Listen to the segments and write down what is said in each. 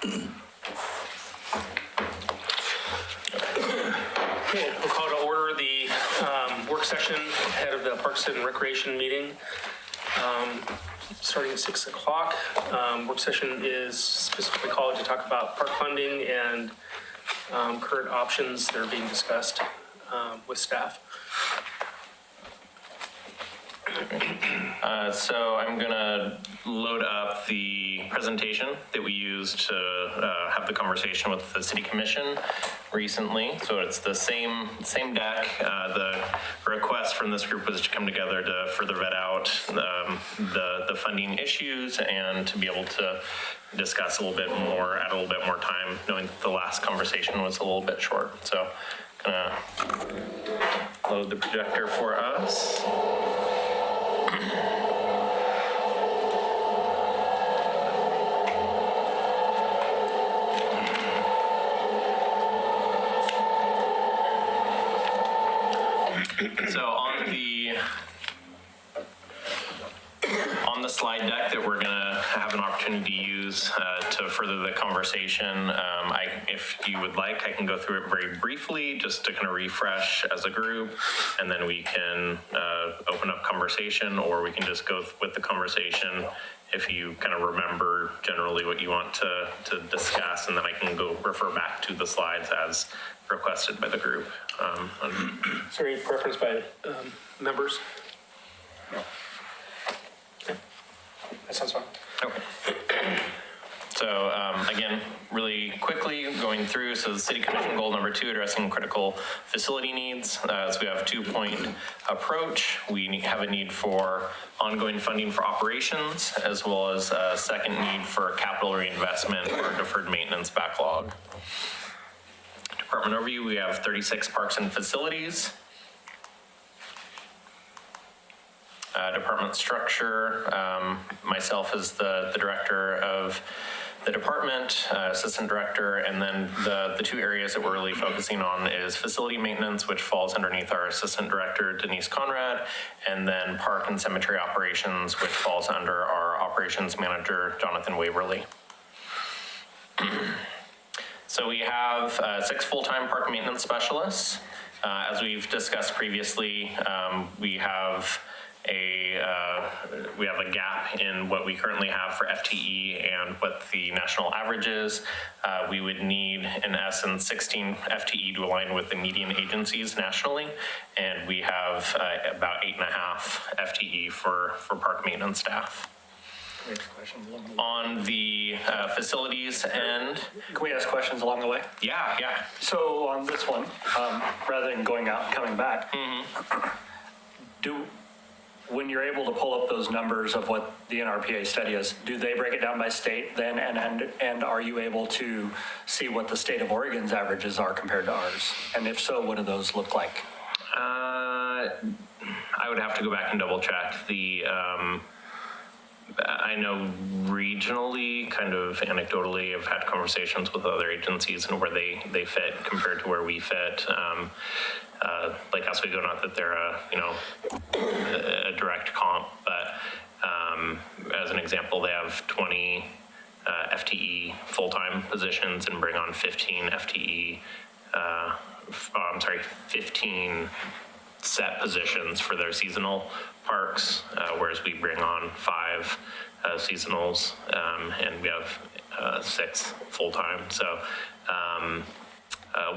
Okay, we'll call to order the work session ahead of the Parks and Recreation meeting. Starting at 6 o'clock. Work session is specifically called to talk about park funding and current options that are being discussed with staff. So I'm gonna load up the presentation that we used to have the conversation with the City Commission recently. So it's the same deck. The request from this group was to come together to further vet out the funding issues and to be able to discuss a little bit more, add a little bit more time, knowing that the last conversation was a little bit short. So gonna load the projector for us. So on the slide deck that we're gonna have an opportunity to use to further the conversation, if you would like, I can go through it very briefly just to kind of refresh as a group, and then we can open up conversation, or we can just go with the conversation if you kind of remember generally what you want to discuss, and then I can go refer back to the slides as requested by the group. Is there any preference by members? No. Okay. That sounds fine. Okay. So again, really quickly going through, so the City Commission goal number 2, addressing critical facility needs. So we have a 2-point approach. We have a need for ongoing funding for operations, as well as a second need for capital reinvestment or deferred maintenance backlog. Department overview, we have 36 parks and facilities. Department structure, myself as the director of the department, assistant director, and then the 2 areas that we're really focusing on is facility maintenance, which falls underneath our assistant director, Denise Conrad, and then park and cemetery operations, which falls under our operations manager, Jonathan Waverly. So we have 6 full-time park maintenance specialists. As we've discussed previously, we have a gap in what we currently have for FTE and what the national average is. We would need, in essence, 16 FTE to align with the median agencies nationally, and we have about 8.5 FTE for park maintenance staff. On the facilities end. Can we ask questions along the way? Yeah. So on this one, rather than going out and coming back, when you're able to pull up those numbers of what the NRPA study is, do they break it down by state then, and are you able to see what the state of Oregon's averages are compared to ours? And if so, what do those look like? I would have to go back and double check. I know regionally, kind of anecdotally, I've had conversations with other agencies and where they fit compared to where we fit. Like Oswego, not that they're a direct comp, but as an example, they have 20 FTE full-time positions and bring on 15 FTE. 15 set positions for their seasonal parks, whereas we bring on 5 seasonals, and we have 6 full-time. So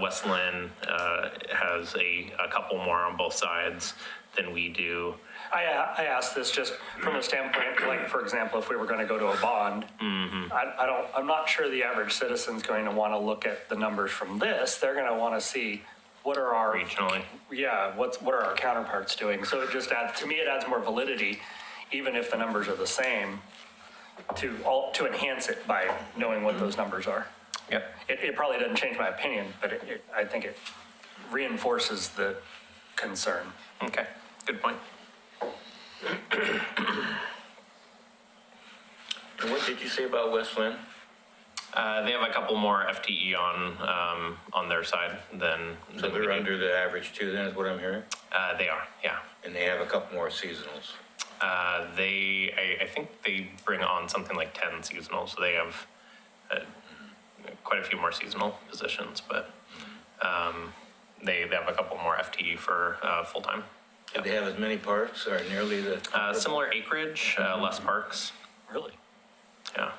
West Linn has a couple more on both sides than we do. I asked this just from a standpoint, like, for example, if we were going to go to a bond, I'm not sure the average citizen's going to want to look at the numbers from this. They're going to want to see what are our regionally. Yeah, what are our counterparts doing? So it just adds, to me, it adds more validity, even if the numbers are the same, to enhance it by knowing what those numbers are. Yep. It probably doesn't change my opinion, but I think it reinforces the concern. Okay, good point. And what did you say about West Linn? They have a couple more FTE on their side than So we they're do. under the average too, then is what I'm hearing? They are, yeah. And they have a couple more seasonals. I think they bring on something like 10 seasonals, so they have quite a few more seasonal positions, but they have a couple more FTE for full-time. Do they have as many parks or nearly the? Similar acreage, less parks, Really? yeah.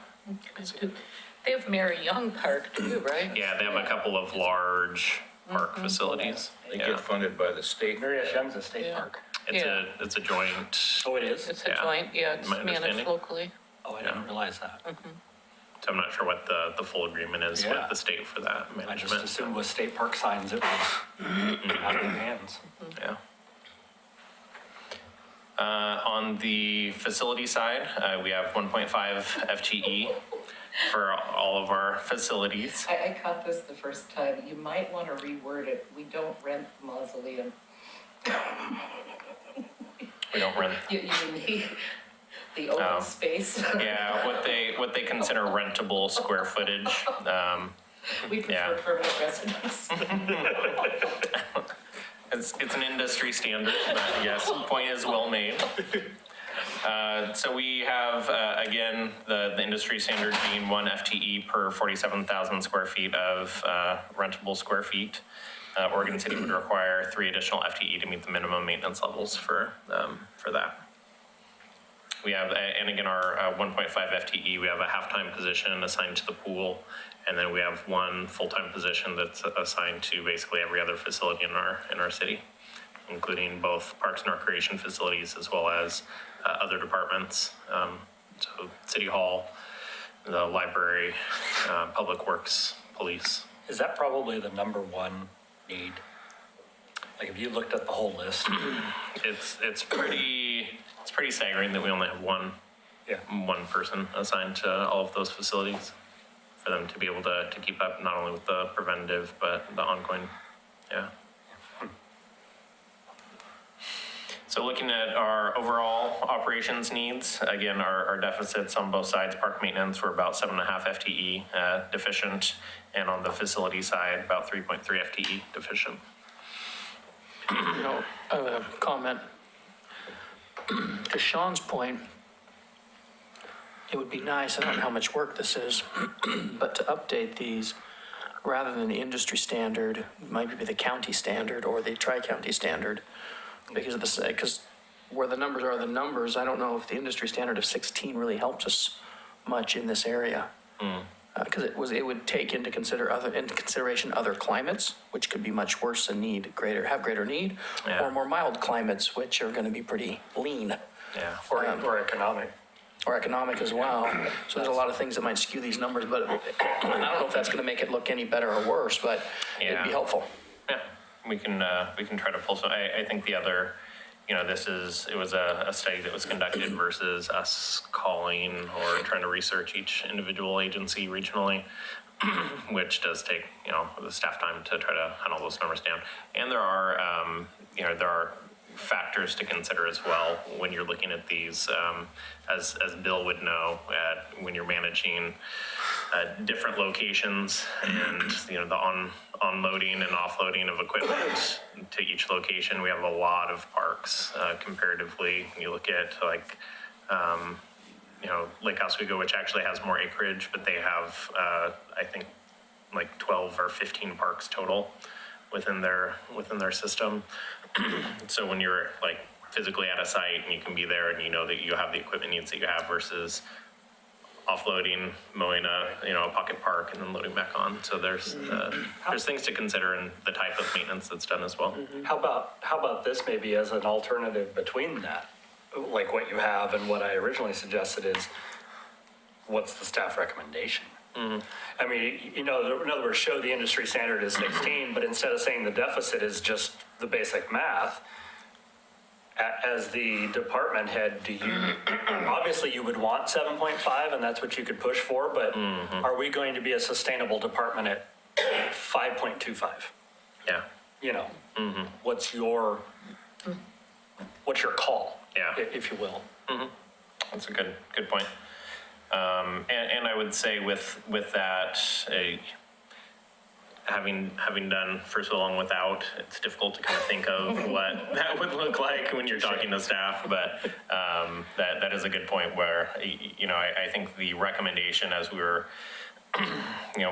They have Mary Young Park too, right? Yeah, they have a couple of large park facilities. They Yeah. get funded by the state. Marietta Young's a state Yeah. park. It's a joint, Oh, it is? It's a Yeah. joint, yeah, it's My managed understanding. locally. Oh, I didn't realize that. so I'm not sure what the full agreement is Yeah. with the state for that I just management. assumed with state park signs, it was out of their hands. Yeah. On the facility side, we have 1.5 FTE for all of our facilities. I caught this the first time. You might want to reword it. We don't rent mausoleum. We don't rent, You need the open Oh. space. yeah, what they consider rentable square footage. We Yeah. prefer permanent residence. It's an industry standard, but yes, point is well made. So we have, again, the industry standard being 1 FTE per 47,000 square feet of rentable square feet. Oregon City would require 3 additional FTE to meet the minimum maintenance levels for that. We have, and again, our 1.5 FTE, we have a half-time position assigned to the pool, and then we have 1 full-time position that's assigned to basically every other facility in our city, including both parks and recreation facilities as well as other departments. So City Hall, the library, Public Works, police. Is that probably the number one need? Like, if you looked at the whole list, It's pretty staggering that we only have one yeah. person assigned to all of those facilities for them to be able to keep up not only with the preventative, but the ongoing, yeah. So looking at our overall operations needs, again, our deficits on both sides, park maintenance, we're about 7.5 FTE deficient, and on the facility side, about 3.3 FTE deficient. You know, a comment. To Sean's point, it would be nice, I don't know how much work this is, but to update these, rather than the industry standard, it might be the county standard or the tri-county standard, because where the numbers are the numbers, I don't know if the industry standard of 16 really helps us much in this area. Because it would take into consideration other climates, which could be much worse and have greater need, Yeah. or more mild climates, which are going to be pretty lean, Yeah. Or economic. or economic as well. So there's a lot of things that might skew these numbers, but I don't know if that's going to make it look any better or worse, but it'd Yeah. be helpful. Yeah, we can try to pull some, I think the other, it was a study that was conducted versus us calling or trying to research each individual agency regionally, which does take, the staff time to try to hunt all those numbers down. And there are factors to consider as well when you're looking at these, as Bill would know, when you're managing different locations and, the onloading and offloading of equipment to each location. We have a lot of parks comparatively. You look at Lake Oswego, which actually has more acreage, but they have, I think, like 12 or 15 parks total within their system. So when you're like physically at a site and you can be there and you know that you have the equipment needs that you have versus offloading, mowing a pocket park and then loading back on. So there's things to consider in the type of maintenance that's done as well. How about this maybe as an alternative between that? Like what you have and what I originally suggested is, what's the staff recommendation? I mean, in other words, show the industry standard is 16, but instead of saying the deficit is just the basic math, as the department head, obviously you would want 7.5 and that's what you could push for, but are we going to be a sustainable department at 5.25? Yeah. What's your call? Yeah. If you will. That's a good point. And I would say with that, having done for so long without, it's difficult to kind of think of what that would look like when you're talking to staff. But that is a good point where, I think the recommendation as we were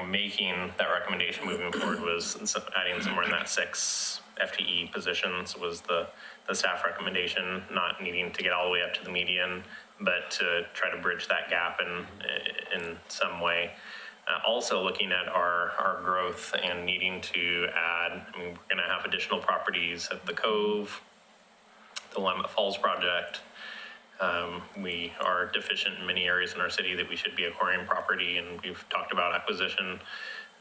making that recommendation moving forward was adding somewhere in that 6 FTE positions was the staff recommendation, not needing to get all the way up to the median, but to try to bridge that gap in some way. Also looking at our growth and needing to add, we're going to have additional properties at the Cove, the Willamette Falls project. We are deficient in many areas in our city that we should be acquiring property, and we've talked about acquisition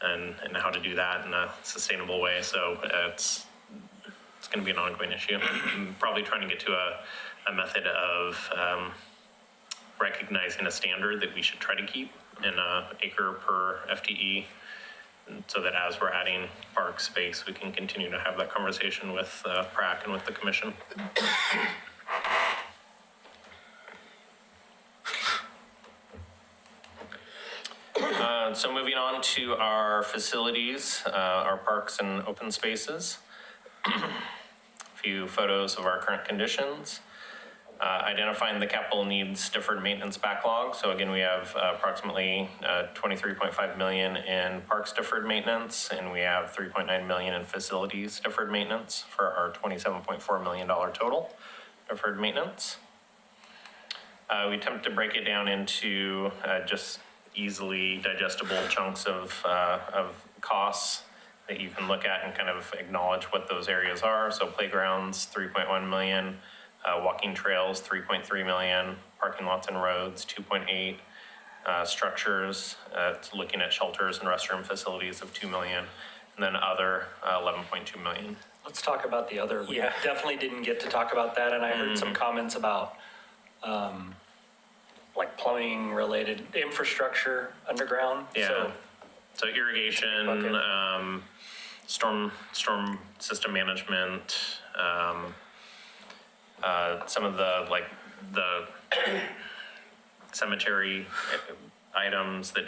and how to do that in a sustainable way. So it's going to be an ongoing issue. I'm probably trying to get to a method of recognizing a standard that we should try to keep in an acre per FTE, and so that as we're adding park space, we can continue to have that conversation with PrAC and with the commission. So moving on to our facilities, our parks and open spaces. A few photos of our current conditions. Identifying the capital needs deferred maintenance backlog. So again, we have approximately 23.5 million in parks deferred maintenance, and we have 3.9 million in facilities deferred maintenance for our $27.4 million total deferred maintenance. We attempt to break it down into just easily digestible chunks of costs that you can look at and kind of acknowledge what those areas are. So playgrounds, 3.1 million, walking trails, 3.3 million, parking lots and roads, 2.8, structures, looking at shelters and restroom facilities of 2 million, and then other 11.2 million. Let's talk about the other. We Yeah. definitely didn't get to talk about that, and I heard some comments about like plumbing related infrastructure underground. Yeah. So irrigation, Bucket. storm system management, some of the cemetery items that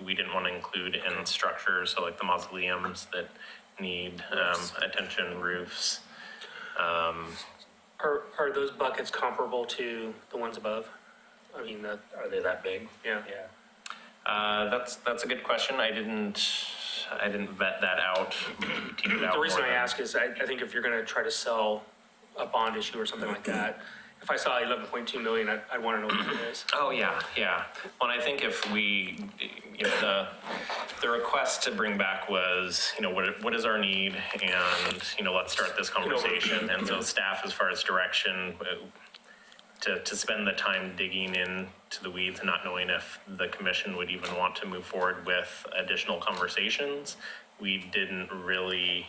we didn't want to include in structures. So like the mausoleums that need attention, roofs. Are those buckets comparable to the ones above? I mean, are they that big? Yeah. That's a good question. I didn't vet that out. The reason I ask is I think if you're going to try to sell a bond issue or something like that, if I saw 11.2 million, I'd want to know what it is. Oh, yeah. Well, I think if we, the request to bring back was, what is our need? And, let's start this conversation. And so staff, as far as direction, to spend the time digging into the weeds and not knowing if the commission would even want to move forward with additional conversations, we didn't really,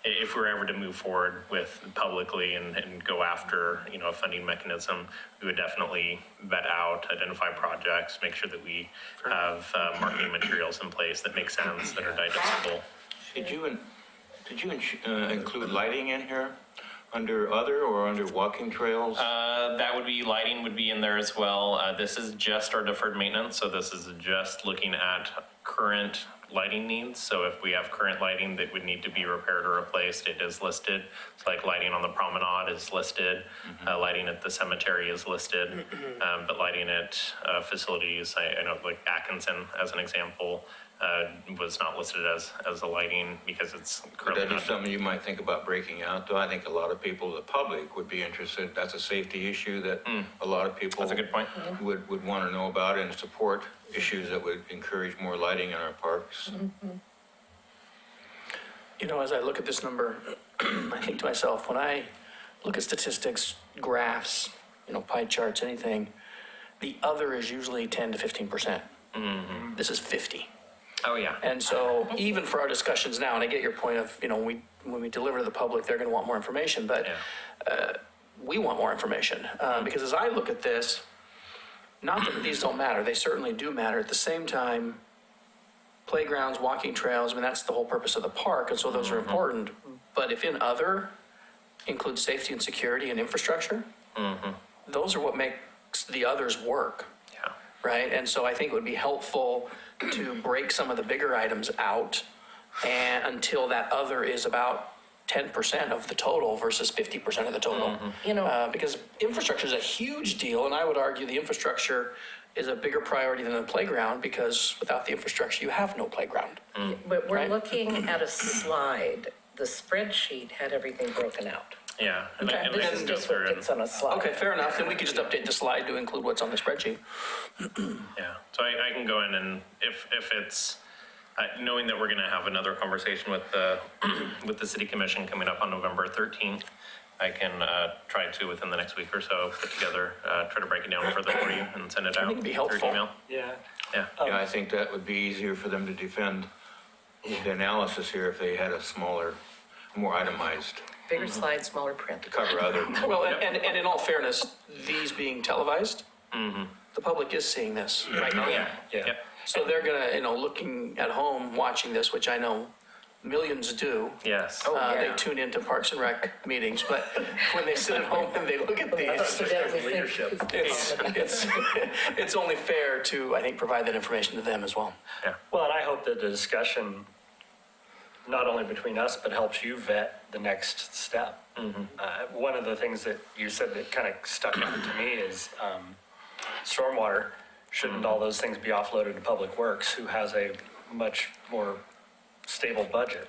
if we were ever to move forward with publicly and go after, a funding mechanism, we would definitely vet out, identify projects, make sure that we have marketing materials in place that make sense, that are digestible. Did you include lighting in here? Under other or under walking trails? That would be, lighting would be in there as well. This is just our deferred maintenance, so this is just looking at current lighting needs. So if we have current lighting that would need to be repaired or replaced, it is listed. It's like lighting on the promenade is listed, lighting at the cemetery is listed, but lighting at facilities, I know like Atkinson as an example, was not listed as a lighting because it's currently That is not. something you might think about breaking out, though. I think a lot of people, the public, would be interested. That's a safety issue that a lot of people That's a good point. would want to know about, and support issues that would encourage more lighting in our parks. As I look at this number, I think to myself, when I look at statistics, graphs, pie charts, anything, the other is usually 10 to 15%. This is 50. Oh, yeah. And so even for our discussions now, and I get your point of, when we deliver to the public, they're going to want more information, but we want more information. Because as I look at this, not that these don't matter, they certainly do matter. At the same time, playgrounds, walking trails, that's the whole purpose of the park, and so those are important. But if in other includes safety and security and infrastructure, those are what makes the others work. Yeah. Right? And so I think it would be helpful to break some of the bigger items out and until that other is about 10% of the total versus 50% of the total. Because infrastructure is a huge deal, and I would argue the infrastructure is a bigger priority than the playground, because without the infrastructure, you have no playground. But we're Right. looking at a slide. The spreadsheet had everything broken out. Yeah. and I- Okay. and I This can is go just through what and- gets on a slide. Okay, fair enough, then we could just update the slide to include what's on the spreadsheet. Yeah, so I can go in and if it's, knowing that we're gonna have another conversation with the, with the city commission coming up on November 13th, I can try to, within the next week or so, put together, try to break it down further for you and send it out. think it'd be through helpful. email. Yeah. Yeah, Yeah, I think that would be easier for them to defend the analysis here if they had a smaller, more itemized, Bigger slide, smaller print. to cover other. Well, and in all fairness, these being televised, the public is seeing this right now. yeah, Yeah. yep, So they're gonna, looking at home, watching this, which I know millions do. yes. They Yeah. tune into Parks and Rec meetings, but when they sit at home and they look at these, it's only fair to, I think, provide that information to them as well. Well, and I hope that the discussion, not only between us, but helps you vet the next step. One of the things that you said that kind of stuck out to me is stormwater. Shouldn't all those things be offloaded to Public Works, who has a much more stable budget?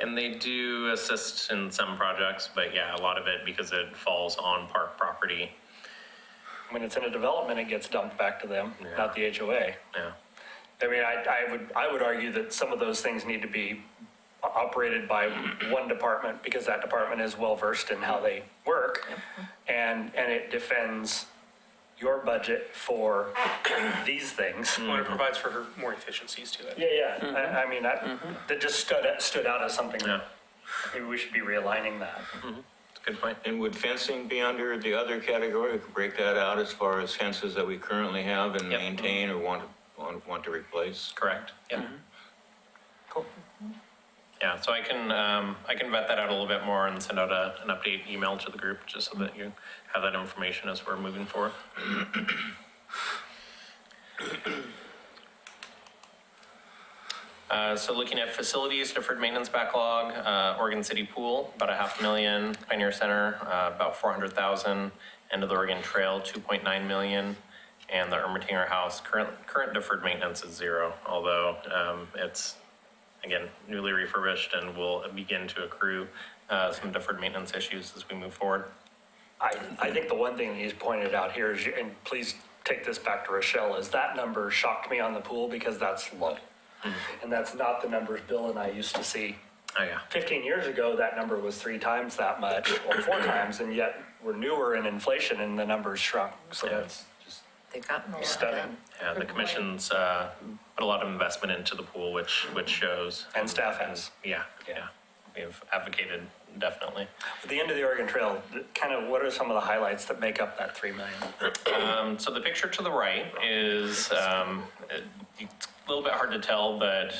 And they do assist in some projects, but yeah, a lot of it, because it falls on park property, When it's in a development, it gets dumped back to them, not the HOA. yeah. I mean, I would argue that some of those things need to be operated by one department, because that department is well-versed in how they work. And it defends your budget for these things. Well, it provides for more efficiencies to it. Yeah, yeah. I mean, that just stood out as something Yeah. that maybe we should be realigning that. It's a good point. And would fencing be under the other category? We could break that out as far as fences that we currently have and Yep. maintain or want to replace. Correct, yeah. Cool. Yeah, so I can vet that out a little bit more and send out an update email to the group, just so that you have that information as we're moving forward. So looking at facilities, deferred maintenance backlog, Oregon City Pool, about $500,000, Pioneer Center, about 400,000, end of the Oregon Trail, 2.9 million, and the Ermitinger House, current deferred maintenance is 0, although it's, again, newly refurbished and will begin to accrue some deferred maintenance issues as we move forward. I think the one thing that he's pointed out here is, and please take this back to Rochelle, is that number shocked me on the pool because that's low. And that's not the numbers Bill and I used to see. Oh, yeah. 15 years ago, that number was 3 times that much, or 4 times, and yet we're newer in inflation and the numbers shrunk. So that's just They've gotten a lot stunning. done. Yeah, the commission's put a lot of investment into the pool, which shows. And staff has. Yeah, yeah. We've advocated, definitely. At the end of the Oregon Trail, kind of what are some of the highlights that make up that 3 million? So the picture to the right is, it's a little bit hard to tell, but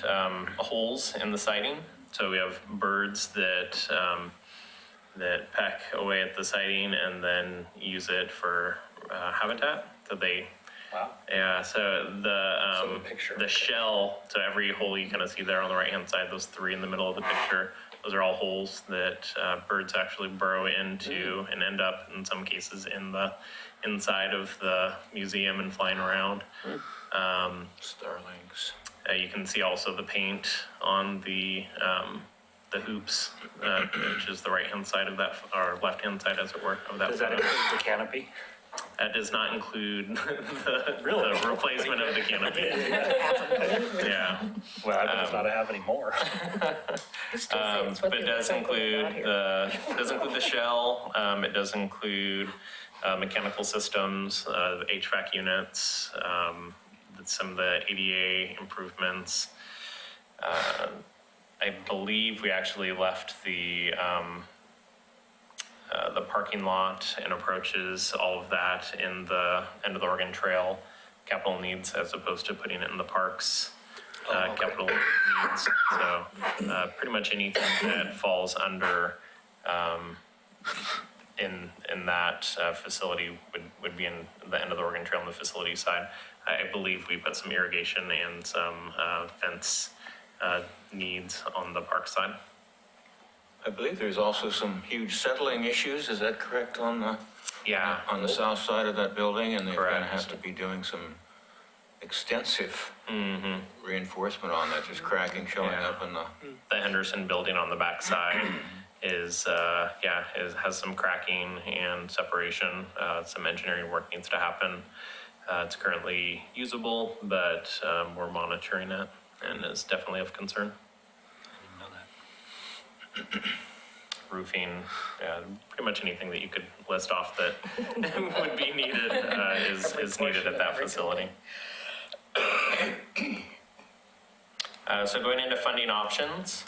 holes in the siding. So we have birds that peck away at the siding and then use it for habitat. So they, Wow. yeah, so the picture, the okay. shell, so every hole you kind of see there on the right-hand side, those 3 in the middle of the picture, those are all holes that birds actually burrow into and end up, in some cases, in the inside of the museum and flying around. Starlings. You can see also the paint on the hoops, which is the right-hand side of that, or left-hand side, as it were, of that. Does that photo. include the canopy? That does not include the Really? the replacement of the canopy. Yeah. Well, I bet it's not to have any more. But it does include the shell, it does include mechanical systems, the HVAC units, some of the ADA improvements. I believe we actually left the parking lot and approaches, all of that in the end of the Oregon Trail capital needs, as opposed to putting it in the parks capital needs. So pretty much anything that falls under in that facility would be in the end of the Oregon Trail on the facility side. I believe we put some irrigation and some fence needs on the park side. I believe there's also some huge settling issues, is that correct on the Yeah. on the south side of that building, and they're gonna Correct. have to be doing some extensive reinforcement on that, just cracking showing Yeah. up in the, The Henderson building on the backside has some cracking and separation. Some engineering work needs to happen. It's currently usable, but we're monitoring it and is definitely of concern. Roofing, pretty much anything that you could list off that would be needed is needed at that facility. So going into funding options,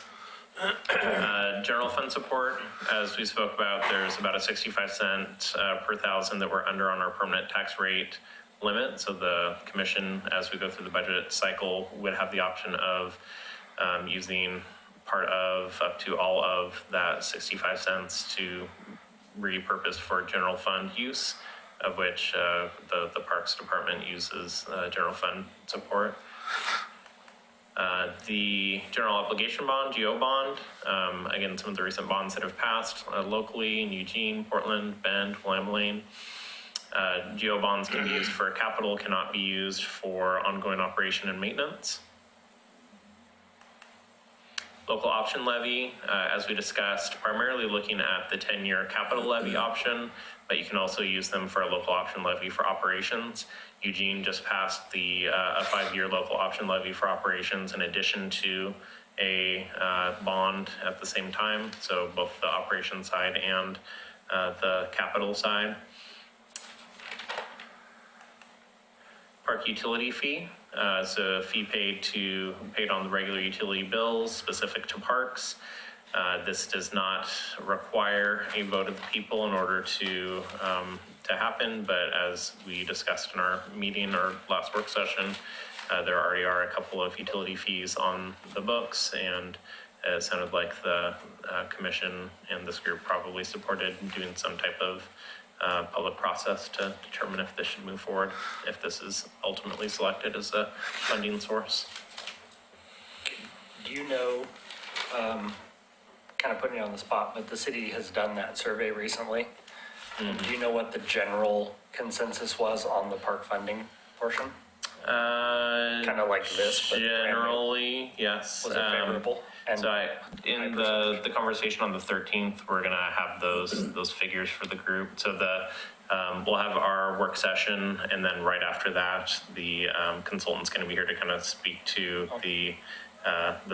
general fund support, as we spoke about, there's about a 65 cent per thousand that we're under on our permanent tax rate limit. So the commission, as we go through the budget cycle, would have the option of using part of up to all of that 65 cents to repurpose for general fund use, of which the Parks Department uses general fund support. The general obligation bond, GO bond, again, some of the recent bonds that have passed locally in Eugene, Portland, Bend, William Lane. GO bonds can be used for capital, cannot be used for ongoing operation and maintenance. Local option levy, as we discussed, primarily looking at the 10-year capital levy option, but you can also use them for a local option levy for operations. Eugene just passed a 5-year local option levy for operations in addition to a bond at the same time. So both the operation side and the capital side. Park utility fee. So a fee paid on the regular utility bills specific to parks. This does not require a vote of the people in order to happen, but as we discussed in our meeting or last work session, there already are a couple of utility fees on the books, and it sounded like the commission and this group probably supported doing some type of public process to determine if this should move forward, if this is ultimately selected as a funding source. Do you know, kind of putting you on the spot, but the city has done that survey recently. Do you know what the general consensus was on the park funding portion? Kind of like this, but Generally, yes. was it favorable? And So in the conversation on the 13th, we're gonna have those figures for the group. So we'll have our work session, and then right after that, the consultant's gonna be here to kind of speak to the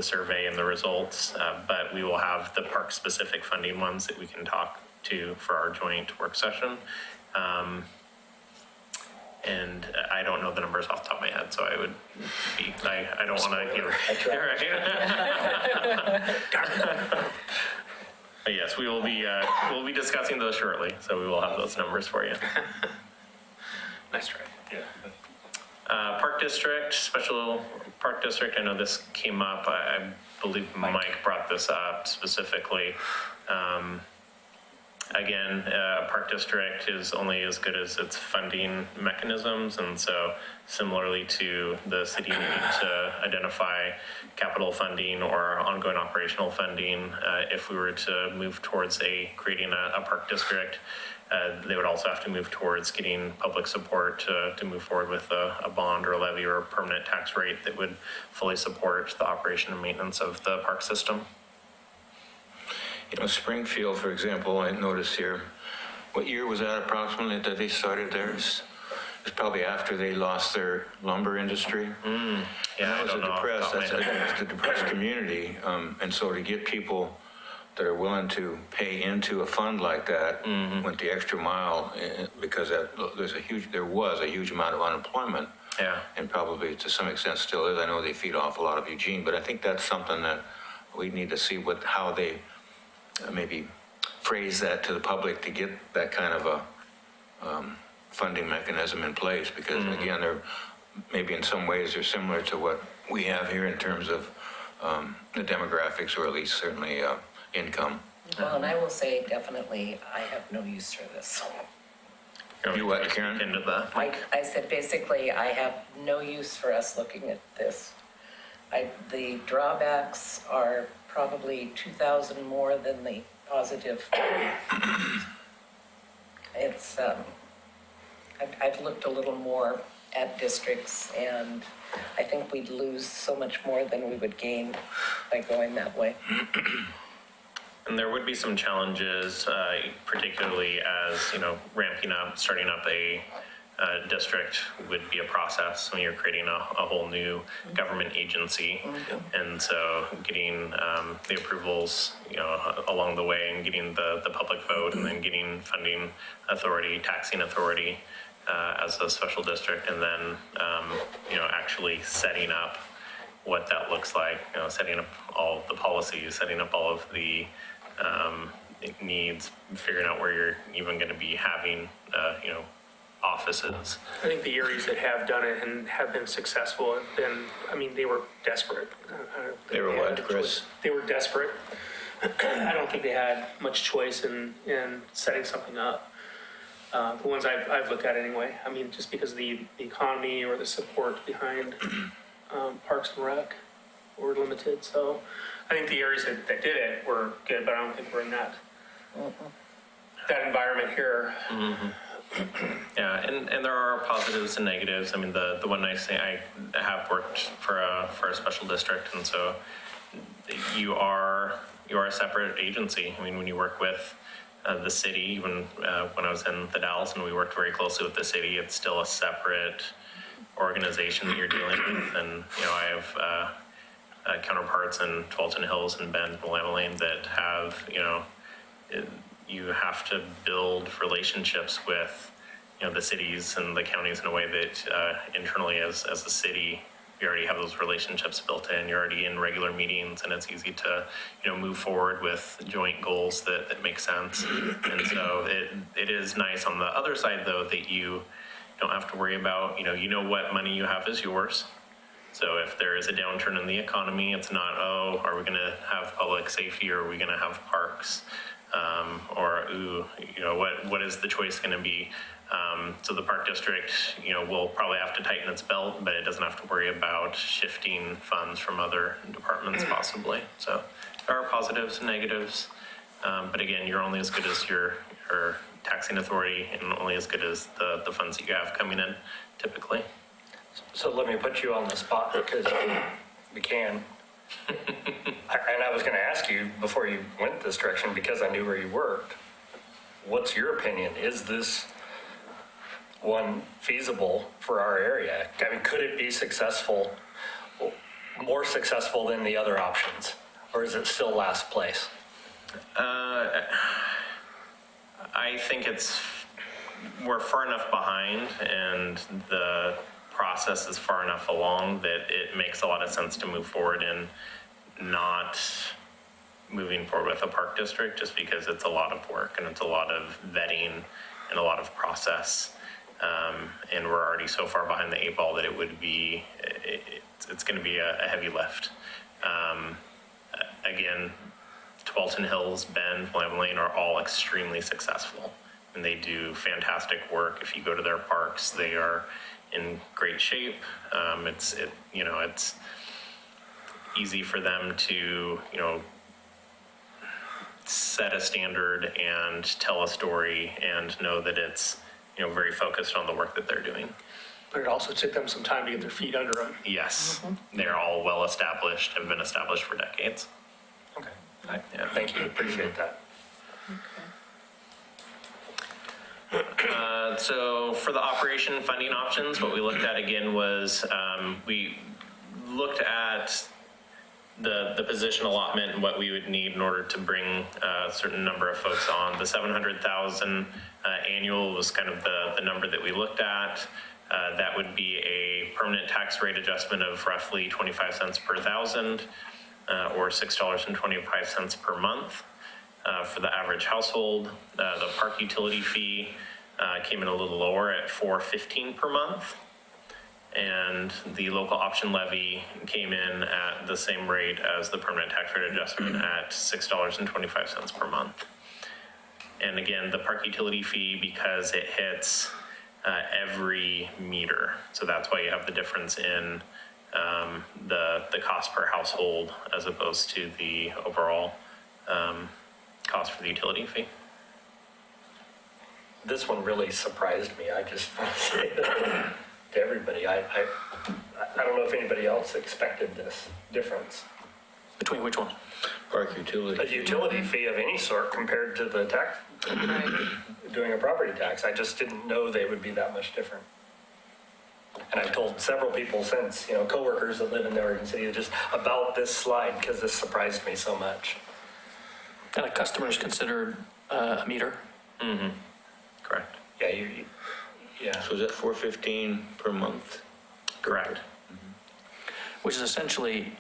survey and the results. But we will have the park-specific funding ones that we can talk to for our joint work session. And I don't know the numbers off the top of my head, so I don't want to give. But yes, we'll be discussing those shortly, so we will have those numbers for you. Nice try. Park District, Special Park District, I know this came up, I believe Mike brought this up specifically. Again, Park District is only as good as its funding mechanisms, and so similarly to the city needing to identify capital funding or ongoing operational funding, if we were to move towards creating a park district, they would also have to move towards getting public support to move forward with a bond or a levy or a permanent tax rate that would fully support the operation and maintenance of the park system. you know, Springfield, for example, I noticed here, what year was that approximately that they started theirs? It's probably after they lost their lumber industry. Yeah, I It's a don't know. off the top depressed, of my that's head. it's a depressed community, and so to get people that are willing to pay into a fund like that, went the extra mile, because there was a huge amount of unemployment, Yeah. and probably to some extent still is. I know they feed off a lot of Eugene, but I think that's something that we need to see how they maybe phrase that to the public to get that kind of a funding mechanism in place, because again, maybe in some ways they're similar to what we have here in terms of the demographics, or at least certainly income. Well, and I will say definitely, I have no use for this. You what, Speak Karen? Into the, I said, basically, I have no use for us looking at this. The drawbacks are probably 2,000 more than the positive. It's, I've looked a little more at districts, and I think we'd lose so much more than we would gain by going that way. And there would be some challenges, particularly as, ramping up, starting up a district would be a process when you're creating a whole new government agency. And so getting the approvals, along the way, and getting the public vote, and then getting funding authority, taxing authority as a special district, and then, actually setting up what that looks like, setting up all of the policies, setting up all of the needs, figuring out where you're even going to be having, offices. I think the areas that have done it and have been successful have been, they were desperate. They were what, Chris? They were desperate. I don't think they had much choice in setting something up. The ones I've looked at anyway, just because of the economy or the support behind Parks and Rec were limited. So I think the areas that did it were good, but I don't think we're in that environment here. Yeah, and there are positives and negatives. The one nice thing, I have worked for a special district, and so you are a separate agency. When you work with the city, even when I was in the Dalles and we worked very closely with the city, it's still a separate organization that you're dealing with. And I have counterparts in Tualatin Hills and Bend and Willamette Lane that have you have to build relationships with, the cities and the counties in a way that internally as a city, you already have those relationships built in. You're already in regular meetings, and it's easy to, move forward with joint goals that make sense. And so it is nice on the other side, though, that you don't have to worry about, what money you have is yours. So if there is a downturn in the economy, it's not, are we going to have public safety, or are we going to have parks? What is the choice going to be? So the park district, will probably have to tighten its belt, but it doesn't have to worry about shifting funds from other departments possibly. So there are positives and negatives. But again, you're only as good as your taxing authority, and only as good as the funds that you have coming in typically. So let me put you on the spot, because we can. And I was going to ask you before you went this direction, because I knew where you worked. What's your opinion? Is this one feasible for our area? Could it be successful, more successful than the other options? Or is it still last place? I think we're far enough behind, and the process is far enough along that it makes a lot of sense to move forward and not moving forward with a park district, just because it's a lot of work and it's a lot of vetting and a lot of process. And we're already so far behind the 8 ball that it would be, it's going to be a heavy lift. Again, Tualatin Hills, Bend, Willamette Lane are all extremely successful, and they do fantastic work. If you go to their parks, they are in great shape. It's easy for them to, set a standard and tell a story and know that it's, very focused on the work that they're doing. But it also took them some time to get their feet under them. Yes, they're all well established, have been established for decades. Okay. Yeah. Thank you. Appreciate that. So for the operation funding options, what we looked at again was we looked at the position allotment and what we would need in order to bring a certain number of folks on. The 700,000 annual was kind of the number that we looked at. That would be a permanent tax rate adjustment of roughly 25 cents per thousand, or $6.25 per month. For the average household, the park utility fee came in a little lower at $4.15 per month, and the local option levy came in at the same rate as the permanent tax rate adjustment at $6.25 per month. And again, the park utility fee, because it hits every meter, so that's why you have the difference in the cost per household as opposed to the overall cost for the utility fee. this one really surprised me. I just want to say that to everybody. I don't know if anybody else expected this difference. Between which one? Park A utilities. utility fee of any sort compared to the tax, doing a property tax. I just didn't know they would be that much different. And I've told several people since, coworkers that live in the Oregon City, just about this slide, because this surprised me so much. And a customer is considered a meter? Correct. Yeah, yeah. So is that $4.15 per month? Correct. Which is essentially,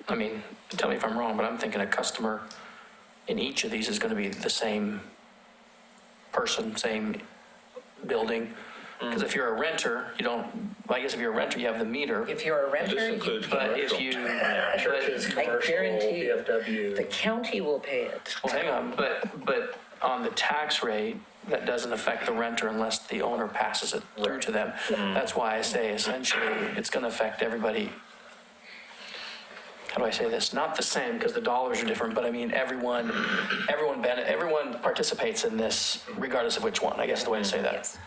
I mean, tell me if I'm wrong, but I'm thinking a customer in each of these is going to be the same person, same building. Because if you're a renter, you don't, well, I guess if you're a renter, you have the meter. If you're a renter, This you includes But if commercial. you, Churches, I commercial, guarantee you, the VFW. county will pay it. well, hang on, but on the tax rate, that doesn't affect the renter unless the owner passes it through to them. That's why I say essentially it's going to affect everybody. How do I say this? Not the same because the dollars are different, but I mean everyone participates in this regardless of which one. I guess is the way to say that. Yes.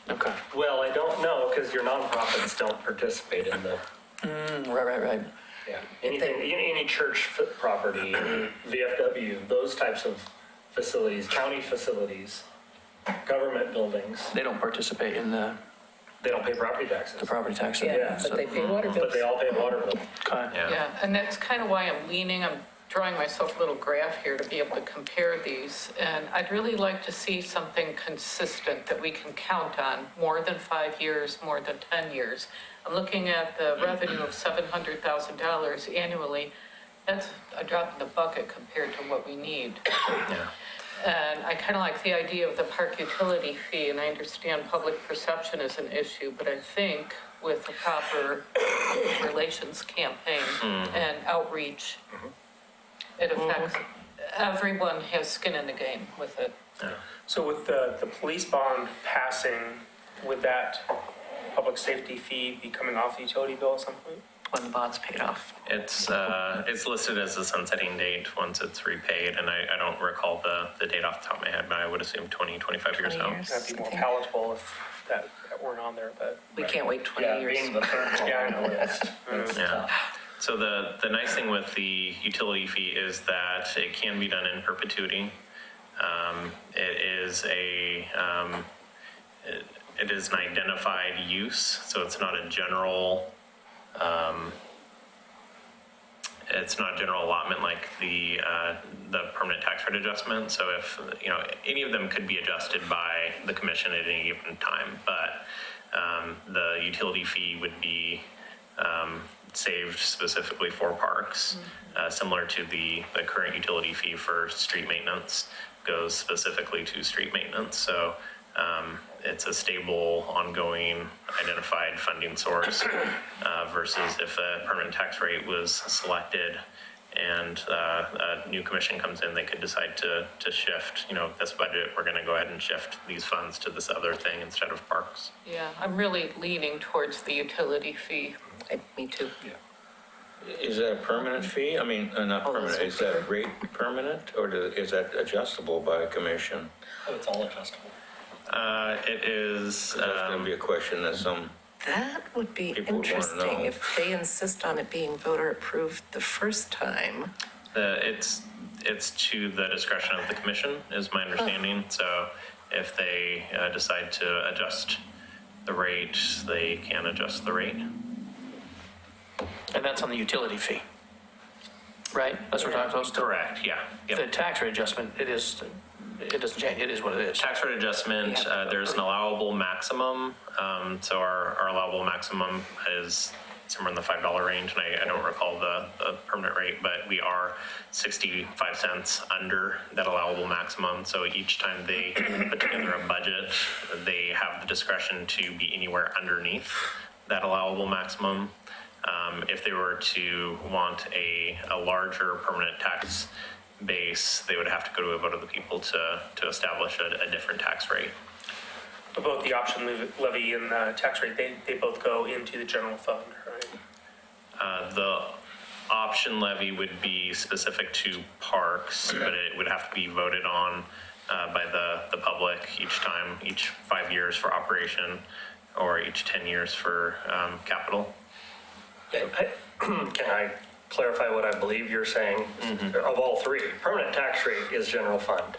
Okay. Well, I don't know, because your nonprofits don't participate in the, Right. yeah, anything, any church property, any VFW, those types of facilities, county facilities, government buildings, They don't participate in the they don't pay property taxes. property tax. Yeah, So- but they pay water But bills. they all pay water bill. Okay. Yeah, and that's kind of why I'm drawing myself a little graph here to be able to compare these. And I'd really like to see something consistent that we can count on, more than 5 years, more than 10 years. I'm looking at the revenue of $700,000 annually. That's a drop in the bucket compared to what we need. Yeah. And I kind of like the idea of the park utility fee, and I understand public perception is an issue, but I think with the proper relations campaign and outreach, it affects, everyone has skin in the game with it. So with the police bond passing, would that public safety fee be coming off the utility bill at some point? When the bond's paid off. It's listed as a sunsetting date once it's repaid, and I don't recall the date off the top of my head, but I would assume 20, 25 years 20 out. years. That'd be more I think. palatable if that weren't on there, but. We can't wait 20 Yeah, years. being the third one Yeah, I on know. the list. It's Yeah. tough. So the nice thing with the utility fee is that it can be done in perpetuity. It is an identified use, so it's not a general, it's not a general allotment like the permanent tax rate adjustment. So if, any of them could be adjusted by the commission at any given time, but the utility fee would be saved specifically for parks, similar to the current utility fee for street maintenance goes specifically to street maintenance. So it's a stable, ongoing, identified funding source versus if a permanent tax rate was selected and a new commission comes in, they could decide to shift, this budget, we're going to go ahead and shift these funds to this other thing instead of parks. Yeah, I'm really leaning towards the utility fee. Me too. Is that a permanent fee? I mean, not Oh, permanent, that's is that rate permanent or is that adjustable by commission? Oh, it's all adjustable. It is, That's going to be a question that some, That would be People would wanna interesting know. if they insist on it being voter approved the first time. it's to the discretion of the commission, is my understanding. So if they decide to adjust the rate, they can adjust the rate. And that's on the utility fee, right? That's what we're talking about. Correct, yeah. Yep. The tax rate adjustment, it doesn't change, it is what it is. Tax rate adjustment, there's an allowable maximum. So our allowable maximum is somewhere in the $5 range, and I don't recall the permanent rate, but we are 65 cents under that allowable maximum. So each time they put together a budget, they have the discretion to be anywhere underneath that allowable maximum. If they were to want a larger permanent tax base, they would have to go to a vote of the people to establish a different tax rate. But both the option levy and the tax rate, they both go into the general fund, right? The option levy would be specific to parks, but it would have to be voted on by the public each time, each 5 years for operation, or each 10 years for capital. Can I clarify what I believe you're saying? Of all three, permanent tax rate is general fund.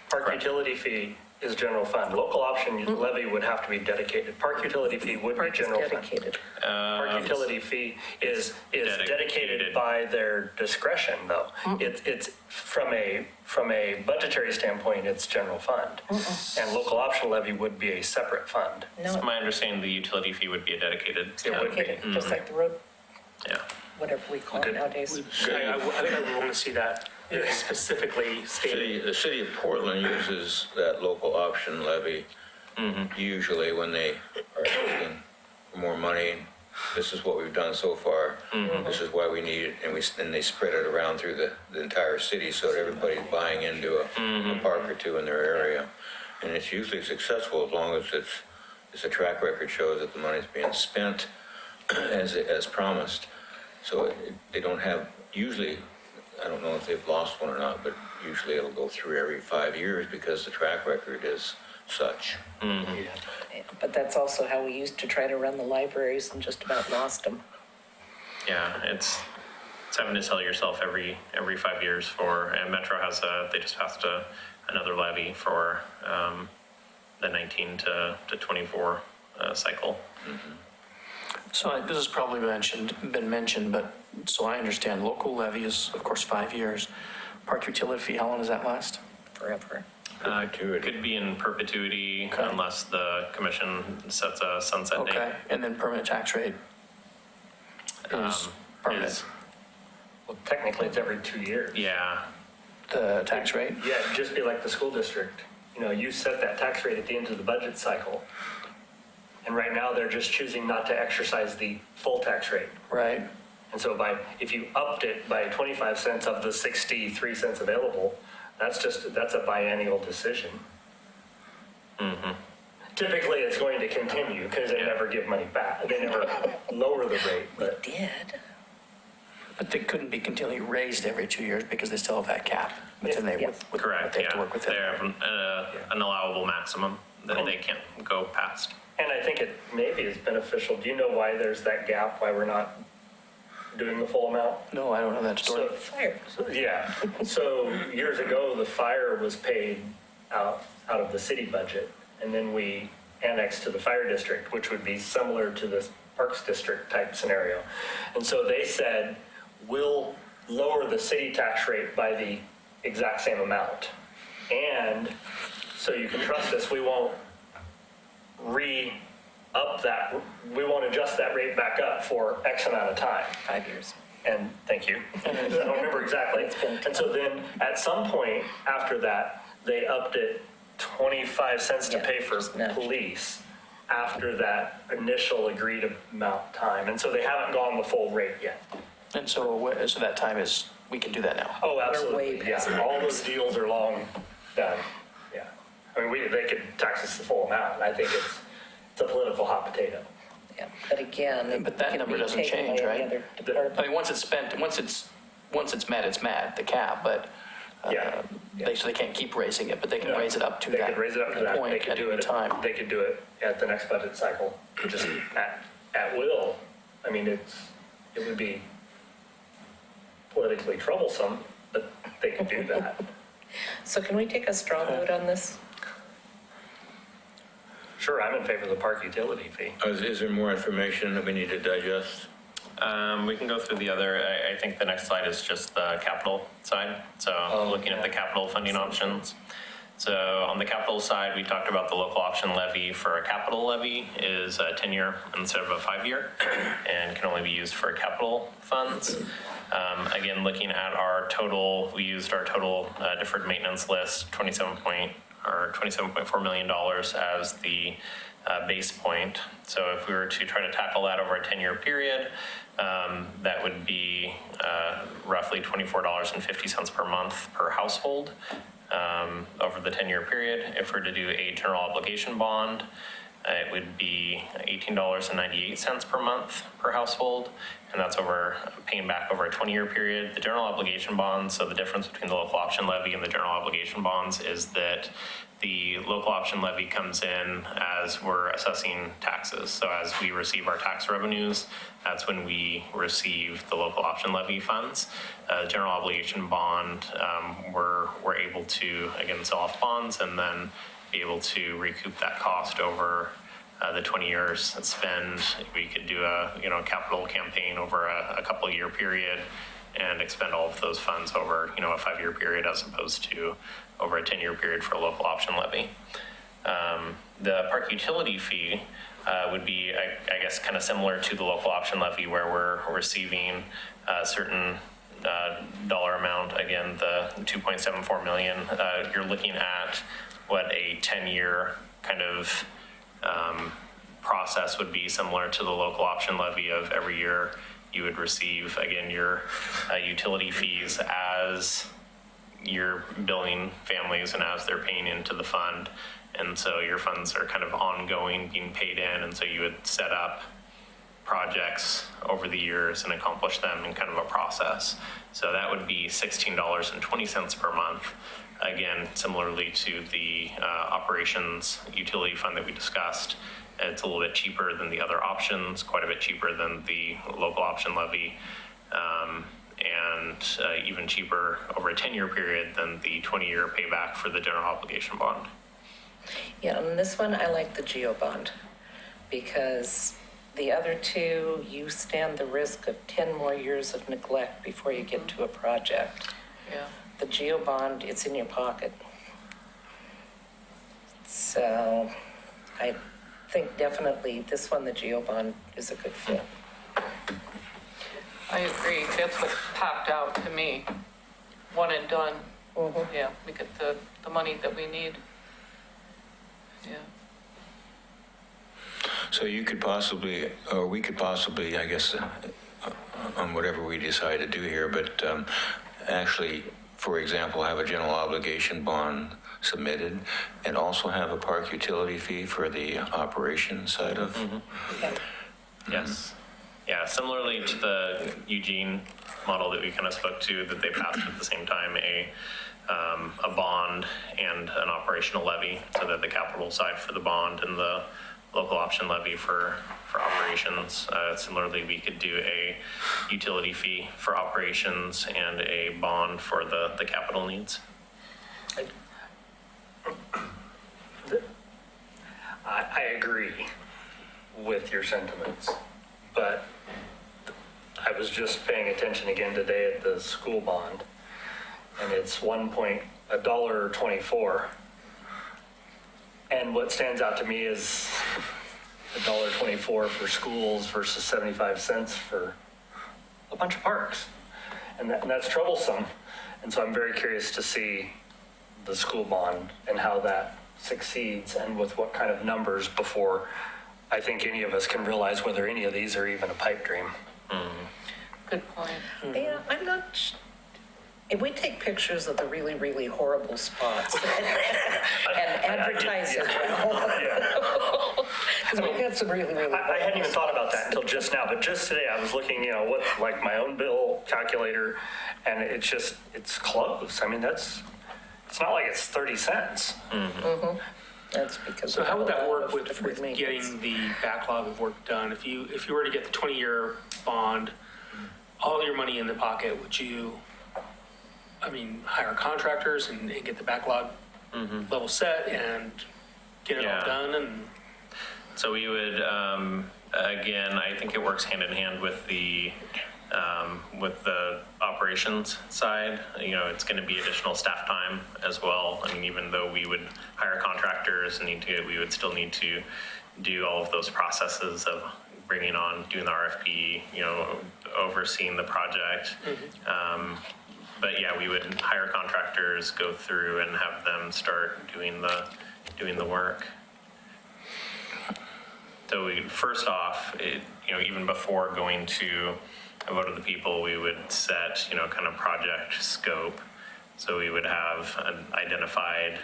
Park Correct. utility fee is general fund. Local option levy would have to be dedicated. Park utility fee would be Park is general fund. dedicated. Park utility fee is dedicated Dedicated. by their discretion, though. It's from a budgetary standpoint, it's general fund. And local option levy would be a separate fund. It's No, my understanding the utility fee would be a dedicated. It would be. dedicated, just like the road, Yeah. whatever we call it nowadays. I would want to see that specifically stated. The city of Portland uses that local option levy usually when they are asking for more money. This is what we've done so far. This is why we need it, and they spread it around through the entire city so that everybody's buying into a park or two in their area. And it's usually successful as long as it's a track record shows that the money's being spent as promised. So they don't have, usually, I don't know if they've lost one or not, but usually it'll go through every 5 years because the track record is such. But that's also how we used to try to run the libraries and just about lost them. Yeah, it's having to sell yourself every 5 years for, and Metro they just passed another levy for the 19 to 24 cycle. So this has probably been mentioned, but so I understand, local levy is, of course, 5 years. Park utility fee, how long does that last? Forever. Could be in perpetuity Okay. unless the commission sets a sunset date. Okay, and then permanent tax rate is permanent. Is- Well, technically, it's every 2 years. Yeah, The tax rate? Yeah, it'd just be like the school district. You know, you set that tax rate at the end of the budget cycle. And right now, they're just choosing not to exercise the full tax rate. Right. And so if you upped it by 25 cents of the 63 cents available, that's a biennial decision. Typically, it's going to continue because they never give money back. They never lower the rate, but Did? But they couldn't be continually raised every 2 years because they still have that cap. But then they, Yeah. with correct, they have to yeah. work with They it. have an allowable maximum that they can't go past. and I think it maybe is beneficial. Do you know why there's that gap, why we're not doing the full amount? No, I don't know that story. So, Fire. yeah, so years ago, the fire was paid out of the city budget, and then we annexed to the fire district, which would be similar to this Parks District type scenario. And so they said, we'll lower the city tax rate by the exact same amount. And so you can trust us, we won't re-up that, we won't adjust that rate back up for X amount of time. 5 years. And thank you. I don't remember exactly. And so then at some point after that, they upped it 25 cents to Yeah, pay for just nudged. police after that initial agreed amount time. And so they haven't gone the full rate yet. And so, so that time is, we can do that now. Oh, way absolutely. past Yeah, all those deals are long done. Yeah. I mean, they could tax us the full amount. I think it's a political hot potato. Yeah, but again. But that it can number be doesn't taken change, by right? any other I department. mean, once it's spent, once it's met, the cap, but Yeah. so they can't keep raising it, but they can No, raise it up to They that could raise it up to that. They point could at do any it. time. They could do it at the next budget cycle, just at will. I mean, it would be politically troublesome, but they could do that. So can we take a straw vote on this? Sure, I'm in favor of the park utility fee. Is there more information that we need to digest? We can go through the other, I think the next slide is just the capital side. So looking at the capital funding options. So on the capital side, we talked about the local option levy for a capital levy is a 10-year instead of a 5-year and can only be used for capital funds. Again, looking at our total, we used our total deferred maintenance list, $27.4 million as the base point. So if we were to try to tackle that over a 10-year period, that would be roughly $24.50 per month per household over the 10-year period. If we're to do a general obligation bond, It would be $18.98 per month per household, and that's over paying back over a 20-year period. The general obligation bonds, so the difference between the local option levy and the general obligation bonds is that the local option levy comes in as we're assessing taxes. So as we receive our tax revenues, that's when we receive the local option levy funds. General obligation bond, we're able to, again, sell off bonds and then be able to recoup that cost over the 20 years spend. We could do a capital campaign over a couple of year period and expend all of those funds over a 5-year period as opposed to over a 10-year period for a local option levy. The park utility fee would be, I guess, kind of similar to the local option levy, where we're receiving a certain dollar amount. Again, the 2.74 million. You're looking at what a 10-year kind of process would be, similar to the local option levy of every year you would receive, again, your utility fees as you're billing families and as they're paying into the fund. And so your funds are kind of ongoing, being paid in. And so you would set up projects over the years and accomplish them in kind of a process. So that would be $16.20 per month. Again, similarly to the operations utility fund that we discussed. It's a little bit cheaper than the other options, quite a bit cheaper than the local option levy, and even cheaper over a 10-year period than the 20-year payback for the general obligation bond. Yeah, on this one, I like the GEO bond because the other two, you stand the risk of 10 more years of neglect before you get to a project. Yeah. The GEO bond, it's in your pocket. So I think definitely this one, the GEO bond, is a good fit. I agree. That's what popped out to me. One and done. Yeah, we get the money that we need. Yeah. So you could possibly, or we could possibly, I guess, on whatever we decide to do here, but actually, for example, have a general obligation bond submitted and also have a park utility fee for the operation side of. Yes. Yeah, similarly to the Eugene model that we kind of spoke to, that they passed at the same time, a bond and an operational levy, so that the capital side for the bond and the local option levy for operations. Similarly, we could do a utility fee for operations and a bond for the capital needs. I agree with your sentiments, but I was just paying attention again today at the school bond, and it's $1.24. And what stands out to me is $1.24 for schools versus 75 cents for a bunch of parks. And that's troublesome. And so I'm very curious to see the school bond and how that succeeds and with what kind of numbers before I think any of us can realize whether any of these are even a pipe dream. Good point. Yeah, I'm not. If we take pictures of the really, really horrible spots and advertise it well, because we've got some really, really. I hadn't even thought about that until just now, but just today I was looking, what, like my own bill calculator, and it's close. I mean, it's not like it's 30 cents. That's because. So how would that work with maintenance. getting the backlog of work done? If you were to get the 20-year bond, all your money in the pocket, would you, hire contractors and get the backlog level set and get it all Yeah. done? And So we would, again, I think it works hand in hand with the operations side. It's going to be additional staff time as well. Even though we would hire contractors and we would still need to do all of those processes of bringing on, doing the RFP, overseeing the project. But yeah, we would hire contractors, go through and have them start doing the work. So we, first off, even before going to a vote of the people, we would set, kind of project scope. So we would have an identified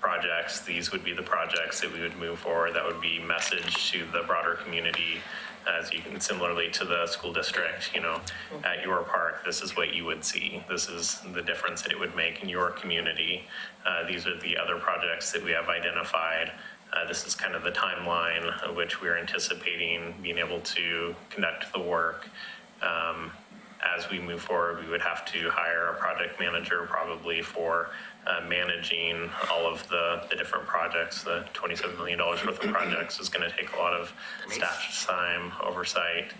projects, these would be the projects that we would move forward. That would be message to the broader community, as you can, similarly to the school district, at your park, this is what you would see. This is the difference that it would make in your community. These are the other projects that we have identified. This is kind of the timeline of which we're anticipating being able to conduct the work. As we move forward, we would have to hire a project manager probably for managing all of the different projects. The $27 million worth of projects is going to take a lot of staff time, oversight,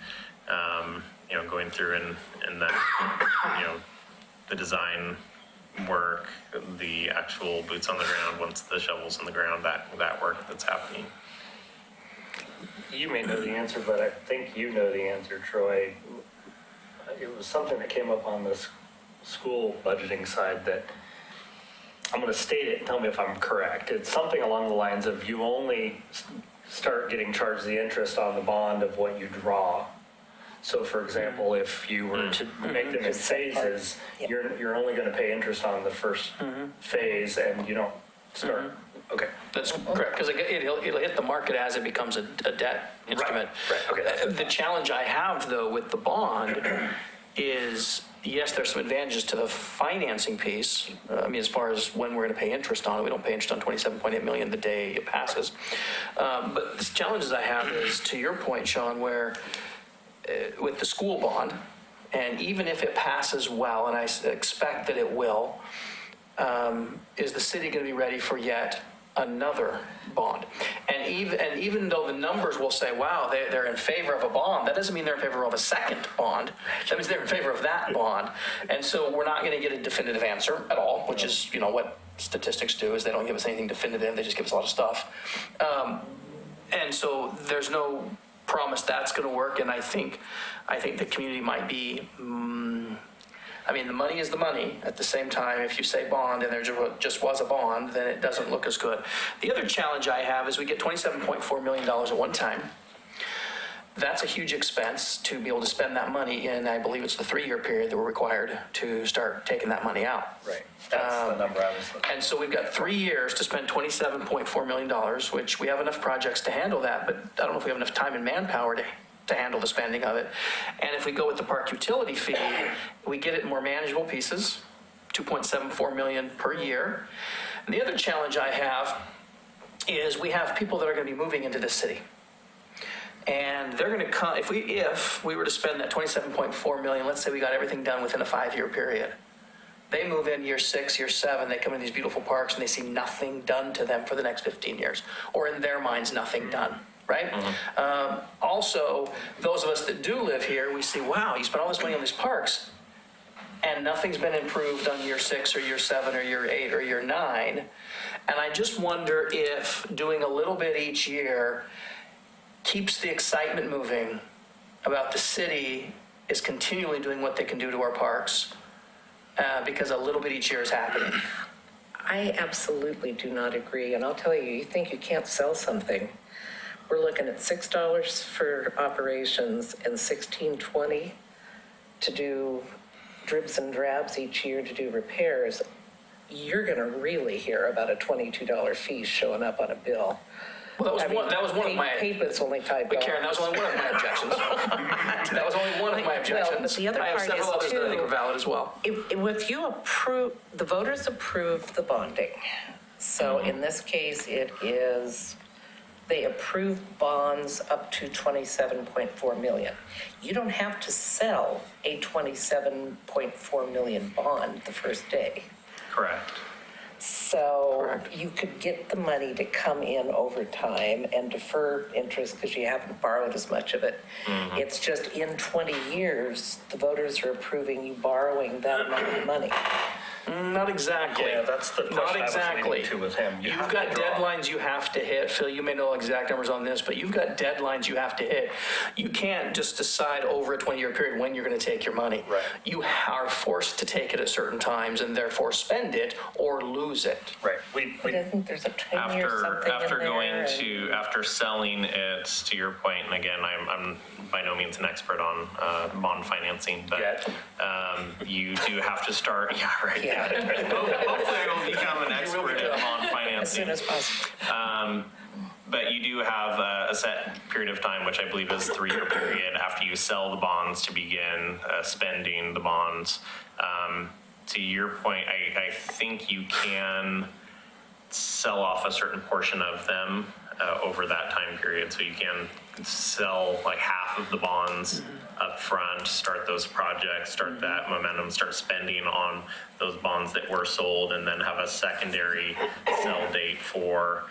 going through and then, the design work, the actual boots on the ground, once the shovel's in the ground, that work that's happening. You may know the answer, but I think you know the answer, Troy. It was something that came up on this school budgeting side that I'm going to state it and tell me if I'm correct. It's something along the lines of you only start getting charged the interest on the bond of what you draw. So for example, if you were to make them in phases, you're only going to pay interest on the first phase and you don't start. Okay. That's correct, because it'll hit the market as it becomes a debt instrument. Right, okay. The challenge I have, though, with the bond is, yes, there's some advantages to the financing piece. As far as when we're going to pay interest on it, we don't pay interest on $27.8 million the day it passes. But the challenges I have is, to your point, Sean, where with the school bond, and even if it passes well, and I expect that it will, is the city going to be ready for yet another bond? And even though the numbers will say, wow, they're in favor of a bond, that doesn't mean they're in favor of a second bond. That means they're in favor of that bond. And so we're not going to get a definitive answer at all, which is, what statistics do, is they don't give us anything definitive. They just give us a lot of stuff. And so there's no promise that's going to work. And I think the community might be, the money is the money. At the same time, if you say bond and there just was a bond, then it doesn't look as good. The other challenge I have is we get $27.4 million at one time. That's a huge expense to be able to spend that money in, I believe it's the 3-year period that we're required to start taking that money out. Right. That's the number I was looking. And so we've got 3 years to spend $27.4 million, which we have enough projects to handle that, but I don't know if we have enough time and manpower to handle the spending of it. And if we go with the park utility fee, we get it in more manageable pieces, $2.74 million per year. And the other challenge I have is we have people that are going to be moving into this city. And they're going to come, if we were to spend that $27.4 million, let's say we got everything done within a 5-year period. They move in year 6, year 7, they come in these beautiful parks and they see nothing done to them for the next 15 years, or in their minds, nothing done. Right? Also, those of us that do live here, we see, wow, you spent all this money on these parks and nothing's been improved on year 6 or year 7 or year 8 or year 9. And I just wonder if doing a little bit each year keeps the excitement moving about the city is continually doing what they can do to our parks, because a little bit each year is happening. I absolutely do not agree. And I'll tell you, you think you can't sell something. We're looking at $6 for operations and $16.20 to do dribs and drabs each year to do repairs. You're going to really hear about a $22 fee showing up on a bill. Well, that was one of my. Pavement's only $5. But Karen, that was only one of my objections. That was only one of my objections. Well, the other I have part several is, others that I think too, are valid as well. With you approve, the voters approved the bonding. So in this case, it is, they approved bonds up to $27.4 million. You don't have to sell a $27.4 million bond the first day. Correct. So Correct. you could get the money to come in over time and defer interest because you haven't borrowed as much of it. It's just in 20 years, the voters are approving you borrowing that amount of money. Not exactly. Yeah, that's the Not question I was exactly. leading to with him. You You've have got to draw. deadlines you have to hit. Phil, you may know exact numbers on this, but you've got deadlines you have to hit. You can't just decide over a 20-year period when you're going to take your money. Right. You are forced to take it at certain times and therefore spend it or lose it. Right. But isn't there's a 10-year something After in there? going and- to, after selling it, to your point, and again, I'm by no means an expert on bond financing, but you do have to start, yeah, right. Yeah. Hopefully I will become an expert at bond financing. As soon as possible. But you do have a set period of time, which I believe is 3-year period, after you sell the bonds to begin spending the bonds. To your point, I think you can sell off a certain portion of them over that time period. So you can sell like half of the bonds up front, start those projects, start that momentum, start spending on those bonds that were sold, and then have a secondary sell date for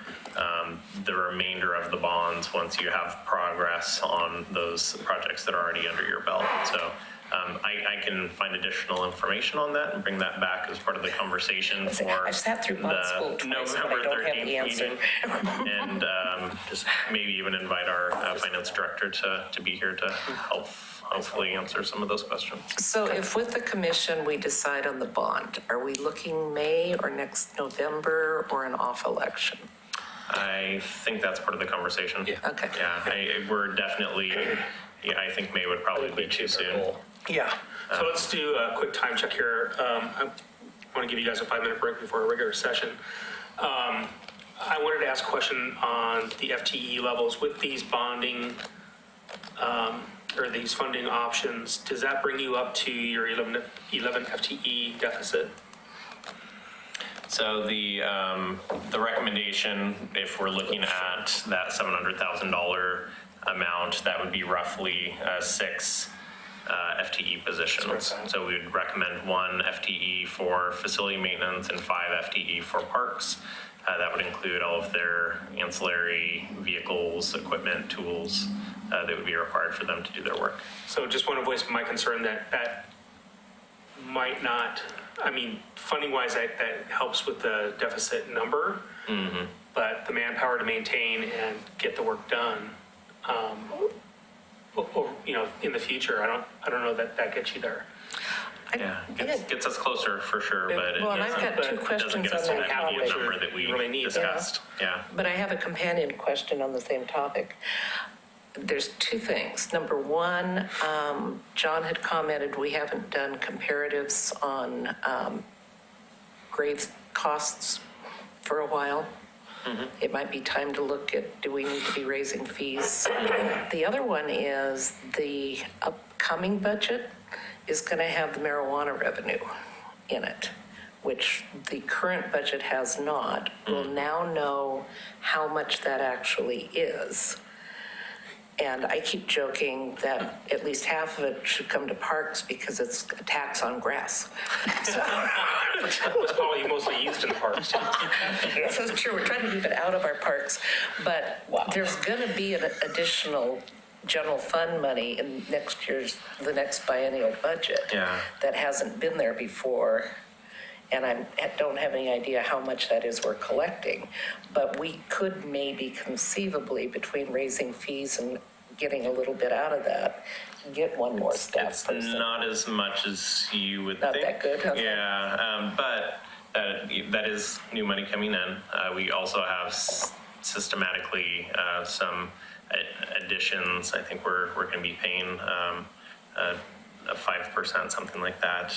the remainder of the bonds once you have progress on those projects that are already under your belt. So I can find additional information on that and bring that back as part of the conversation for I've sat through bond school the twice, but I November don't have the 13th answer. meeting. And just maybe even invite our finance director to be here to help hopefully answer some of those questions. So if with the commission, we decide on the bond, are we looking May or next November or an off election? I think that's part of the conversation. Yeah. Okay. Yeah, we're definitely, I think May would probably be too soon. Yeah. So let's do a quick time check here. I want to give you guys a 5-minute break before our regular session. I wanted to ask a question on the FTE levels with these bonding or these funding options. Does that bring you up to your 11 FTE deficit? So the recommendation, if we're looking at that $700,000 amount, that would be roughly 6 FTE positions. So we would recommend 1 FTE for facility maintenance and 5 FTE for parks. That would include all of their ancillary vehicles, equipment, tools that would be required for them to do their work. So just want to voice my concern that might not, I mean, funding wise, that helps with the deficit number, but the manpower to maintain and get the work done, in the future, I don't know that gets you there. Yeah, gets us closer for sure, but it Well, and I've got two doesn't questions get on us to that that immediate topic. number that we You really need. discussed. Yeah. But I have a companion question on the same topic. There's 2 things. Number 1, John had commented we haven't done comparatives on grade costs for a while. It might be time to look at, do we need to be raising fees? The other one is the upcoming budget is going to have the marijuana revenue in it, which the current budget has not. We'll now know how much that actually is. And I keep joking that at least half of it should come to parks because it's a tax on grass. It's probably mostly used in the parks. So it's true, we're trying to keep it out of our parks, but there's going to be an additional general fund money in the next biennial budget. Yeah. That hasn't been there before, and I don't have any idea how much that is we're collecting. But we could maybe conceivably, between raising fees and getting a little bit out of that, get one more staff It's person. not as much as you would Not think. that good, okay. Yeah, but that is new money coming in. We also have systematically some additions. I think we're going to be paying a 5%, something like that,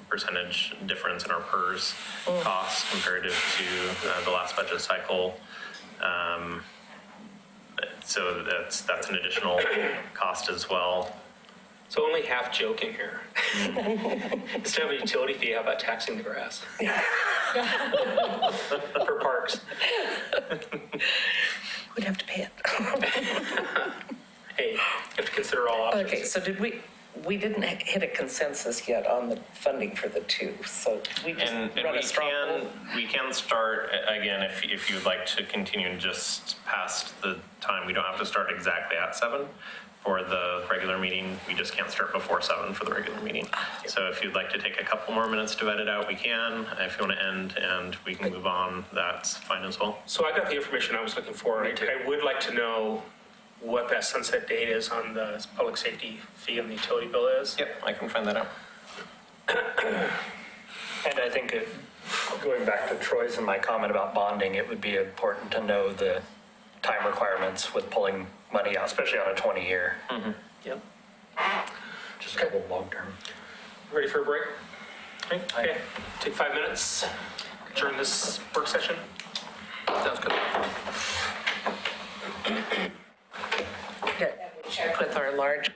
percentage difference in our PERS costs comparative to the last budget cycle. So that's an additional cost as well. So only half joking here. Instead of a utility fee, how about taxing the grass? For parks. We'd have to pay it. Hey, you have to consider all options. Okay, so we didn't hit a consensus yet on the funding for the 2, so we just And run a straw poll? we can start, again, if you would like to continue just past the time, we don't have to start exactly at 7 for the regular meeting. We just can't start before 7 for the regular meeting. So if you'd like to take a couple more minutes to vet it out, we can. If you want to end and we can move on, that's fine as well. So I got the information I was looking for. I would like to know what that sunset date is on the public safety fee and the utility bill is. Yep, I can find that out. And I think going back to Troy's and my comment about bonding, it would be important to know the time requirements with pulling money out, especially on a 20-year, Yep. just a couple long-term. Ready for a break? Okay, take 5 minutes, adjourn this work session. Sounds good. Check with our large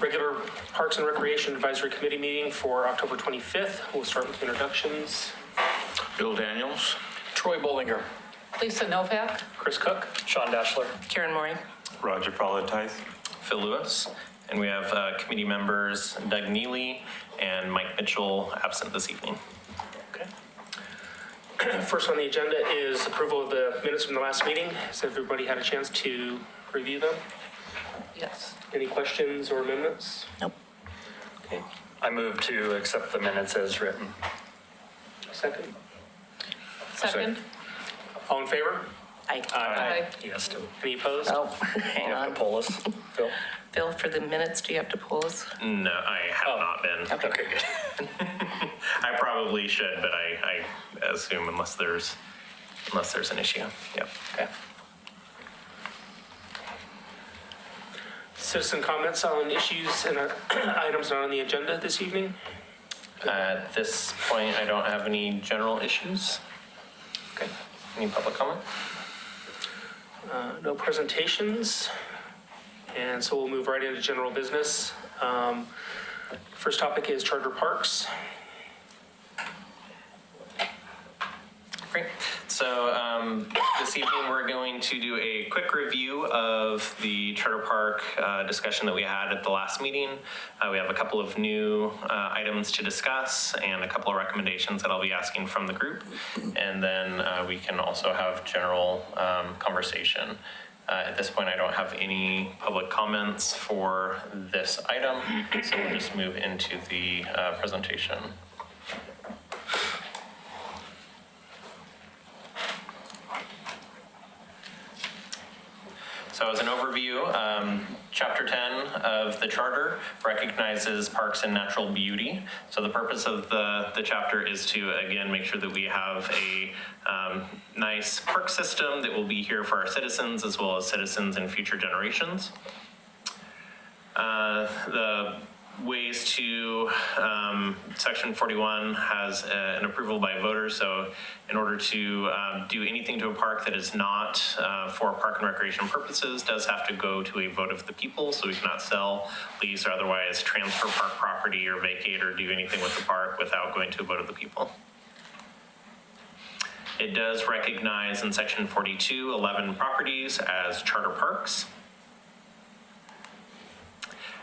Regular Parks and Recreation Advisory Committee meeting for October 25th. We'll start with introductions. Bill Daniels? Troy Bollinger. Lisa Novak? Chris Cook. Sean Dashler. Karen Moore. Roger Follow-Tythe. Phil Lewis. And we have committee members Doug Neely and Mike Mitchell absent this evening. Okay. First on the agenda is approval of the minutes from the last meeting. Has everybody had a chance to review them? Yes. Any questions or amendments? Nope. Okay, I move to accept the minutes as written. second. Second? All in favor? Aye. Yes, do Any opposed? Oh, hang you have to on. poll us, Phil? Phil, for the minutes, do you have to pull us? No, I have not been. Okay, good. I probably should, but I assume unless there's an issue. Yep. Okay. Citizen comments on issues and items not on the agenda this evening? At this point, I don't have any general issues. Okay. Any public comment? No presentations, and so we'll move right into general business. First topic is charter parks. Great. So this evening, we're going to do a quick review of the charter park discussion that we had at the last meeting. We have a couple of new items to discuss and a couple of recommendations that I'll be asking from the group. And then we can also have general conversation. At this point, I don't have any public comments for this item, so we'll just move into the presentation. So as an overview, Chapter 10 of the Charter recognizes parks and natural beauty. So the purpose of the chapter is to, again, make sure that we have a nice park system that will be here for our citizens as well as citizens in future generations. The ways to, Section 41 has an approval by voters, so in order to do anything to a park that is not for park and recreation purposes, does have to go to a vote of the people, so we cannot sell, lease, or otherwise transfer park property or vacate or do anything with the park without going to a vote of the people. It does recognize in Section 42, 11 properties as charter parks.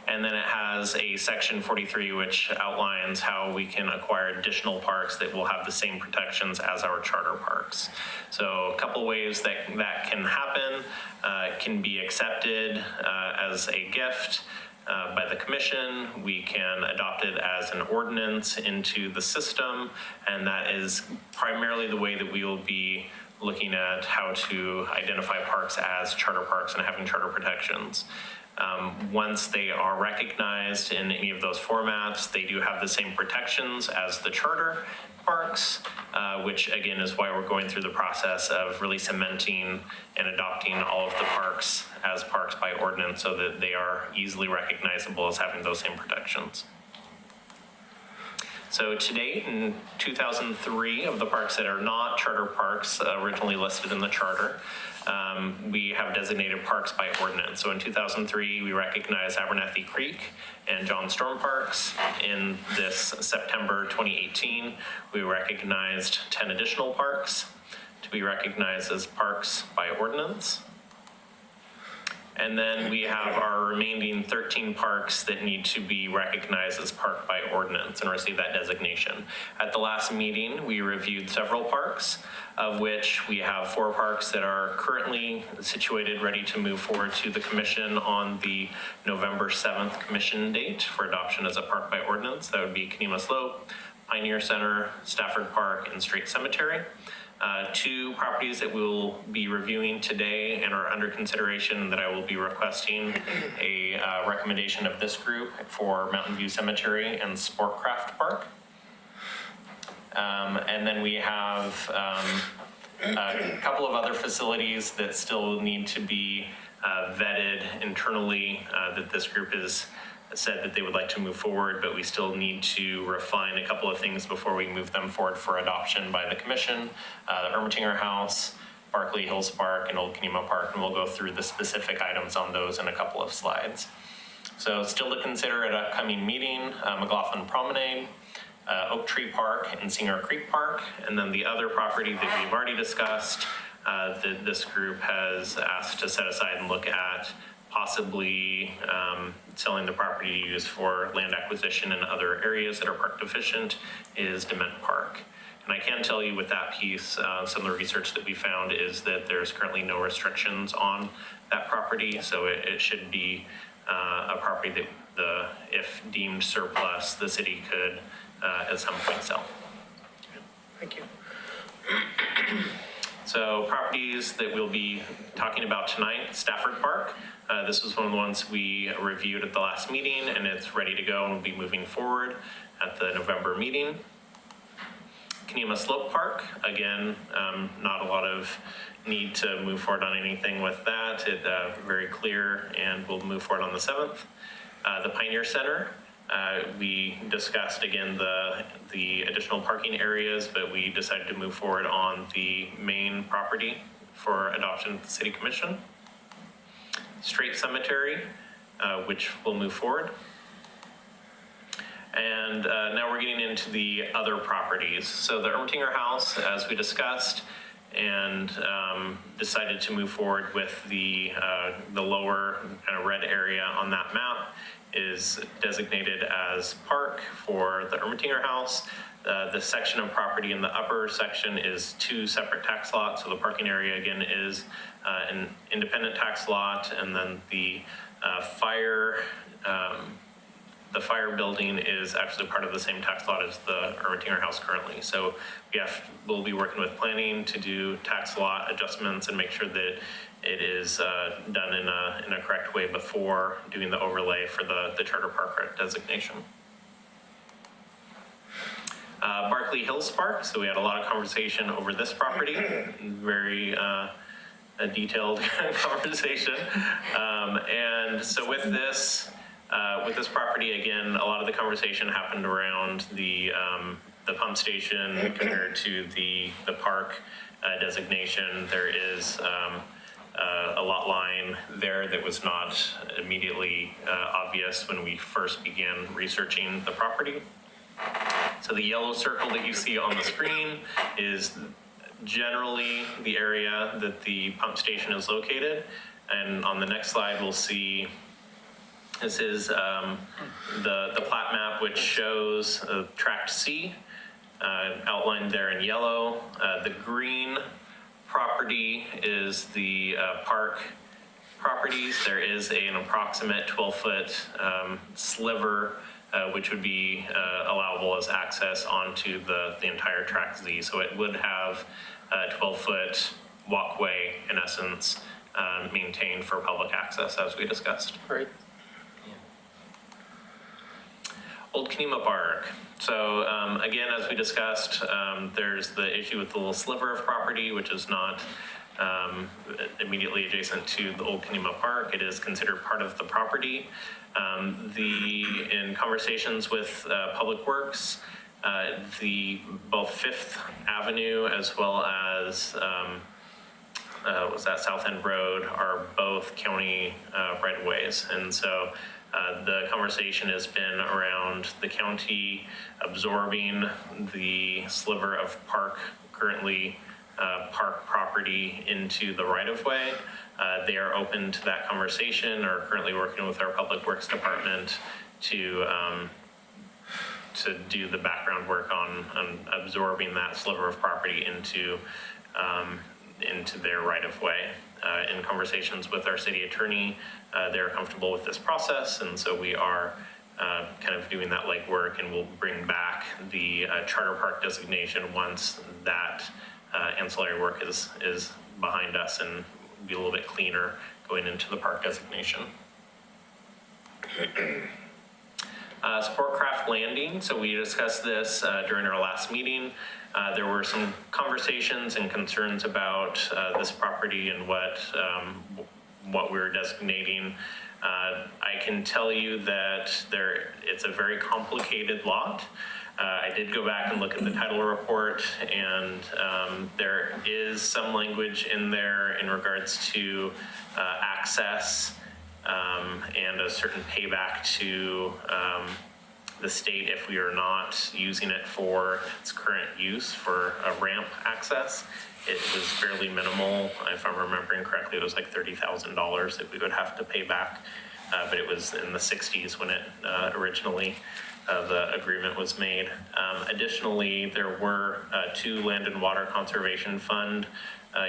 And then it has a Section 43, which outlines how we can acquire additional parks that will have the same protections as our charter parks. So a couple ways that can happen. It can be accepted as a gift by the commission. We can adopt it as an ordinance into the system, and that is primarily the way that we will be looking at how to identify parks as charter parks and having charter protections. Once they are recognized in any of those formats, they do have the same protections as the charter parks, which again is why we're going through the process of really cementing and adopting all of the parks as parks by ordinance so that they are easily recognizable as having those same protections. So to date, in 2003, of the parks that are not charter parks originally listed in the charter, we have designated parks by ordinance. So in 2003, we recognized Abernathy Creek and John Storm parks. In this September 2018, we recognized 10 additional parks to be recognized as parks by ordinance. And then we have our remaining 13 parks that need to be recognized as park by ordinance and receive that designation. At the last meeting, we reviewed several parks, of which we have 4 parks that are currently situated, ready to move forward to the commission on the November 7th commission date for adoption as a park by ordinance. That would be Kenema Slope, Pioneer Center, Stafford Park, and Straight Cemetery. 2 properties that we'll be reviewing today and are under consideration that I will be requesting a recommendation of this group for Mountain View Cemetery and Sportcraft Park. And then we have a couple of other facilities that still need to be vetted internally that this group has said that they would like to move forward, but we still need to refine a couple of things before we move them forward for adoption by the commission. The Ermitinger House, Barkley Hills Park, and Old Kenema Park, and we'll go through the specific items on those in a couple of slides. So still to consider at upcoming meeting, McLaughlin Promenade, Oak Tree Park, and Singer Creek Park. And then the other property that we've already discussed, that this group has asked to set aside and look at possibly selling the property to use for land acquisition in other areas that are park deficient, is Dement Park. And I can tell you with that piece, some of the research that we found is that there's currently no restrictions on that property, so it should be a property that if deemed surplus, the city could at some point sell. Thank you. So properties that we'll be talking about tonight, Stafford Park. This was one of the ones we reviewed at the last meeting, and it's ready to go and will be moving forward at the November meeting. Kenema Slope Park, again, not a lot of need to move forward on anything with that. It very clear, and we'll move forward on the 7th. The Pioneer Center, we discussed again the additional parking areas, but we decided to move forward on the main property for adoption of the City Commission. Straight Cemetery, which will move forward. And now we're getting into the other properties. So the Ermatinger House, as we discussed, and decided to move forward with the lower kind of red area on that map, is designated as park for the Ermatinger House. The section of property in the upper section is 2 separate tax lots. So the parking area again is an independent tax lot, and then the fire building is actually part of the same tax lot as the Ermatinger House currently. So we'll be working with planning to do tax lot adjustments and make sure that it is done in a correct way before doing the overlay for the charter park designation. Barkley Hills Park, so we had a lot of conversation over this property, very a detailed conversation. And so with this property, again, a lot of the conversation happened around the pump station compared to the park designation. There is a lot line there that was not immediately obvious when we first began researching the property. So the yellow circle that you see on the screen is generally the area that the pump station is located. And on the next slide, we'll see this is the plat map, which shows Tract C outlined there in yellow. The green property is the park properties. There is an approximate 12-foot sliver, which would be allowable as access onto the entire Tract Z. So it would have a 12-foot walkway, in essence, maintained for public access, as we discussed. Right. Old Kenema Park. So again, as we discussed, there's the issue with the little sliver of property, which is not immediately adjacent to the Old Kenema Park. It is considered part of the property. In conversations with Public Works, both Fifth Avenue as well as South End Road are both county right-of-ways, and so the conversation has been around the county absorbing the sliver of park currently park property into the right-of-way. They are open to that conversation, are currently working with our Public Works Department to do the background work on absorbing that sliver of property into their right-of-way. In conversations with our city attorney, they're comfortable with this process, and so we are kind of doing that legwork, and we'll bring back the charter park designation once that ancillary work is behind us and be a little bit cleaner going into the park designation. Sportcraft Landing, so we discussed this during our last meeting. There were some conversations and concerns about this property and what we're designating. I can tell you that it's a very complicated lot. I did go back and look at the title report, and there is some language in there in regards to access and a certain payback to the state if we are not using it for its current use for a ramp access. It was fairly minimal. If I'm remembering correctly, it was like $30,000 that we would have to pay back. But it was in the 60s when it originally the agreement was made. Additionally, there were 2 Land and Water Conservation Fund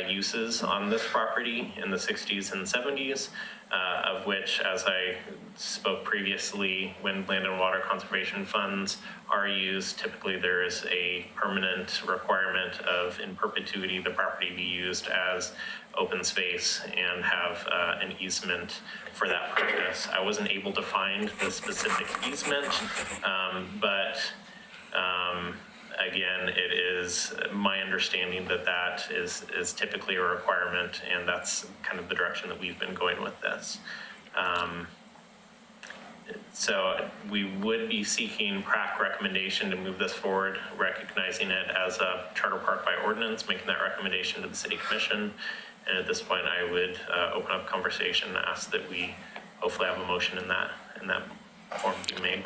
uses on this property in the 60s and 70s, of which, as I spoke previously, when land and water conservation funds are used, typically there is a permanent requirement of in perpetuity the property be used as open space and have an easement for that purpose. I wasn't able to find the specific easement, but again, it is my understanding that that is typically a requirement, and that's kind of the direction that we've been going with this. So we would be seeking PrAC recommendation to move this forward, recognizing it as a charter park by ordinance, making that recommendation to the city commission. And at this point, I would open up conversation and ask that we hopefully have a motion in that form be made.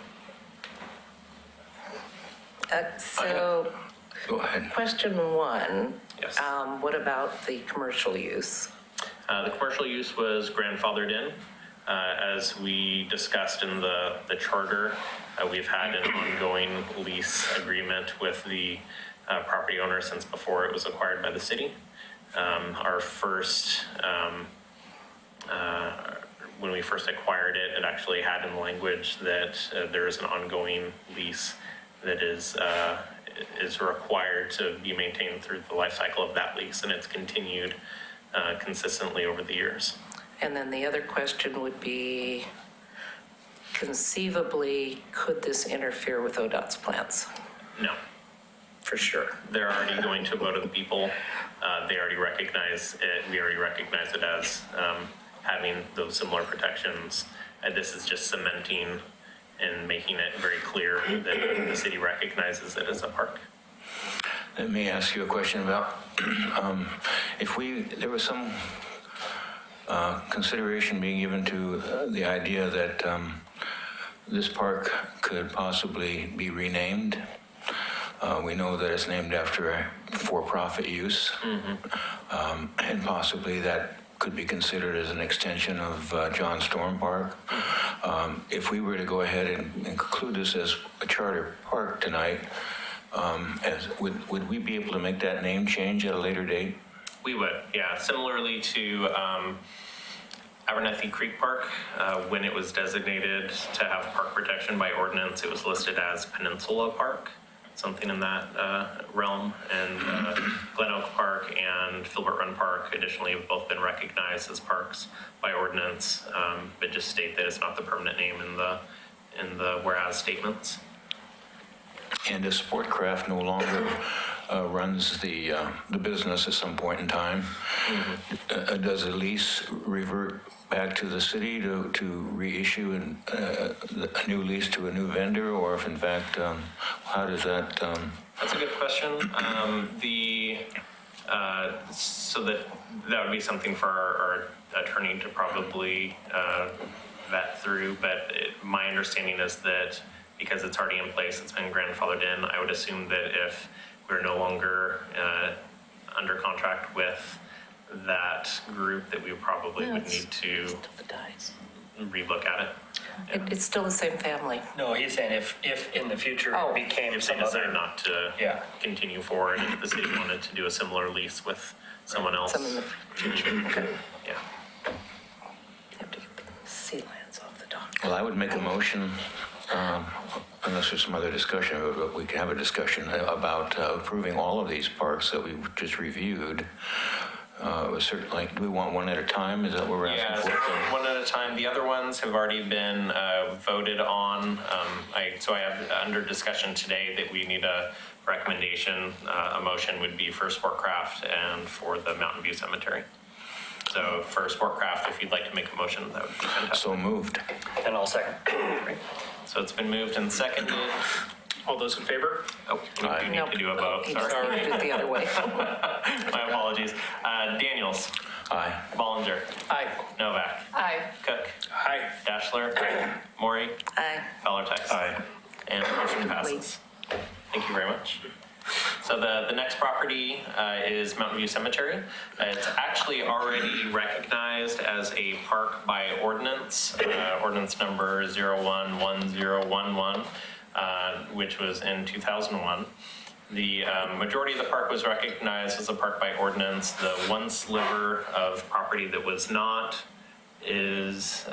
So, Go ahead. question 1. Yes. What about the commercial use? The commercial use was grandfathered in. As we discussed in the charter, we've had an ongoing lease agreement with the property owner since before it was acquired by the city. Our first, when we first acquired it, it actually had in language that there is an ongoing lease that is required to be maintained through the life cycle of that lease, and it's continued consistently over the years. And then the other question would be, conceivably, could this interfere with ODOT's plans? No, For sure. they're already going to go to the people. They already recognize it. We already recognize it as having those similar protections. And this is just cementing and making it very clear that the city recognizes it as a park. Let me ask you a question about, there was some consideration being given to the idea that this park could possibly be renamed. We know that it's named after a for-profit use, and possibly that could be considered as an extension of John Storm Park. If we were to go ahead and include this as a charter park tonight, would we be able to make that name change at a later date? We would, yeah. Similarly to Abernethy Creek Park, when it was designated to have park protection by ordinance, it was listed as Peninsula Park, something in that realm. And Glen Oak Park and Filbert Run Park additionally have both been recognized as parks by ordinance, but just state that it's not the permanent name in the whereas statements. And if Sportcraft no longer runs the business at some point in time, does a lease revert back to the city to reissue a new lease to a new vendor, or if in fact, how does that? That's a good question. So that would be something for our attorney to probably vet through, but my understanding is that because it's already in place, it's been grandfathered in, I would assume that if we're no longer under contract with that group, that we probably would need to relook at it. It's still the same family. No, he's saying if in the future Oh. it became If they some decide other, not to Yeah. continue forward, if the city wanted to do a similar lease with someone else. Some in the future. Okay. Yeah. Have to get the sea lands off the dock. Well, I would make a motion, unless there's some other discussion, but we can have a discussion about approving all of these parks that we've just reviewed. Certainly, do we want one at a time? Is that what we're Yeah, asking so for? one at a time. The other ones have already been voted on. So I have under discussion today that we need a recommendation. A motion would be for Sportcraft and for the Mountain View Cemetery. So for Sportcraft, if you'd like to make a motion, that would be fantastic. So moved. and I'll second. So it's been moved and seconded. All those in favor? Oh, we do need to do a vote, You just sorry. need to do it the other way. My apologies. Daniels, Aye. Ballinger. Aye. Novak. Aye. Cook. Aye. Dashler. Maury. Aye. Fowler Tex. Aye. And motion passes. Thank you very much. So the next property is Mountain View Cemetery. It's actually already recognized as a park by ordinance, ordinance number 011011, which was in 2001. The majority of the park was recognized as a park by ordinance. The one sliver of property that was not is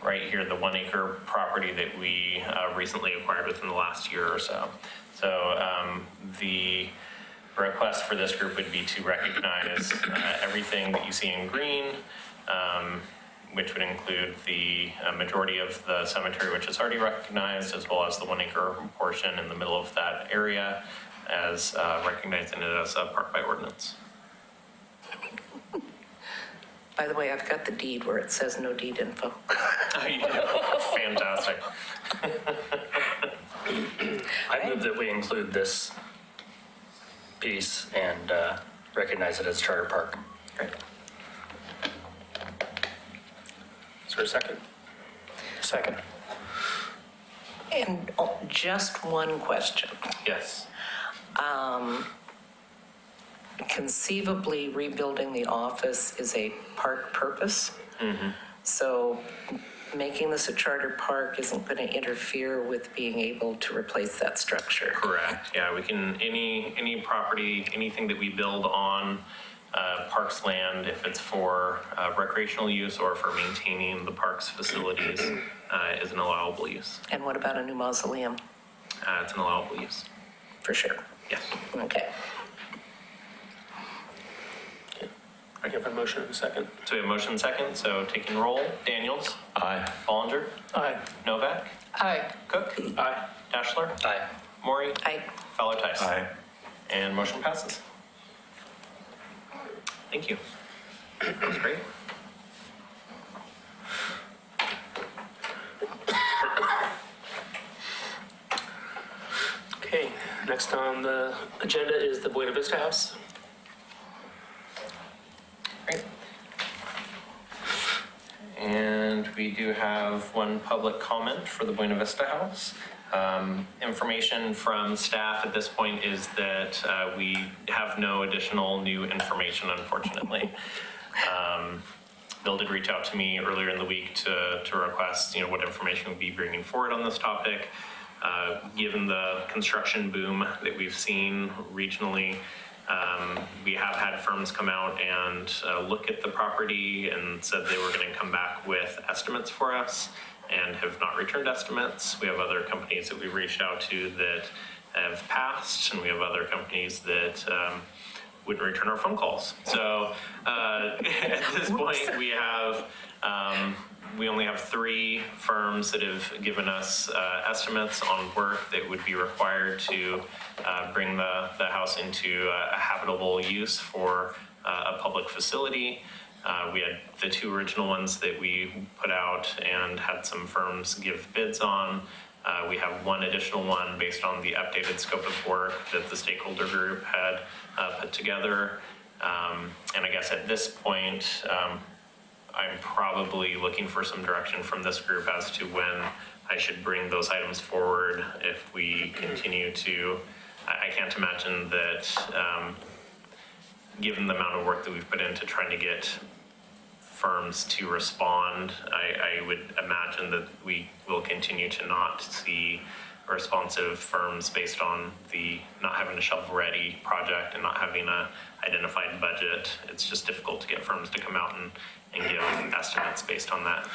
right here, the 1 acre property that we recently acquired within the last year or so. So the request for this group would be to recognize everything that you see in green, which would include the majority of the cemetery, which is already recognized, as well as the 1 acre portion in the middle of that area, as recognizing it as a park by ordinance. By the way, I've got the deed where it says no deed info. Fantastic. I move that we include this piece and recognize it as Charter Park. Is there a second? Second. And just one question. Yes. Conceivably, rebuilding the office is a park purpose. So making this a charter park isn't going to interfere with being able to replace that structure. Correct. Yeah, we can, any property, anything that we build on parks land, if it's for recreational use or for maintaining the park's facilities, is an allowable use. And what about a new mausoleum? It's an allowable use. For sure. Yes. Okay. I have a motion in a second. So we have motion second, so taking roll. Daniels. Aye. Ballinger. Aye. Novak. Aye. Cook. Aye. Dashler. Aye. Maury. I Fowler Tice. Aye. And motion passes. Thank you. That was great. Okay, next on the agenda is the Buena Vista House. Great. And we do have one public comment for the Buena Vista House. Information from staff at this point is that we have no additional new information, unfortunately. Bill did reach out to me earlier in the week to request, what information we'll be bringing forward on this topic. Given the construction boom that we've seen regionally, we have had firms come out and look at the property and said they were going to come back with estimates for us and have not returned estimates. We have other companies that we've reached out to that have passed, and we have other companies that wouldn't return our phone calls. So at this point, we only have 3 firms that have given us estimates on work that would be required to bring the house into a habitable use for a public facility. We had the 2 original ones that we put out and had some firms give bids on. We have 1 additional one based on the updated scope of work that the stakeholder group had put together. And I guess at this point, I'm probably looking for some direction from this group as to when I should bring those items forward if we continue to. I can't imagine that, given the amount of work that we've put into trying to get firms to respond, I would imagine that we will continue to not see responsive firms based on the not having a shovel-ready project and not having a identified budget. It's just difficult to get firms to come out and give estimates based on that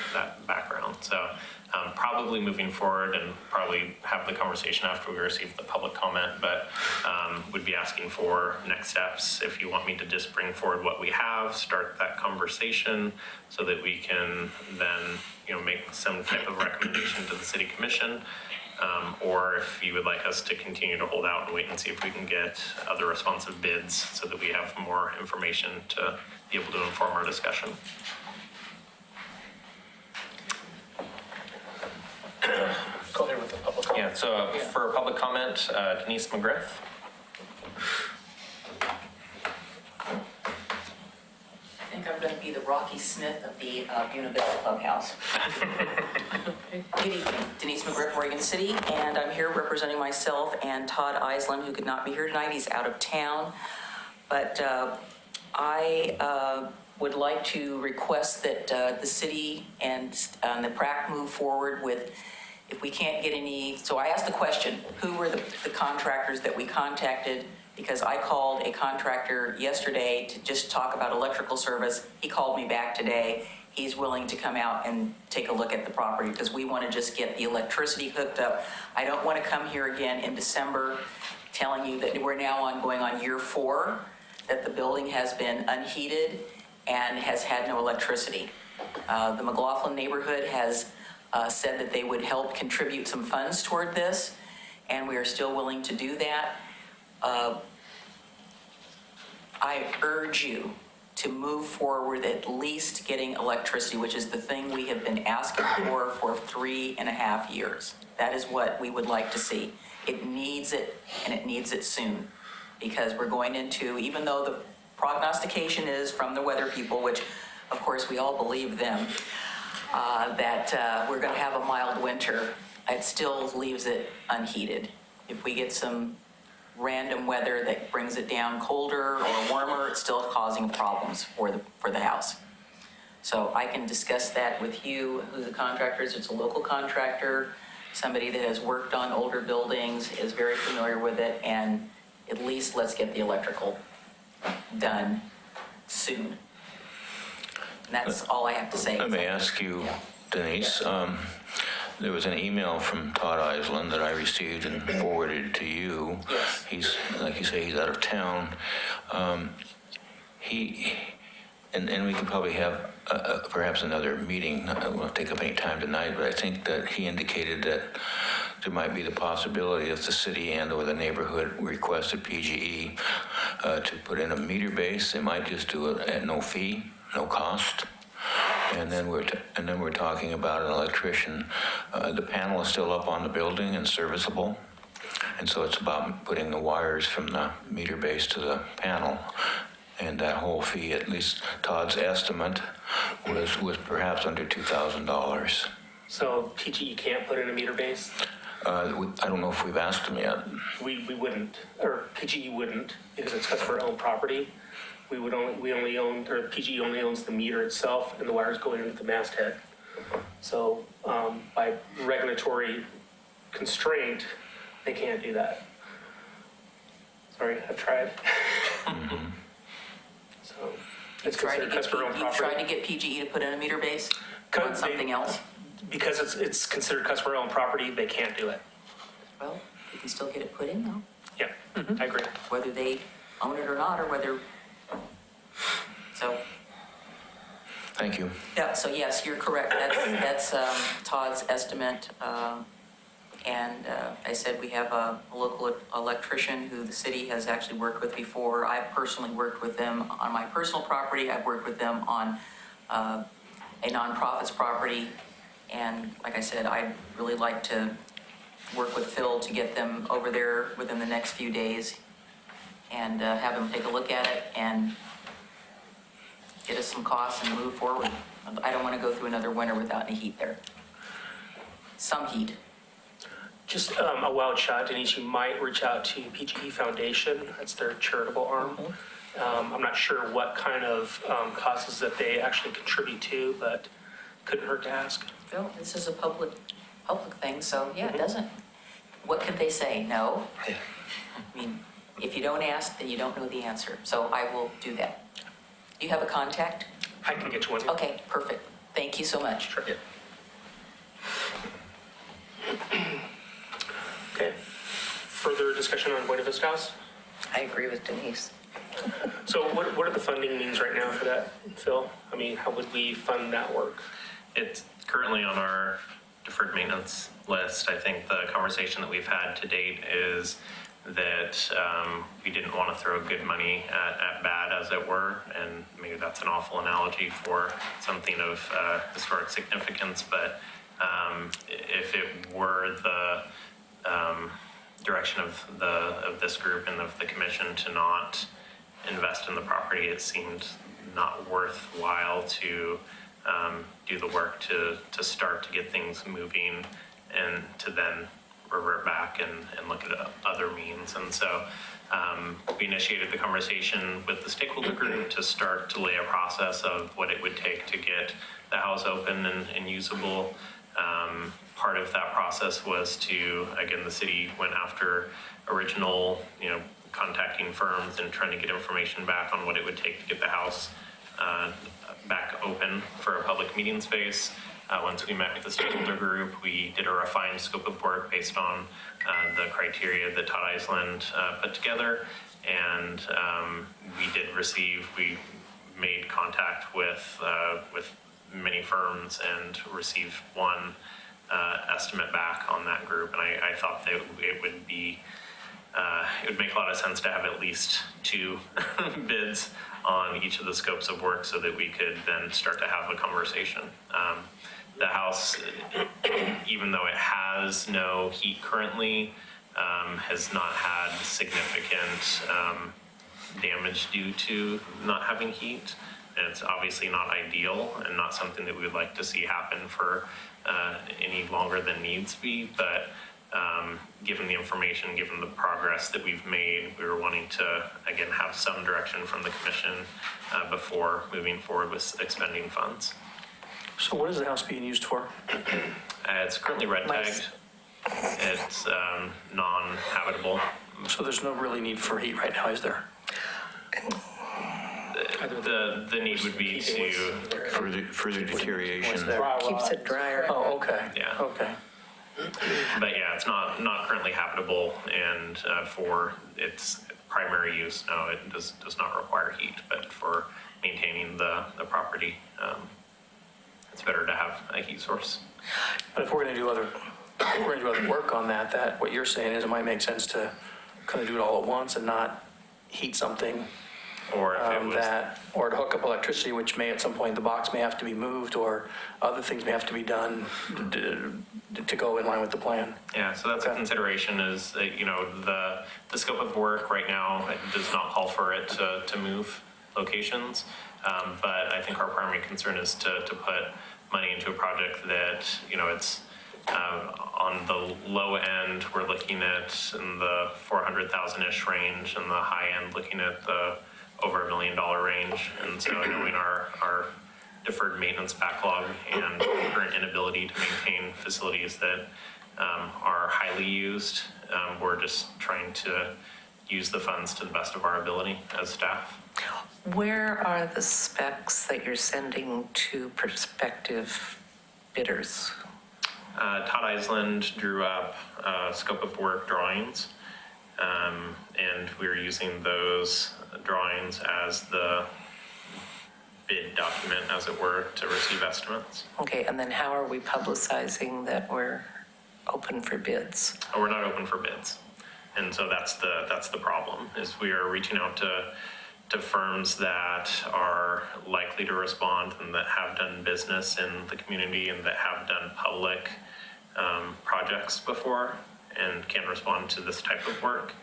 background. So probably moving forward, and probably have the conversation after we receive the public comment, but would be asking for next steps. If you want me to just bring forward what we have, start that conversation so that we can then make some type of recommendation to the city commission. Or if you would like us to continue to hold out and wait and see if we can get other responsive bids so that we have more information to be able to inform our discussion. Go ahead with the public comment. Yeah, so for public comment, Denise McGriff. I'm going to be the Rocky Smith of the Buena Vista Clubhouse. Good evening, Denise McGriff, Oregon City, and I'm here representing myself and Todd Island, who could not be here tonight. He's out of town. But I would like to request that the city and the PrAC move forward with, if we can't get any, so I asked the question, who were the contractors that we contacted? Because I called a contractor yesterday to just talk about electrical service. He called me back today. He's willing to come out and take a look at the property because we want to just get the electricity hooked up. I don't want to come here again in December telling you that we're now going on year 4, that the building has been unheated and has had no electricity. The McLaughlin neighborhood has said that they would help contribute some funds toward this, and we are still willing to do that. I urge you to move forward at least getting electricity, which is the thing we have been asking for 3.5 years. That is what we would like to see. It needs it, and it needs it soon, because we're going into, even though the prognostication is from the weather people, which of course we all believe them, that we're going to have a mild winter, it still leaves it unheated. If we get some random weather that brings it down colder or warmer, it's still causing problems for the house. So I can discuss that with you, who the contractor is. It's a local contractor, somebody that has worked on older buildings, is very familiar with it, and at least let's get the electrical done soon. And that's all I have to say. Let me ask you, Denise, there was an email from Todd Island that I received and forwarded to you. Yes. He's, like you say, he's out of town. And we could probably have perhaps another meeting. I won't take up any time tonight, but I think that he indicated that there might be the possibility if the city and or the neighborhood requested PGE to put in a meter base, they might just do it at no fee, no cost. And then we're talking about an electrician. The panel is still up on the building and serviceable, and so it's about putting the wires from the meter base to the panel. And that whole fee, at least Todd's estimate, was perhaps under $2,000. So PGE can't put in a meter base? I don't know if we've asked him yet. We wouldn't, or PGE wouldn't, because it's customer-owned property. We only own, or PGE only owns the meter itself, and the wires going into the masthead. So by regulatory constraint, they can't do that. Sorry, I've tried. So it's considered customer-owned You've tried property. to get PGE to put in a meter base Could on they- something else? Because it's considered customer-owned property, they can't do it. Well, you can still get it put in though, Yeah, I agree. whether they own it or not, or whether, so. Thank you. Yeah, so yes, you're correct. That's Todd's estimate. And I said we have a local electrician who the city has actually worked with before. I've personally worked with them on my personal property. I've worked with them on a nonprofit's property. And like I said, I'd really like to work with Phil to get them over there within the next few days and have him take a look at it and get us some costs and move forward. I don't want to go through another winter without any heat there. Some heat. Just a wild shot, Denise, you might reach out to PGE Foundation, that's their charitable arm. I'm not sure what kind of causes that they actually contribute to, but couldn't hurt to ask. Well, this is a public thing, so yeah, it doesn't. What could they say? No? I mean, if you don't ask, then you don't know the answer. So I will do that. Do you have a contact? I can get you one. Okay, perfect. Thank you so much. Sure. Okay. Further discussion on Buena Vista House? I agree with Denise. So what are the funding means right now for that, Phil? I mean, how would we fund that work? It's currently on our deferred maintenance list. I think the conversation that we've had to date is that we didn't want to throw good money at bad, as it were, and maybe that's an awful analogy for something of historic significance, but if it were the direction of this group and of the commission to not invest in the property, it seemed not worthwhile to do the work to start to get things moving and to then revert back and look at other means. And so we initiated the conversation with the stakeholder group to start to lay a process of what it would take to get the house open and usable. Part of that process was to, again, the city went after original, contacting firms and trying to get information back on what it would take to get the house back open for a public meeting space. Once we met with the stakeholder group, we did a refined scope of work based on the criteria that Todd Island put together. And we made contact with many firms and received one estimate back on that group. And I thought that it would make a lot of sense to have at least 2 bids on each of the scopes of work so that we could then start to have a conversation. The house, even though it has no heat currently, has not had significant damage due to not having heat. And it's obviously not ideal and not something that we would like to see happen for any longer than needs be. But given the information, given the progress that we've made, we were wanting to, again, have some direction from the commission before moving forward with expending funds. So what is the house being used for? It's currently red tagged. It's non-habitable. So there's no really need for heat right now, is there? The need would be to, Further deterioration. Keeps it drier. Oh, okay. Yeah. Okay. but yeah, it's not currently habitable, and for its primary use, no, it does not require heat, but for maintaining the property, it's better to have a heat source. But if we're going to do other work on that, what you're saying is it might make sense to kind of do it all at once and not heat something Or if it was, or to hook up electricity, which may at some point, the box may have to be moved, or other things may have to be done to go in line with the plan. yeah, so that's a Okay. consideration is, that, the scope of work right now does not call for it to move locations. But I think our primary concern is to put money into a project that, it's on the low end, we're looking at in the 400,000-ish range, and the high end looking at the over $1 million range. And so knowing our deferred maintenance backlog and current inability to maintain facilities that are highly used, we're just trying to use the funds to the best of our ability as staff. Where are the specs that you're sending to prospective bidders? Todd Island drew up scope of work drawings, and we were using those drawings as the bid document, as it were, to receive estimates. Okay, and then how are we publicizing that we're open for bids? We're not open for bids, and so that's the problem. Is we are reaching out to firms that are likely to respond and that have done business in the community and that have done public projects before and can respond to this type of work.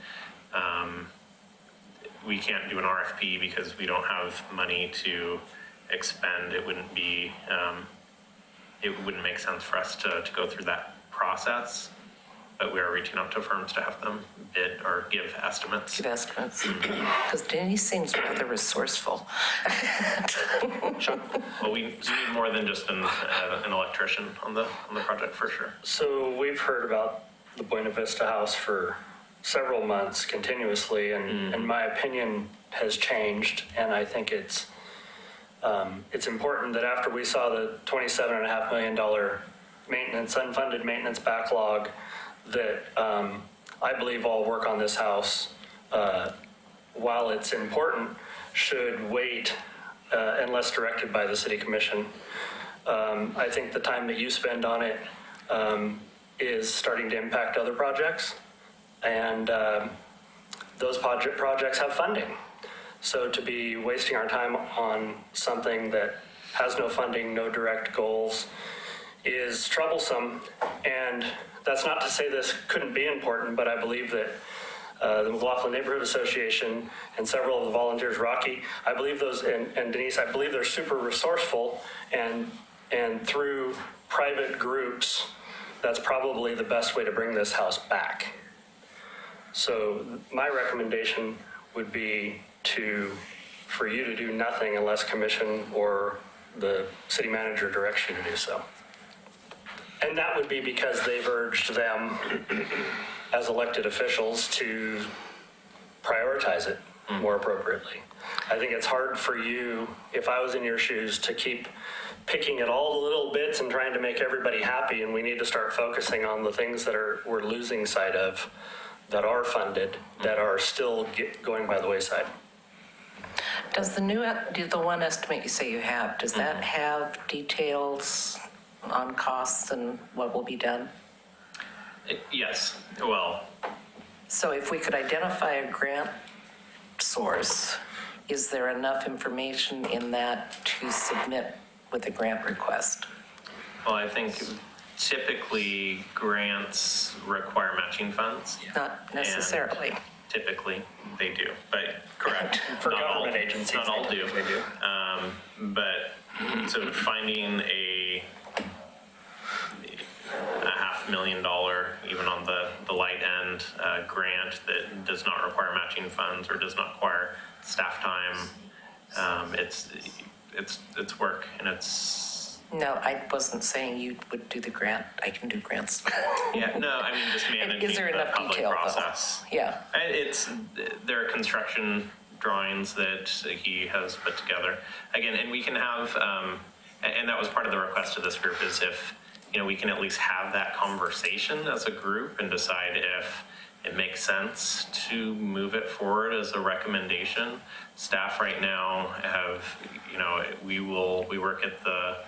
We can't do an RFP because we don't have money to expend. It wouldn't make sense for us to go through that process. But we are reaching out to firms to have them bid or give estimates. Give estimates? Because Denise seems rather resourceful. Well, we need more than just an electrician on the project for sure. So we've heard about the Buena Vista House for several months continuously, and my opinion has changed. And I think it's important that after we saw the $27.5 million unfunded maintenance backlog, that I believe all work on this house, while it's important, should wait unless directed by the city commission. I think the time that you spend on it is starting to impact other projects, and those projects have funding. So to be wasting our time on something that has no funding, no direct goals, is troublesome. And that's not to say this couldn't be important, but I believe that the McLaughlin Neighborhood Association, and several of the volunteers, Rocky. I believe those, and Denise, I believe they're super resourceful, and through private groups, that's probably the best way to bring this house back. So my recommendation would be for you to do nothing unless commission or the city manager directs you to do so. And that would be because they've urged them as elected officials to prioritize it more appropriately. I think it's hard for you, if I was in your shoes, to keep picking at all the little bits and trying to make everybody happy, and we need to start focusing on the things that we're losing sight of, that are funded, that are still going by the wayside. Does the one estimate you say you have, does that have details on costs and what will be done? Yes, well, So if we could identify a grant source, is there enough information in that to submit with a grant request? well, I think typically grants require matching funds. Not necessarily. Typically, they do, but correct. For Not all- government agencies, Not all they do. do. But, so finding a $500,000, even on the light end, grant that does not require matching funds or does not require staff time, it's work, and it's, No, I wasn't saying you would do the grant. I can do grants. yeah, no, I mean, just managing Is there the enough public detail, though? process. Yeah. There are construction drawings that he has put together. Again, and we can have, and that was part of the request of this group, is if, we can at least have that conversation as a group and decide if it makes sense to move it forward as a recommendation. Staff right now have, we work at the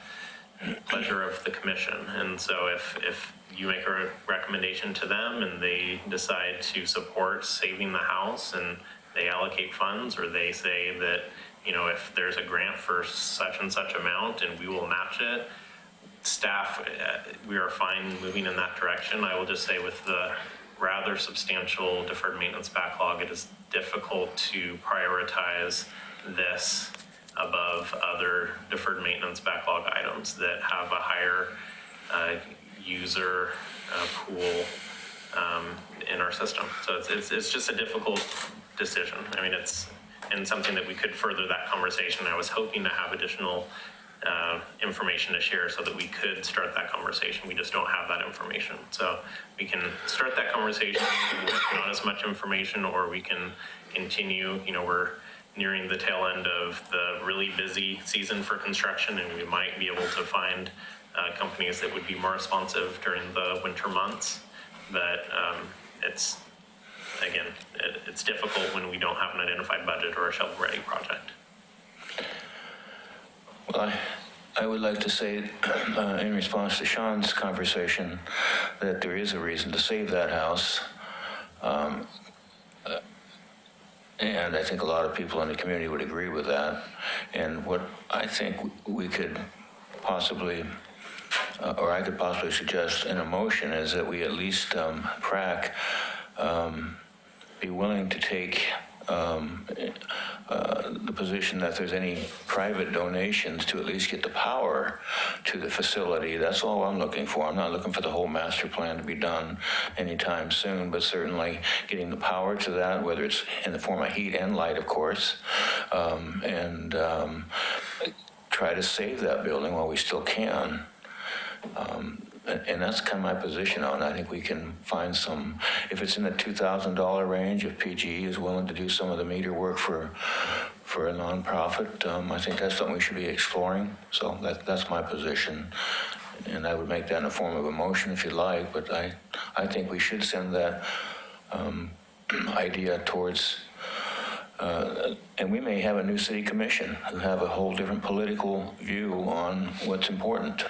pleasure of the commission. And so if you make a recommendation to them and they decide to support saving the house and they allocate funds, or they say that, if there's a grant for such and such amount and we will match it, staff, we are fine moving in that direction. I will just say with the rather substantial deferred maintenance backlog, it is difficult to prioritize this above other deferred maintenance backlog items that have a higher user pool in our system. So it's just a difficult decision. I mean, and something that we could further that conversation. I was hoping to have additional information to share so that we could start that conversation. We just don't have that information. So we can start that conversation with not as much information, or we can continue. We're nearing the tail end of the really busy season for construction, and we might be able to find companies that would be more responsive during the winter months. But it's difficult when we don't have an identified budget or a shovel-ready project. Well, I would like to say, in response to Sean's conversation, that there is a reason to save that house. And I think a lot of people in the community would agree with that. And what I think we could possibly, or I could possibly suggest in a motion, is that we at least, PrAC, be willing to take the position that there's any private donations to at least get the power to the facility. That's all I'm looking for. I'm not looking for the whole master plan to be done anytime soon, but certainly getting the power to that, whether it's in the form of heat and light, of course, and try to save that building while we still can. And that's kind of my position on it. I think we can find some, if it's in the $2,000 range, if PGE is willing to do some of the meter work for a nonprofit, I think that's something we should be exploring. So that's my position. And I would make that in the form of a motion if you'd like, but I think we should send that idea towards, and we may have a new city commission who have a whole different political view on what's important.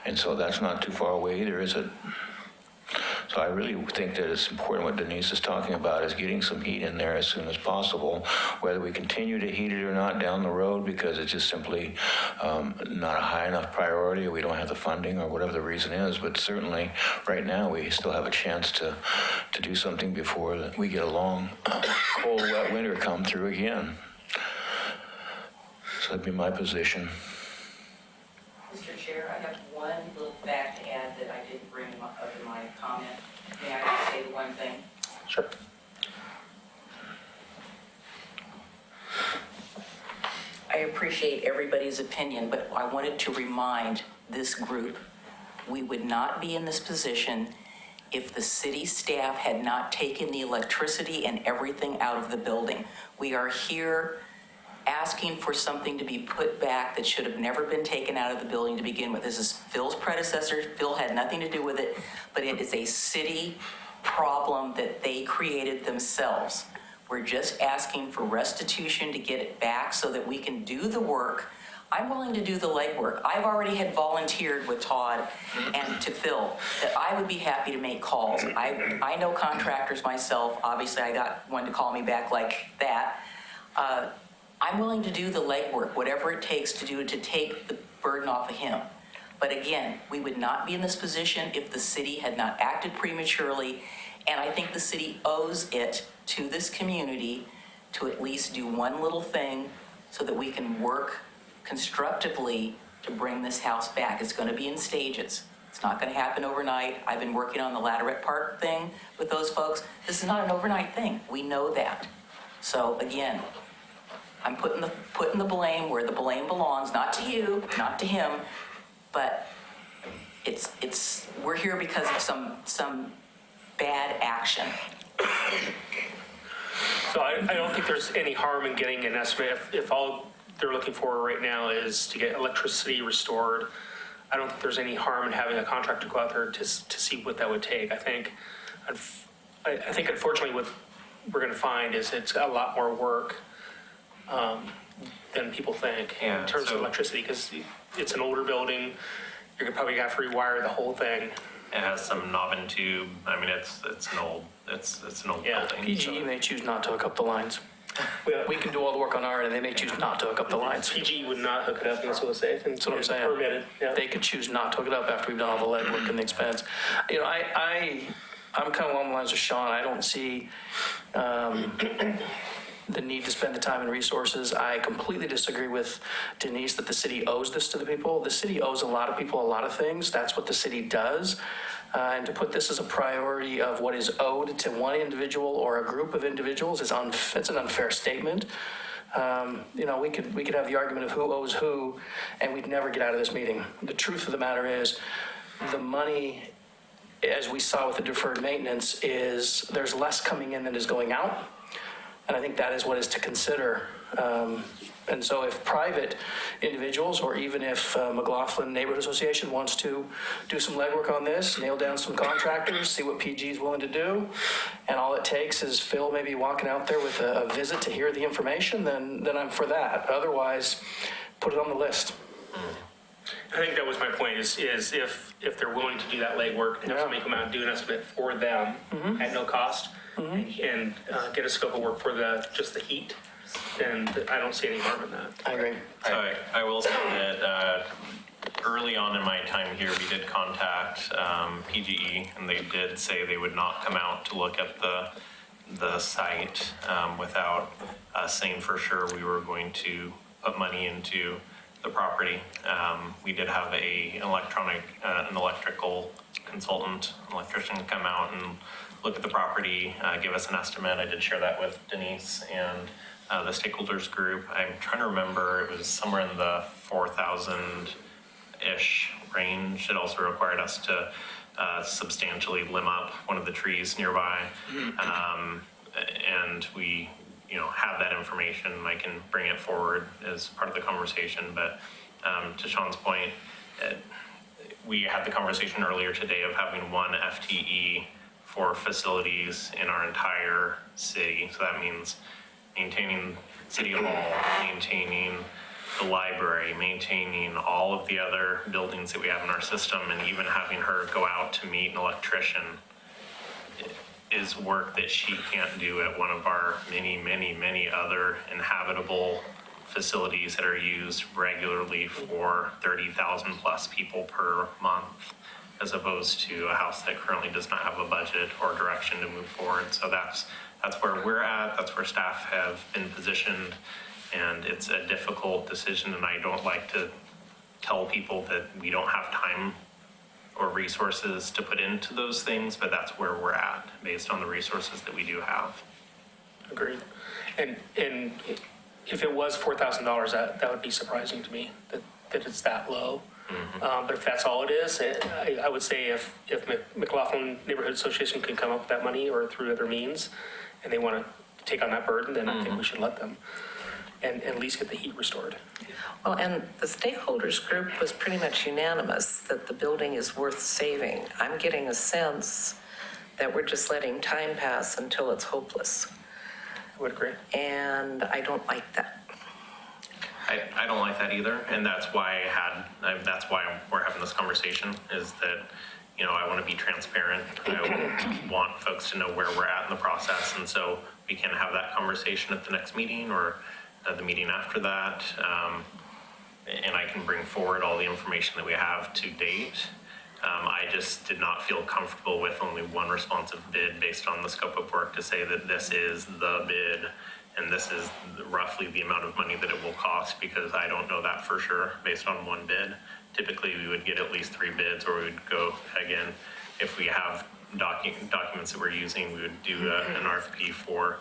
And so that's not too far away either, is it? So I really think that it's important what Denise is talking about is getting some heat in there as soon as possible, whether we continue to heat it or not down the road because it's just simply not a high enough priority or we don't have the funding or whatever the reason is. But certainly right now we still have a chance to do something before we get a long, cold, wet winter come through again. So that'd be my position. Mr. Chair, I have one little fact to add that I didn't bring up in my comment. May I just say one thing? Sure. I appreciate everybody's opinion, but I wanted to remind this group, we would not be in this position if the city staff had not taken the electricity and everything out of the building. We are here asking for something to be put back that should have never been taken out of the building to begin with. This is Phil's predecessor. Phil had nothing to do with it, but it is a city problem that they created themselves. We're just asking for restitution to get it back so that we can do the work. I'm willing to do the legwork. I've already had volunteered with Todd and to Phil that I would be happy to make calls. I know contractors myself. Obviously, I got one to call me back like that. I'm willing to do the legwork, whatever it takes to do it, to take the burden off of him. But again, we would not be in this position if the city had not acted prematurely. And I think the city owes it to this community to at least do one little thing so that we can work constructively to bring this house back. It's going to be in stages. It's not going to happen overnight. I've been working on the Ladderette Park thing with those folks. This is not an overnight thing. We know that. So again, I'm putting the blame where the blame belongs, not to you, not to him, but we're here because of some bad action. So I don't think there's any harm in getting an estimate if all they're looking for right now is to get electricity restored. I don't think there's any harm in having a contractor go out there to see what that would take. I think unfortunately what we're going to find is it's a lot more work than people think in terms of electricity, because it's an older building. You're probably going to have to rewire the whole thing. It has some knob and tube. I mean, it's an old building. PGE may choose not to hook up the lines. We can do all the work on our end, and they may choose not to hook up the lines. PG would not hook it up unless it was safe and That's what I'm saying. permitted. Yeah. They could choose not to hook it up after we've done all the legwork and the expense. You know, I'm kind of along the lines of Sean. I don't see the need to spend the time and resources. I completely disagree with Denise that the city owes this to the people. The city owes a lot of people a lot of things. That's what the city does. And to put this as a priority of what is owed to one individual or a group of individuals is it's an unfair statement. You know, we could have the argument of who owes who, and we'd never get out of this meeting. The truth of the matter is, the money, as we saw with the deferred maintenance, is there's less coming in than is going out. And I think that is what is to consider. And so if private individuals, or even if McLaughlin Neighborhood Association wants to do some legwork on this, nail down some contractors, see what PG is willing to do, and all it takes is Phil maybe walking out there with a visit to hear the information, then I'm for that. Otherwise, put it on the list. I think that was my point, is if they're willing to do that legwork and have somebody come out and do an estimate for them at no cost, and get a scope of work for just the heat, then I don't see any harm in that. I agree. So I will say that early on in my time here, we did contact PGE, and they did say they would not come out to look at the site without us saying for sure we were going to put money into the property. We did have an electrical consultant, electrician, come out and look at the property, give us an estimate. I did share that with Denise and the stakeholders group. I'm trying to remember, it was somewhere in the 4,000-ish range. It also required us to substantially limb up one of the trees nearby. And we, have that information. I can bring it forward as part of the conversation. But to Sean's point, we had the conversation earlier today of having one FTE for facilities in our entire city. So that means maintaining City Hall, maintaining the library, maintaining all of the other buildings that we have in our system, and even having her go out to meet an electrician is work that she can't do at one of our many other inhabitable facilities that are used regularly for 30,000 plus people per month, as opposed to a house that currently does not have a budget or direction to move forward. So that's where we're at, that's where staff have been positioned, and it's a difficult decision, and I don't like to tell people that we don't have time or resources to put into those things, but that's where we're at, based on the resources that we do have. Agreed. And if it was $4,000, that would be surprising to me, that it's that low. But if that's all it is, I would say if McLaughlin Neighborhood Association can come up with that money or through other means, and they want to take on that burden, then I think we should let them, and at least get the heat restored. Well, and the stakeholders group was pretty much unanimous that the building is worth saving. I'm getting a sense that we're just letting time pass until it's hopeless. I would agree. And I don't like that. I don't like that either, and that's why that's why we're having this conversation, is that, you know, I want to be transparent. I want folks to know where we're at in the process, and so we can have that conversation at the next meeting or at the meeting after that. And I can bring forward all the information that we have to date. I just did not feel comfortable with only one responsive bid based on the scope of work to say that this is the bid and this is roughly the amount of money that it will cost, because I don't know that for sure based on one bid. Typically, we would get at least 3 bids, or we would go, again, if we have documents that we're using, we would do an RFP for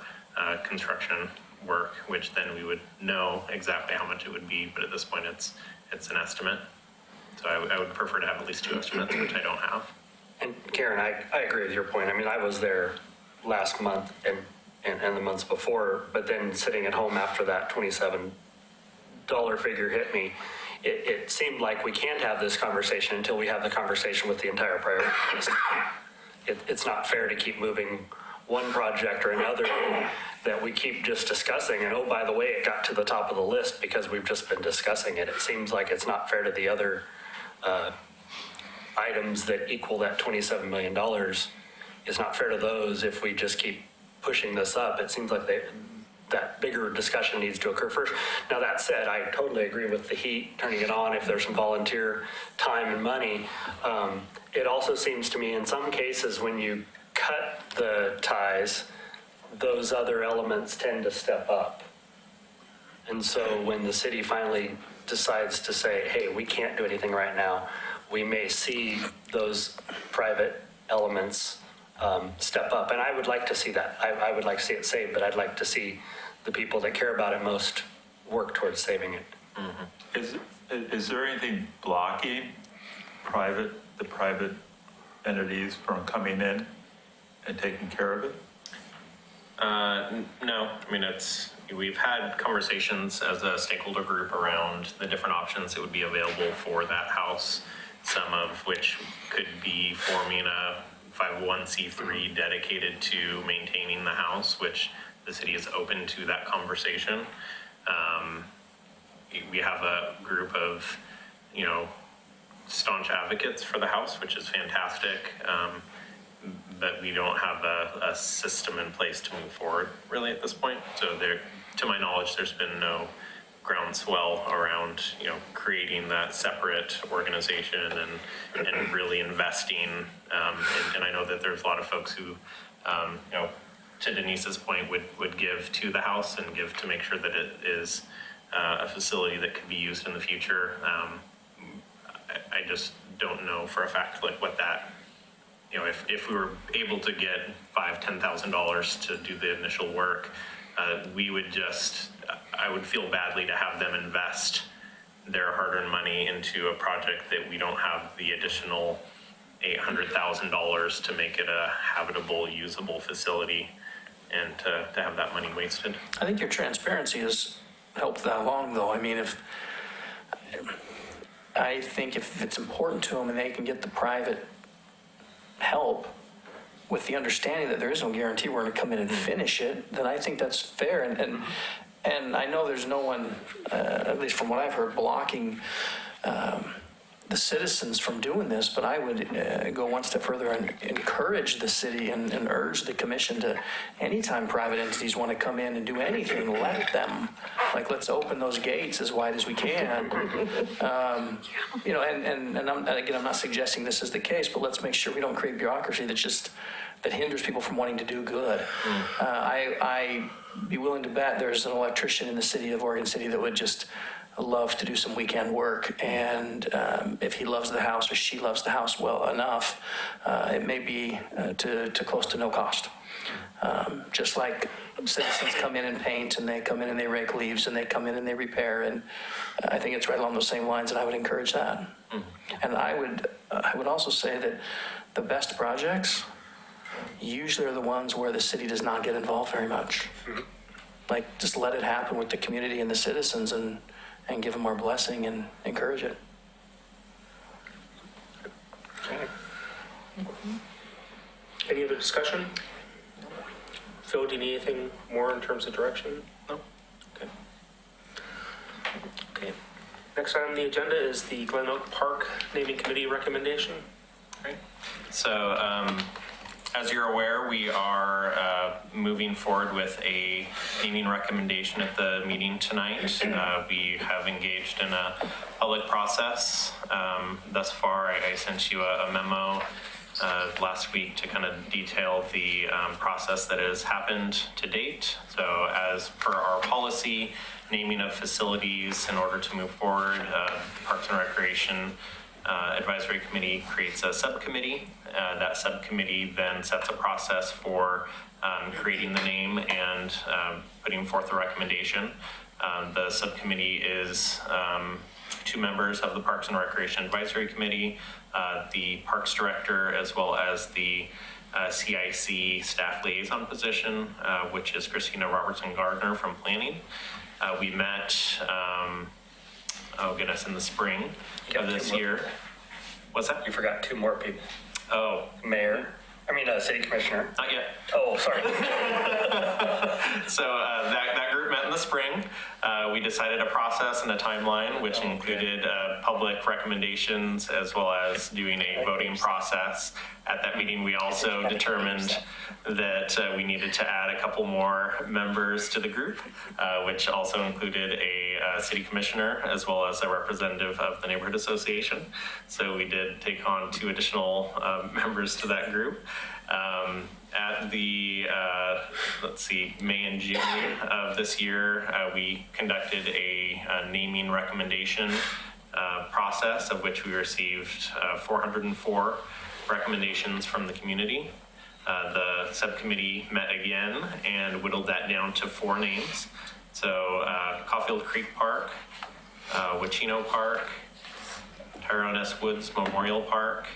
construction work, which then we would know exactly how much it would be, but at this point it's an estimate. So I would prefer to have at least 2 estimates, which I don't have. And Karen, I agree with your point. I mean, I was there last month and the months before, but then sitting at home after that $27 figure hit me, it seemed like we can't have this conversation until we have the conversation with the entire priority list. It's not fair to keep moving one project or another that we keep just discussing, and oh, by the way, it got to the top of the list because we've just been discussing it. It seems like it's not fair to the other items that equal that $27 million. It's not fair to those if we just keep pushing this up. It seems like that bigger discussion needs to occur first. Now, that said, I totally agree with the heat, turning it on if there's some volunteer time and money. It also seems to me in some cases when you cut the ties, those other elements tend to step up. And so when the city finally decides to say, hey, we can't do anything right now, we may see those private elements step up. And I would like to see that. I would like to see it saved, but I'd like to see the people that care about it most work towards saving it. Is there anything blocking the private entities from coming in and taking care of it? No, I mean, we've had conversations as a stakeholder group around the different options that would be available for that house, some of which could be forming a 501c3 dedicated to maintaining the house, which the city is open to that conversation. We have a group of, you know, staunch advocates for the house, which is fantastic. But we don't have a system in place to move forward really at this point. So to my knowledge, there's been no groundswell around, you know, creating that separate organization and really investing. And I know that there's a lot of folks who, you know, to Denise's point, would give to the house and give to make sure that it is a facility that could be used in the future. I just don't know for a fact like what that, you know, if we were able to get $5,000-$10,000 to do the initial work, I would feel badly to have them invest their hard-earned money into a project that we don't have the additional $800,000 to make it a habitable, usable facility, and to have that money wasted. I think your transparency has helped that along, though. I mean, I think if it's important to them and they can get the private help with the understanding that there is no guarantee we're going to come in and finish it, then I think that's fair. And I know there's no one, at least from what I've heard, blocking the citizens from doing this, but I would go one step further and encourage the city and urge the commission to, anytime private entities want to come in and do anything, let them. Like, let's open those gates as wide as we can. You know, and again, I'm not suggesting this is the case, but let's make sure we don't create bureaucracy that hinders people from wanting to do good. I be willing to bet there's an electrician in the city of Oregon City that would just love to do some weekend work, and if he loves the house or she loves the house well enough, it may be to close to no cost. Just like citizens come in and paint, and they come in and they rake leaves, and they come in and they repair, and I think it's right along those same lines, and I would encourage that. And I would also say that the best projects usually are the ones where the city does not get involved very much. Like, just let it happen with the community and the citizens, and give them our blessing and encourage it. Any other discussion? Phil, do you need anything more in terms of direction? No? Okay. Okay. Next item on the agenda is the Glen Oak Park Naming Committee recommendation. Great. So, as you're aware, we are moving forward with a naming recommendation at the meeting tonight. We have engaged in a public process. Thus far, I sent you a memo last week to kind of detail the process that has happened to date. So as per our policy, naming of facilities in order to move forward, Parks and Recreation Advisory Committee creates a subcommittee. That subcommittee then sets a process for creating the name and putting forth a recommendation. The subcommittee is 2 members of the Parks and Recreation Advisory Committee, the Parks Director, as well as the CIC staff liaison position, which is Christina Robertson Gardner from Planning. We met, in the spring of this year. What's that? You forgot 2 more people. Oh, City Commissioner. not yet. Oh, sorry. So that group met in the spring. We decided a process and a timeline, which included public recommendations as well as doing a voting process. At that meeting, we also determined that we needed to add a couple more members to the group, which also included a city commissioner as well as a representative of the neighborhood association. So we did take on 2 additional members to that group. At the, May and June of this year, we conducted a naming recommendation process, of which we received 404 recommendations from the community. The subcommittee met again and whittled that down to 4 names. So Caulfield Creek Park, Wachino Park, Tyrone S. Woods Memorial Park,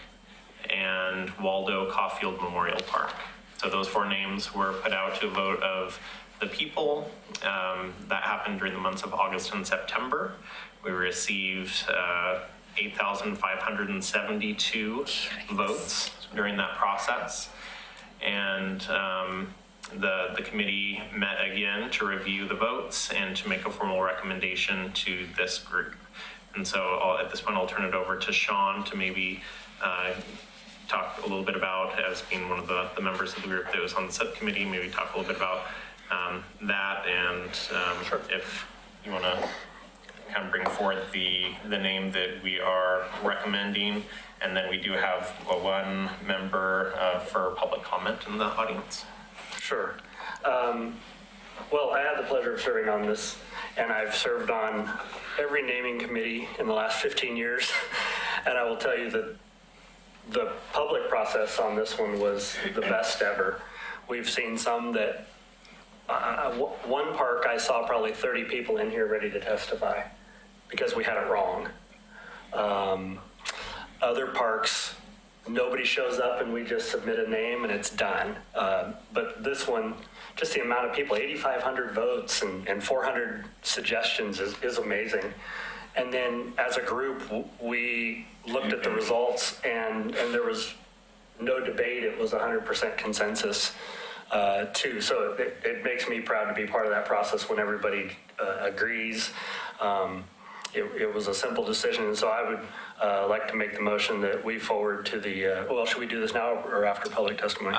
and Waldo Caulfield Memorial Park. So those 4 names were put out to a vote of the people. That happened during the months of August and September. We received 8,572 votes during that process. And the committee met again to review the votes and to make a formal recommendation to this group. And so at this point, I'll turn it over to Sean to maybe talk a little bit about, as being one of the members of the group that was on the subcommittee, maybe talk a little bit about that, and if you want to kind of bring forth the name that we are recommending, and then we do have 1 member for public comment in the audience. Sure. Well, I had the pleasure of serving on this, and I've served on every naming committee in the last 15 years. And I will tell you that the public process on this one was the best ever. We've seen some that, one park I saw probably 30 people in here ready to testify because we had it wrong. Other parks, nobody shows up and we just submit a name and it's done. But this one, just the amount of people, 8,500 votes and 400 suggestions is amazing. And then as a group, we looked at the results and there was no debate. It was 100% consensus too. So it makes me proud to be part of that process when everybody agrees. It was a simple decision. And so like to make the motion that we forward to the, well, should we do this now or after public testimony?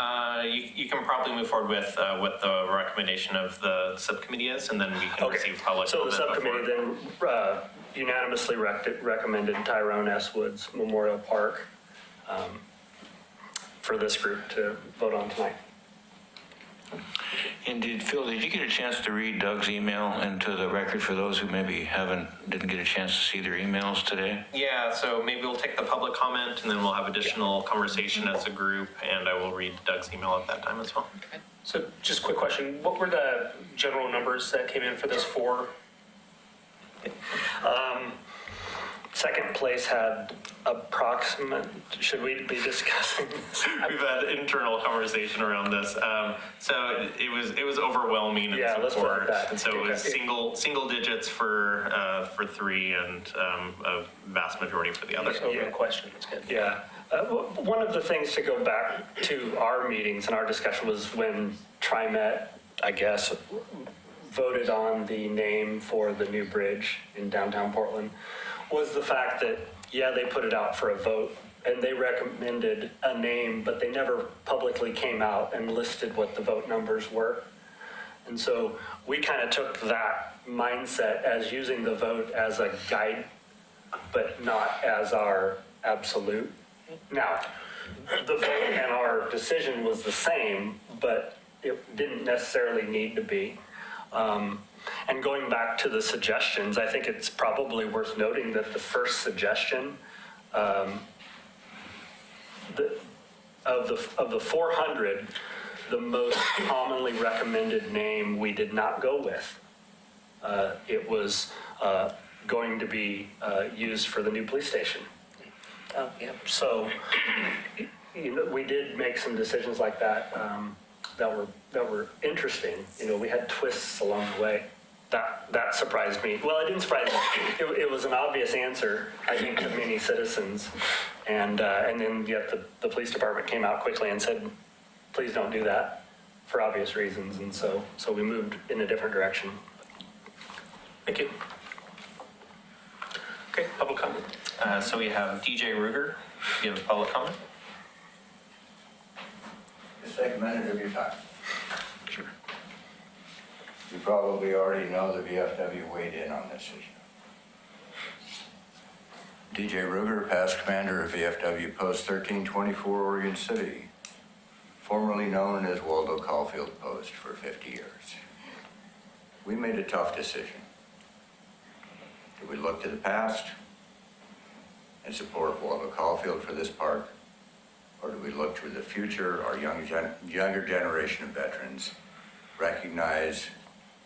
You can probably move forward with what the recommendation of the subcommittee is, and then we can Okay, receive public so the comment subcommittee before. then unanimously recommended Tyrone S. Woods Memorial Park for this group to vote on tonight. And Phil, did you get a chance to read Doug's email into the record for those who maybe didn't get a chance to see their emails today? Yeah, so maybe we'll take the public comment, and then we'll have additional conversation as a group, and I will read Doug's email at that time as well. So just quick question, what were the general numbers that came in for this four? Second place had approximate, should we be discussing this? We've had internal conversation around this. So it was overwhelming in Yeah, let's put it support. that. And so it was Okay. single digits for three and a vast majority for the other. So no question, that's good. Yeah. One of the things to go back to our meetings and our discussion was when TriMet, I guess, voted on the name for the new bridge in downtown Portland, was the fact that, yeah, they put it out for a vote and they recommended a name, but they never publicly came out and listed what the vote numbers were. And so we kind of took that mindset as using the vote as a guide, but not as our absolute. Now, the vote and our decision was the same, but it didn't necessarily need to be. And going back to the suggestions, I think it's probably worth noting that the first suggestion of the 400, the most commonly recommended name we did not go with. It was going to be used for the new police station. Oh, yeah. So, we did make some decisions like that that were interesting. We had twists along the way. That surprised me. Well, it didn't surprise me. It was an obvious answer, I think, to many citizens. And then yet the police department came out quickly and said, please don't do that for obvious reasons. And so we moved in a different direction. Thank you. Okay, public comment. So we have DJ Ruger give public comment. Just take a minute of your time. Sure. You probably already know the VFW weighed in on this issue. DJ Ruger, past commander of VFW Post 1324, Oregon City, formerly known as Waldo Caulfield Post for 50 years. We made a tough decision. Did we look to the past and support Waldo Caulfield for this park? Or do we look to the future, our younger generation of veterans, recognize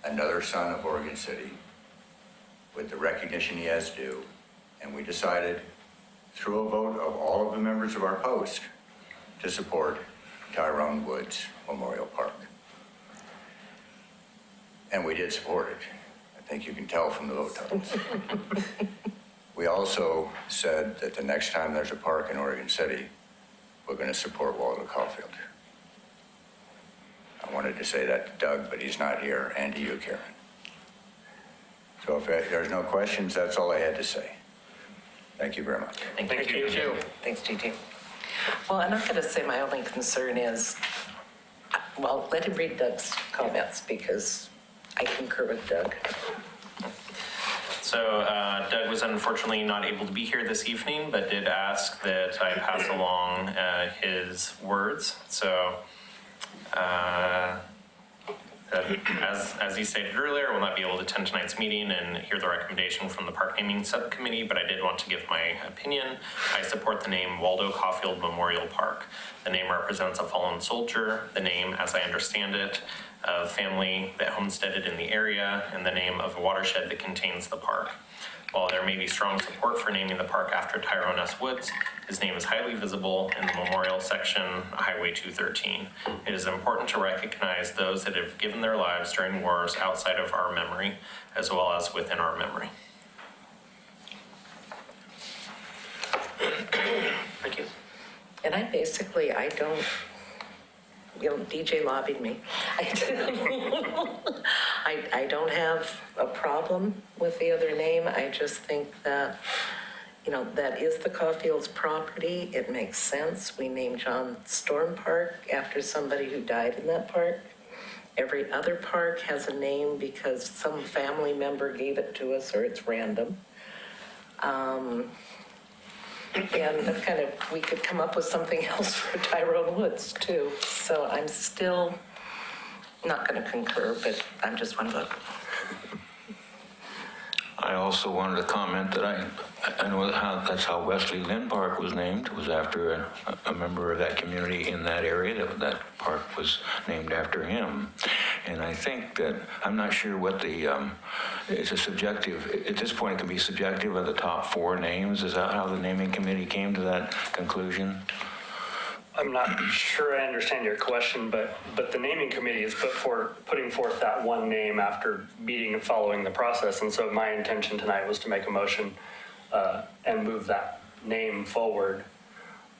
another son of Oregon City with the recognition he has due, and we decided through a vote of all of the members of our post to support Tyrone Woods Memorial Park. And we did support it. I think you can tell from the vote totals. We also said that the next time there's a park in Oregon City, we're going to support Waldo Caulfield. I wanted to say that to Doug, but he's not here, and to you, Karen. So if there's no questions, that's all I had to say. Thank you very much. Thank you. Thanks, GT. Well, and I'm going to say my only concern is, well, let him read Doug's comments because I concur with Doug. So Doug was unfortunately not able to be here this evening, but did ask that I pass along his words. So as he stated earlier, I will not be able to attend tonight's meeting and hear the recommendation from the park naming subcommittee, but I did want to give my opinion. I support the name Waldo Caulfield Memorial Park. The name represents a fallen soldier, the name, as I understand it, of family that homesteaded in the area, and the name of a watershed that contains the park. While there may be strong support for naming the park after Tyrone S. Woods, his name is highly visible in the memorial section, Highway 213. It is important to recognize those that have given their lives during wars outside of our memory, as well as within our memory. Thank you. And I don't, DJ lobbied me. I don't have a problem with the other name. I just think that you know, that is the Caulfield's property. It makes sense. We named John Storm Park after somebody who died in that park. Every other park has a name because some family member gave it to us or it's random. And that kind of, we could come up with something else for Tyrone Woods too. So I'm still not going to concur, but I'm just one vote. I also wanted to comment that I know that's how Wesley Lynn Park was named, was after a member of that community in that area, that park was named after him. And I think that, I'm not sure what it's a subjective, at this point it can be subjective of the top 4 names. Is that how the naming committee came to that conclusion? I'm not sure I understand your question, but the naming committee is putting forth that one name after meeting and following the process. And so my intention tonight was to make a motion and move that name forward.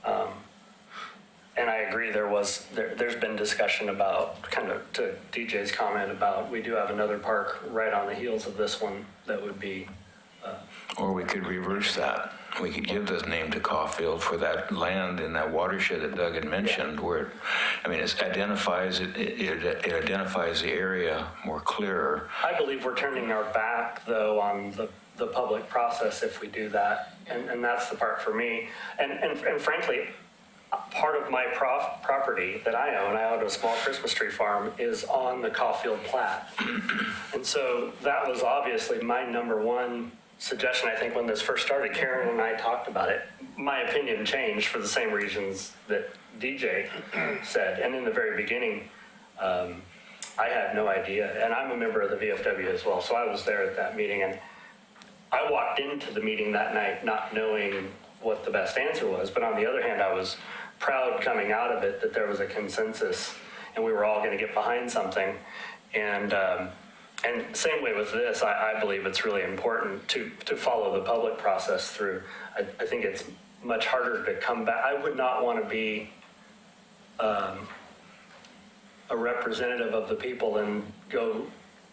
And I agree, there's been discussion about, kind of to DJ's comment about, we do have another park right on the heels of this one that would be. Or we could reverse that. We could give this name to Caulfield for that land in that watershed that Doug had mentioned, where, I mean, it identifies the area more clearer. I believe we're turning our back, though, on the public process if we do that, and that's the part for me. And frankly, part of my property that I own a small Christmas tree farm, is on the Caulfield plat. And so that was obviously my number one suggestion. I think when this first started, Karen and I talked about it. My opinion changed for the same reasons that DJ said. And in the very beginning, I had no idea. And I'm a member of the VFW as well, so I was there at that meeting. And I walked into the meeting that night not knowing what the best answer was. But on the other hand, I was proud coming out of it that there was a consensus and we were all going to get behind something. And same way with this, I believe it's really important to follow the public process through. I think it's much harder to come back. I would not want to be a representative of the people and go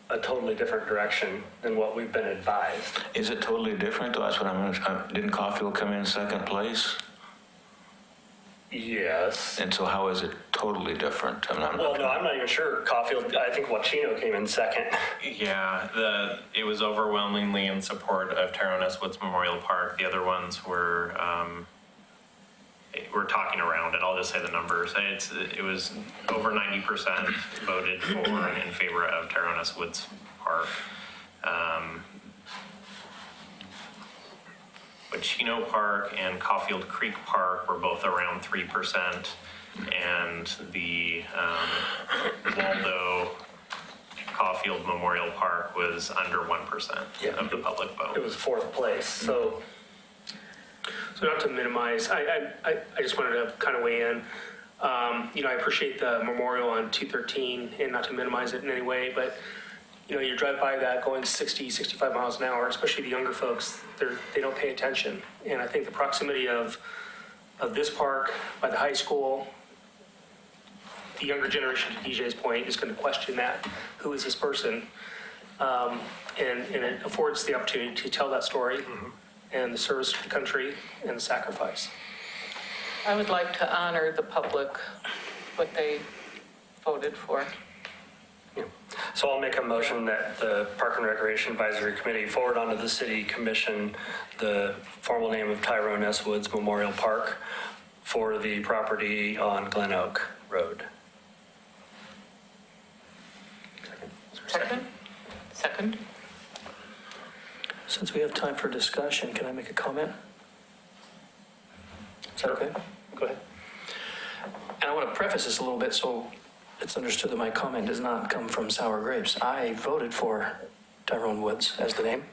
a totally different direction than what we've been advised. Is it totally different? That's what didn't Caulfield come in second place? Yes. And so how is it totally different? I'm not even sure. Caulfield, I think Wachino came in second. Yeah, it was overwhelmingly in support of Tyrone S. Woods Memorial Park. The other ones were we're talking around it. I'll just say the numbers. It was over 90% voted for in favor of Tyrone S. Woods Park. Chino Park and Caulfield Creek Park were both around 3%, and the Waldo Caulfield Memorial Park was under 1% of the public vote. It was fourth place, so. So not to minimize, I just wanted to kind of weigh in. I appreciate the memorial on 213 and not to minimize it in any way, but you drive by that going 60, 65 miles an hour, especially the younger folks, they don't pay attention. And I think the proximity of this park by the high school, the younger generation, to DJ's point, is going to question that. Who is this person? And it affords the opportunity to tell that story and the service to the country and the sacrifice. I would like to honor the public, what they voted for. So I'll make a motion that the Park and Recreation Advisory Committee forward onto the City Commission the formal name of Tyrone S. Woods Memorial Park for the property on Glen Oak Road. Second? Since we have time for discussion, can I make a comment? Is that okay? Go ahead. And I want to preface this a little bit so it's understood that my comment does not come from sour grapes. I voted for Tyrone Woods as the name,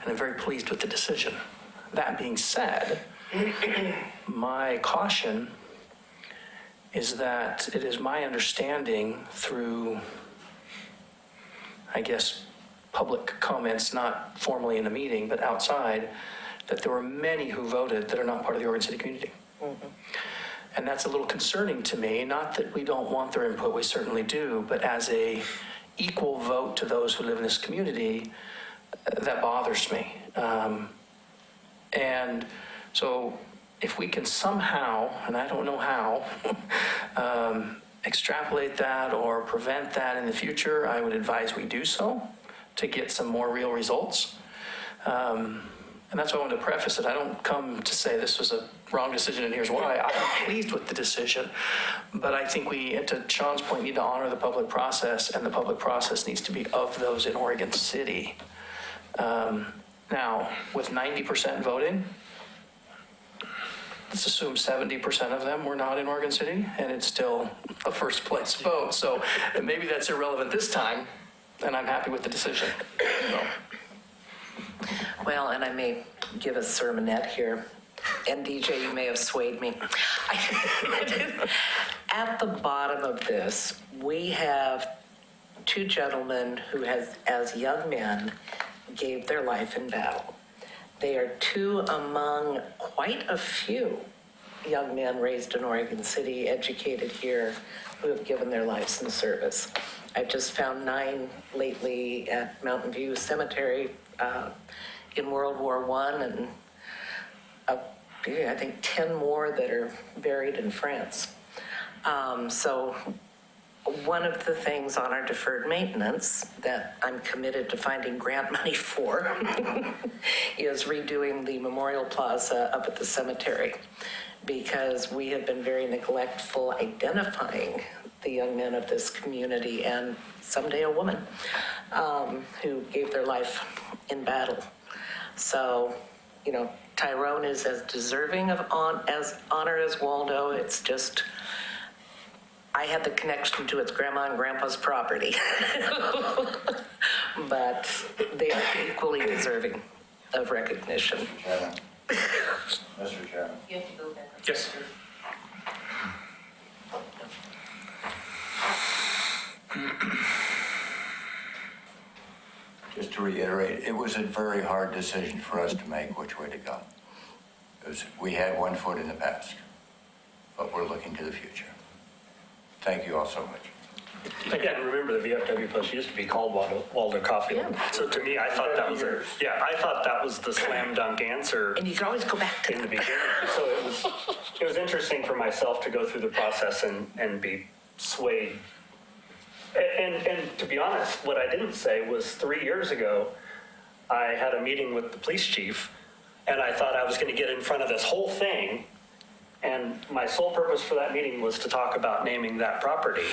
and I'm very pleased with the decision. That being said, my caution is that it is my understanding through, I guess, public comments, not formally in a meeting, but outside, that there were many who voted that are not part of the Oregon City community. Mm-hmm. And that's a little concerning to me, not that we don't want their input, we certainly do, but as a equal vote to those who live in this community, that bothers me. And so if we can somehow, and I don't know how, extrapolate that or prevent that in the future, I would advise we do so to get some more real results. And that's why I wanted to preface it. I don't come to say this was a wrong decision and here's why. I'm pleased with the decision. But I think we, to Sean's point, need to honor the public process, and the public process needs to be of those in Oregon City. Now, with 90% voting, let's assume 70% of them were not in Oregon City, and it's still a first place vote. So maybe that's irrelevant this time, and I'm happy with the decision. So. Well, and I may give a sermonette here, and DJ, you may have swayed me. At the bottom of this, we have two gentlemen who has, as young men, gave their life in battle. They are two among quite a few young men raised in Oregon City, educated here, who have given their lives in service. I've just found 9 lately at Mountain View Cemetery in World War I, and I think 10 more that are buried in France. So one of the things on our deferred maintenance that I'm committed to finding grant money for is redoing the Memorial Plaza up at the cemetery, because we have been very neglectful identifying the young men of this community, and someday a woman, who gave their life in battle. So, you know, Tyrone is as deserving of honor as Waldo. It's just, I had the connection to its grandma and grandpa's property. But they are equally deserving of recognition. Chairman. Mr. Chairman. Yes. Just to reiterate, it was a very hard decision for us to make which way to go. We had one foot in the past, but we're looking to the future. Thank you all so much. Yeah, and remember the VFW post used to be called Waldo Caulfield. Yeah. So to me, I thought that was I thought that was the slam dunk answer And you can always go back to in the beginning. So it was interesting for myself to go through the process and be swayed. And to be honest, what I didn't say was 3 years ago, I had a meeting with the police chief, and I thought I was going to get in front of this whole thing. And my sole purpose for that meeting was to talk about naming that property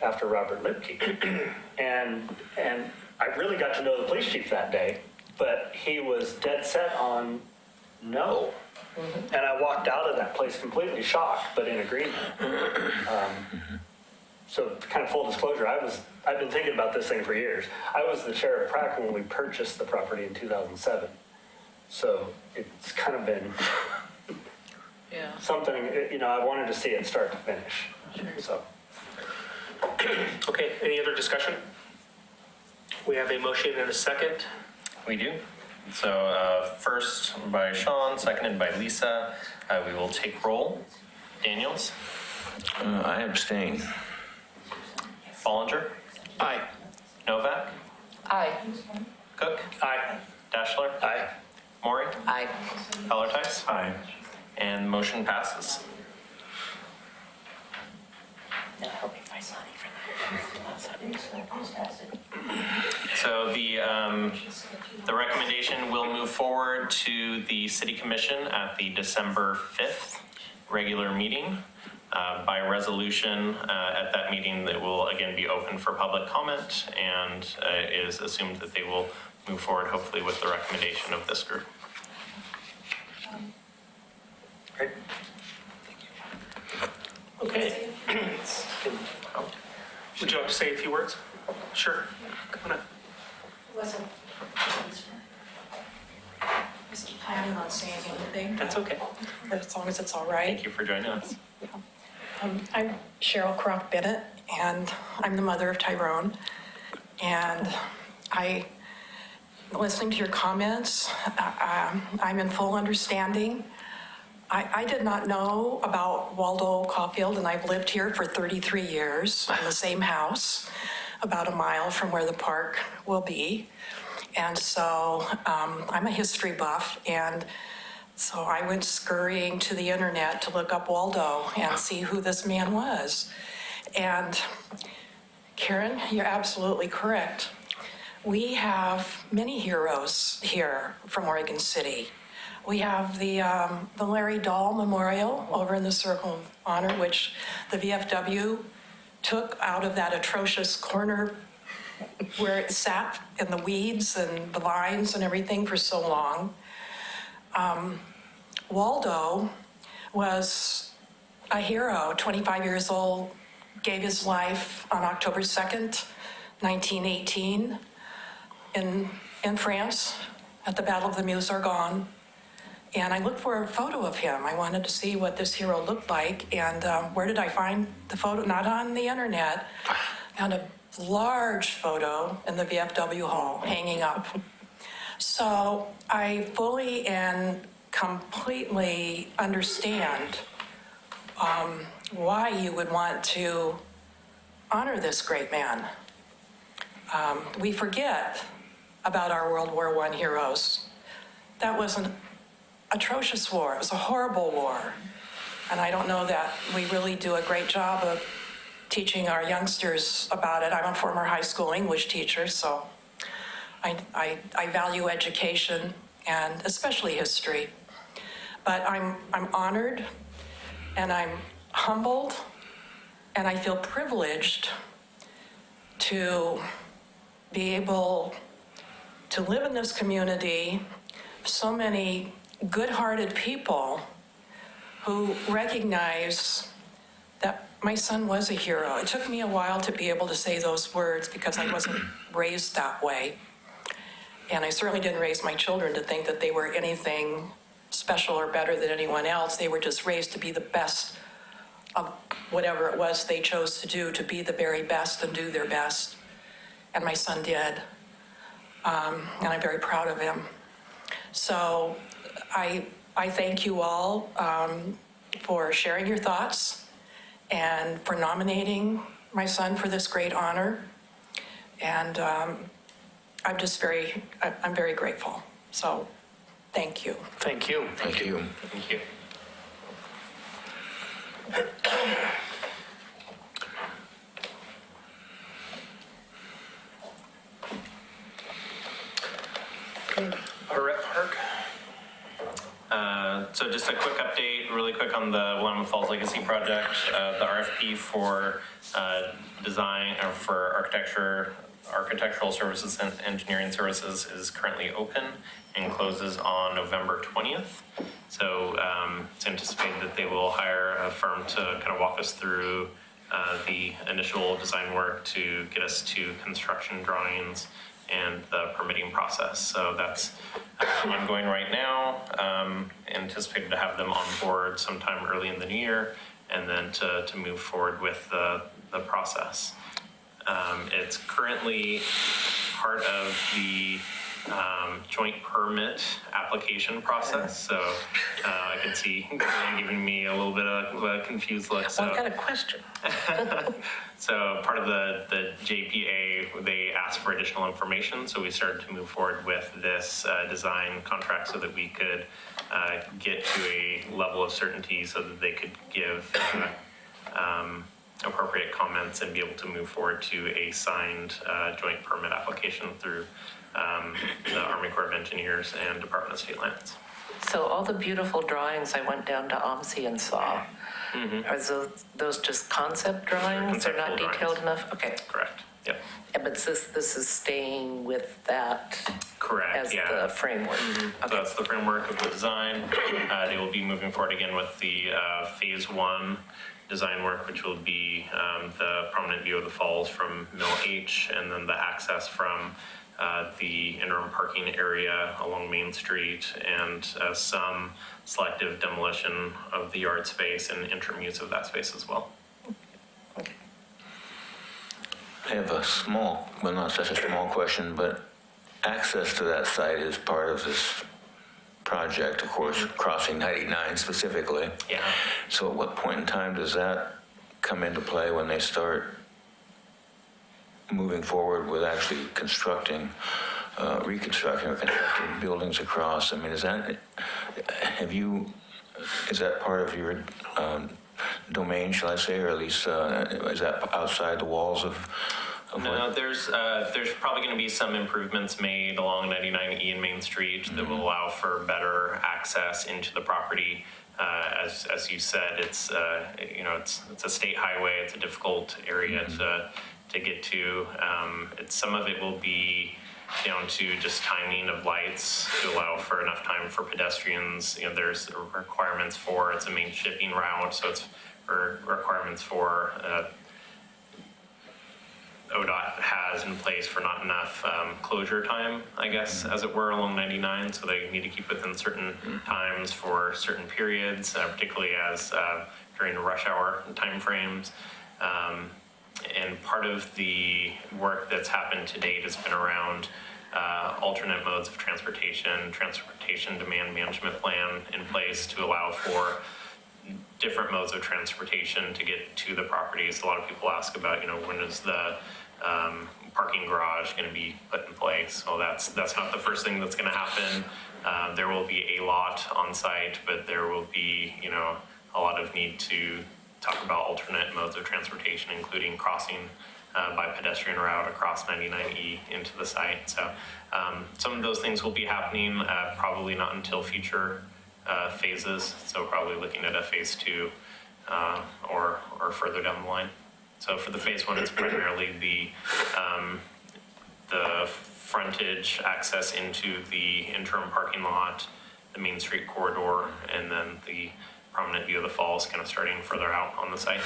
after Robert Lipke. And I really got to know the police chief that day, but he was dead set on no. And I walked out of that place completely shocked, but in agreement. So kind of full disclosure, I've been thinking about this thing for years. I was the sheriff of Pratt when we purchased the property in 2007. So it's kind of been something, you know, I wanted to see it start to finish. So. Okay, any other discussion? We have a motion and a second. We do. So first by Sean, seconded by Lisa. We will take roll. Daniels? I abstain. Bollinger? Aye. Novak? Aye. Cook? Aye. Dashler? Aye. Maury? Aye. Vallertais? Aye. And the motion passes. So the recommendation will move forward to the City Commission at the December 5th regular meeting. By resolution at that meeting, that will again be open for public comment, and it is assumed that they will move forward hopefully with the recommendation of this group. Great. Okay. Would you like to say a few words? Sure. Come on up. Wasn't planning on saying anything. That's okay. As long as it's all right. Thank you for joining us. I'm Cheryl Croft Bennett, and I'm the mother of Tyrone. And listening to your comments, I'm in full understanding. I did not know about Waldo Caulfield, and I've lived here for 33 years in the same house, about a mile from where the park will be. And so I'm a history buff, and so I went scurrying to the internet to look up Waldo and see who this man was. And Karen, you're absolutely correct. We have many heroes here from Oregon City. We have the Larry Dahl Memorial over in the Circle of Honor, which the VFW took out of that atrocious corner where it sat in the weeds and the vines and everything for so long. Waldo was a hero, 25 years old, gave his life on October 2nd, 1918 in France at the Battle of the Meuse Argonne. And I looked for a photo of him. I wanted to see what this hero looked like. And where did I find the photo? Not on the internet. Found a large photo in the VFW hall hanging up. So I fully and completely understand why you would want to honor this great man. We forget about our World War I heroes. That was an atrocious war. It was a horrible war. And I don't know that we really do a great job of teaching our youngsters about it. I'm a former high school English teacher, so I value education and especially history. But I'm honored and I'm humbled and I feel privileged to be able to live in this community, so many good-hearted people who recognize that my son was a hero. It took me a while to be able to say those words because I wasn't raised that way. And I certainly didn't raise my children to think that they were anything special or better than anyone else. They were just raised to be the best of whatever it was they chose to do, to be the very best and do their best. And my son did. And I'm very proud of him. So I thank you all for sharing your thoughts and for nominating my son for this great honor. And I'm very grateful. So thank you. Thank you. Thank you. Thank you. Our rep park. So just a quick update, really quick on the Willamette Falls Legacy Project. The RFP for design or for architectural services and engineering services is currently open and closes on November 20th. So it's anticipated that they will hire a firm to kind of walk us through the initial design work to get us to construction drawings and the permitting process. So that's ongoing right now. Anticipated to have them on board sometime early in the new year and then to move forward with the process. It's currently part of the joint permit application process. So I can see Glenn giving me a little bit of a confused look. So I've got a question. So part of the JPA, they asked for additional information, so we started to move forward with this design contract so that we could get to a level of certainty so that they could give appropriate comments and be able to move forward to a signed joint permit application through the Army Corps of Engineers and Department of State Lands. So all the beautiful drawings I went down to OMSI and saw, are those just concept drawings? They're not Conceptual detailed drawings. enough? Okay. Correct, yep. But this is staying with that Correct, as yeah. the framework? So that's the framework of the design. They will be moving forward again with the phase 1 design work, which will be the prominent view of the falls from Mill H, and then the access from the interim parking area along Main Street, and some selective demolition of the yard space and interim use of that space as well. I have a small, well, not such a small question, but access to that site is part of this project, of course, crossing 99 specifically. Yeah. So at what point in time does that come into play when they start moving forward with actually constructing reconstructing or constructing buildings across. I mean, is that part of your domain, shall I say, or at least is that outside the walls of No, there's probably going to be some improvements made along 99E and Main Street that will allow for better access into the property. As you said, it's it's a state highway. It's a difficult area to get to. Some of it will be down to just timing of lights to allow for enough time for pedestrians. There's requirements for, it's a main shipping route, so it's requirements for ODOT has in place for not enough closure time, I guess, as it were, along 99. So they need to keep within certain times for certain periods, particularly as during the rush hour timeframes. And part of the work that's happened to date has been around alternate modes of transportation demand management plan in place to allow for different modes of transportation to get to the properties. A lot of people ask about, when is the parking garage going to be put in place? Well, that's not the first thing that's going to happen. There will be a lot on site, but there will be, a lot of need to talk about alternate modes of transportation, including crossing by pedestrian route across 99E into the site. So some of those things will be happening, probably not until future phases. So probably looking at a phase 2 or further down the line. So for the phase 1, it's primarily the frontage access into the interim parking lot, the Main Street corridor, and then the prominent view of the falls kind of starting further out on the site.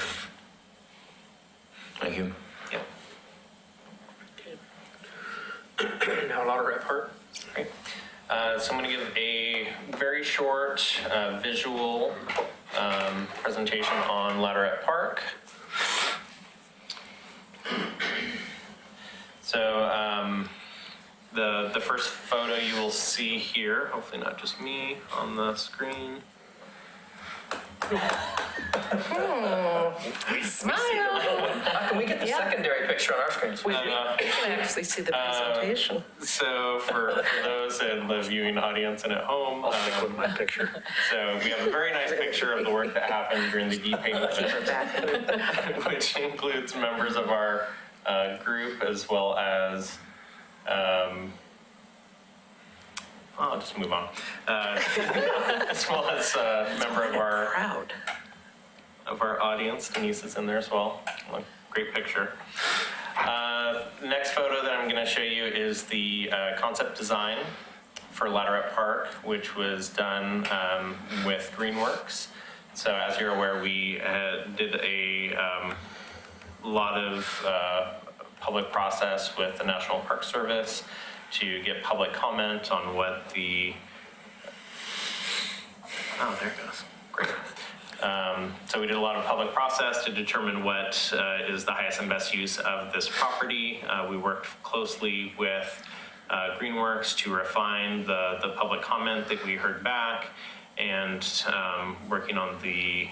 Thank you. Yeah. Now Lotterat Park. Great. So I'm going to give a very short visual presentation on Lotterat Park. So the first photo you will see here, hopefully not just me on the screen. Smile. How can we get the Secondary picture on our screens. We can actually see the presentation. So for those in the viewing audience and at home, With my picture. so we have a very nice picture of the work that happened during the e-paint event, which includes members of our group as well as, I'll just move on, as well as a member of our audience. Denise is in there as well. Great picture. Next photo that I'm going to show you is the concept design for Lotterat Park, which was done with Greenworks. So as you're aware, we did a lot of public process with the National Park Service to get public comment on what the, oh, there it goes, great. So we did a lot of public process to determine what is the highest and best use of this property. We worked closely with Greenworks to refine the public comment that we heard back, and working on the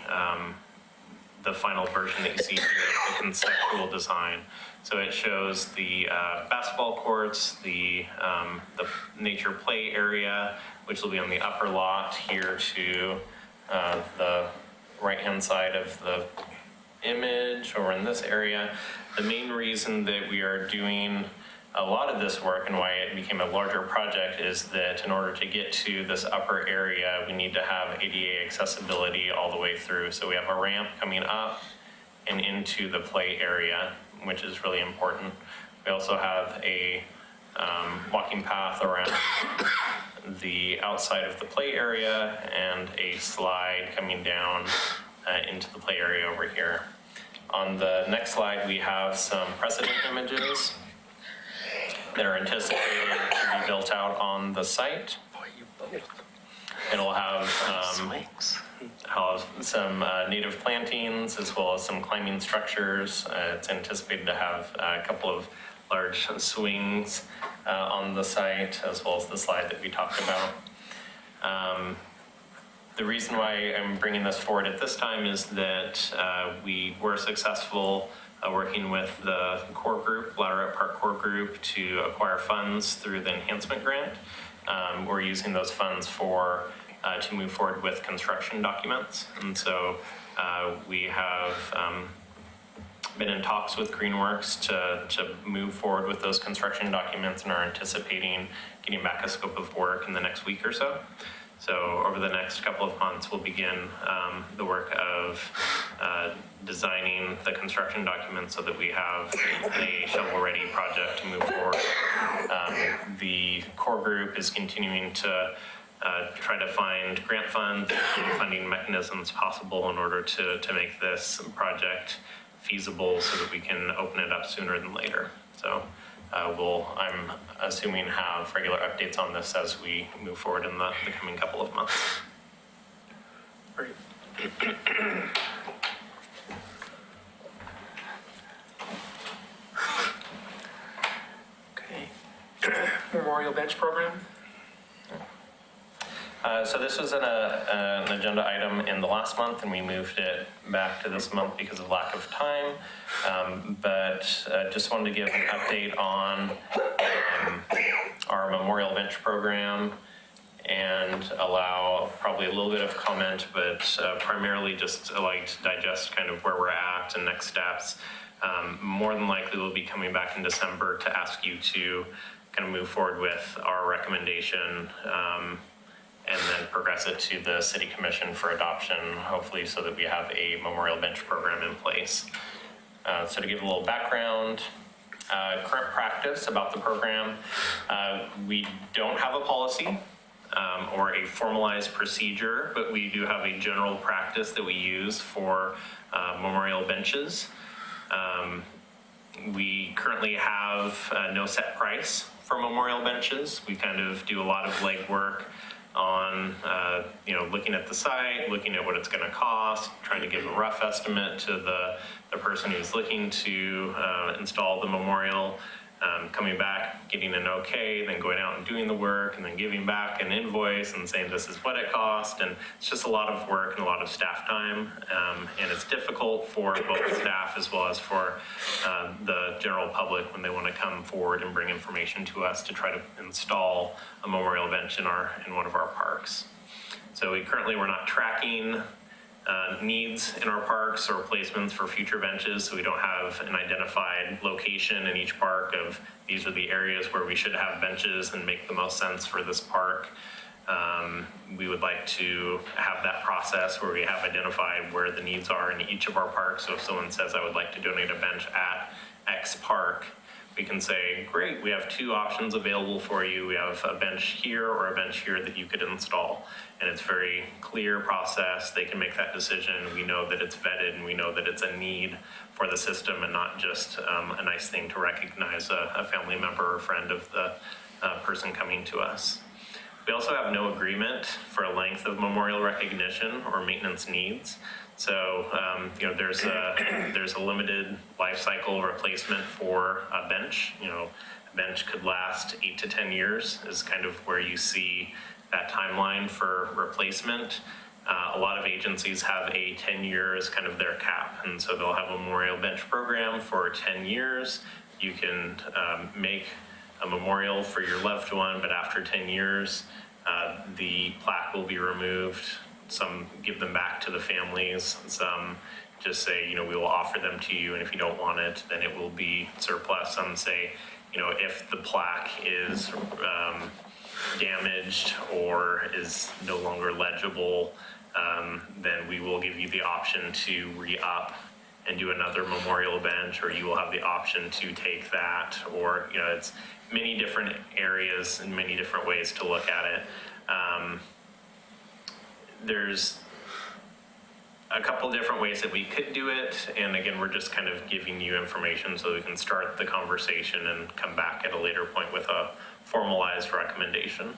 final version that you see here, the conceptual design. So it shows the basketball courts, the nature play area, which will be on the upper lot here to the right-hand side of the image over in this area. The main reason that we are doing a lot of this work and why it became a larger project is that in order to get to this upper area, we need to have ADA accessibility all the way through. So we have a ramp coming up and into the play area, which is really important. We also have a walking path around the outside of the play area and a slide coming down into the play area over here. On the next slide, we have some precedent images that are anticipated to be built out on the site. It'll have some native plantings as well as some climbing structures. It's anticipated to have a couple of large swings on the site, as well as the slide that we talked about. The reason why I'm bringing this forward at this time is that we were successful working with the core group, Ladderette Park core group, to acquire funds through the enhancement grant. We're using those funds to move forward with construction documents. And so we have been in talks with Greenworks to move forward with those construction documents and are anticipating getting back a scope of work in the next week or so. So over the next couple of months, we'll begin the work of designing the construction documents so that we have a shovel-ready project to move forward. The core group is continuing to try to find grant funds and funding mechanisms possible in order to make this project feasible so that we can open it up sooner than later. So we'll, I'm assuming, have regular updates on this as we move forward in the coming couple of months. Great. Okay. Memorial Bench Program. So this was an agenda item in the last month, and we moved it back to this month because of lack of time. But just wanted to give an update on our Memorial Bench Program and allow probably a little bit of comment, but primarily just like to digest kind of where we're at and next steps. More than likely, we'll be coming back in December to ask you to kind of move forward with our recommendation and then progress it to the City Commission for adoption, hopefully so that we have a Memorial Bench Program in place. So to give a little background, current practice about the program, we don't have a policy or a formalized procedure, but we do have a general practice that we use for memorial benches. We currently have no set price for memorial benches. We kind of do a lot of legwork on, looking at the site, looking at what it's going to cost, trying to give a rough estimate to the person who's looking to install the memorial, coming back, getting an okay, then going out and doing the work, and then giving back an invoice and saying this is what it cost. And it's just a lot of work and a lot of staff time. And it's difficult for both staff as well as for the general public when they want to come forward and bring information to us to try to install a memorial bench in one of our parks. So we're not tracking needs in our parks or placements for future benches, so we don't have an identified location in each park of these are the areas where we should have benches and make the most sense for this park. We would like to have that process where we have identified where the needs are in each of our parks. So if someone says, I would like to donate a bench at X park, we can say, great, we have two options available for you. We have a bench here or a bench here that you could install. And it's very clear process. They can make that decision. We know that it's vetted and we know that it's a need for the system and not just a nice thing to recognize a family member or friend of the person coming to us. We also have no agreement for a length of memorial recognition or maintenance needs. So, there's a limited life cycle replacement for a bench. A bench could last 8 to 10 years is kind of where you see that timeline for replacement. A lot of agencies have a 10-year as kind of their cap. And so they'll have a memorial bench program for 10 years. You can make a memorial for your loved one, but after 10 years, the plaque will be removed. Some give them back to the families. Some just say, we will offer them to you, and if you don't want it, then it will be surplus. Some say, if the plaque is damaged or is no longer legible, then we will give you the option to re-up and do another memorial bench, or you will have the option to take that, or, it's many different areas and many different ways to look at it. There's a couple different ways that we could do it, and again, we're just kind of giving you information so we can start the conversation and come back at a later point with a formalized recommendation.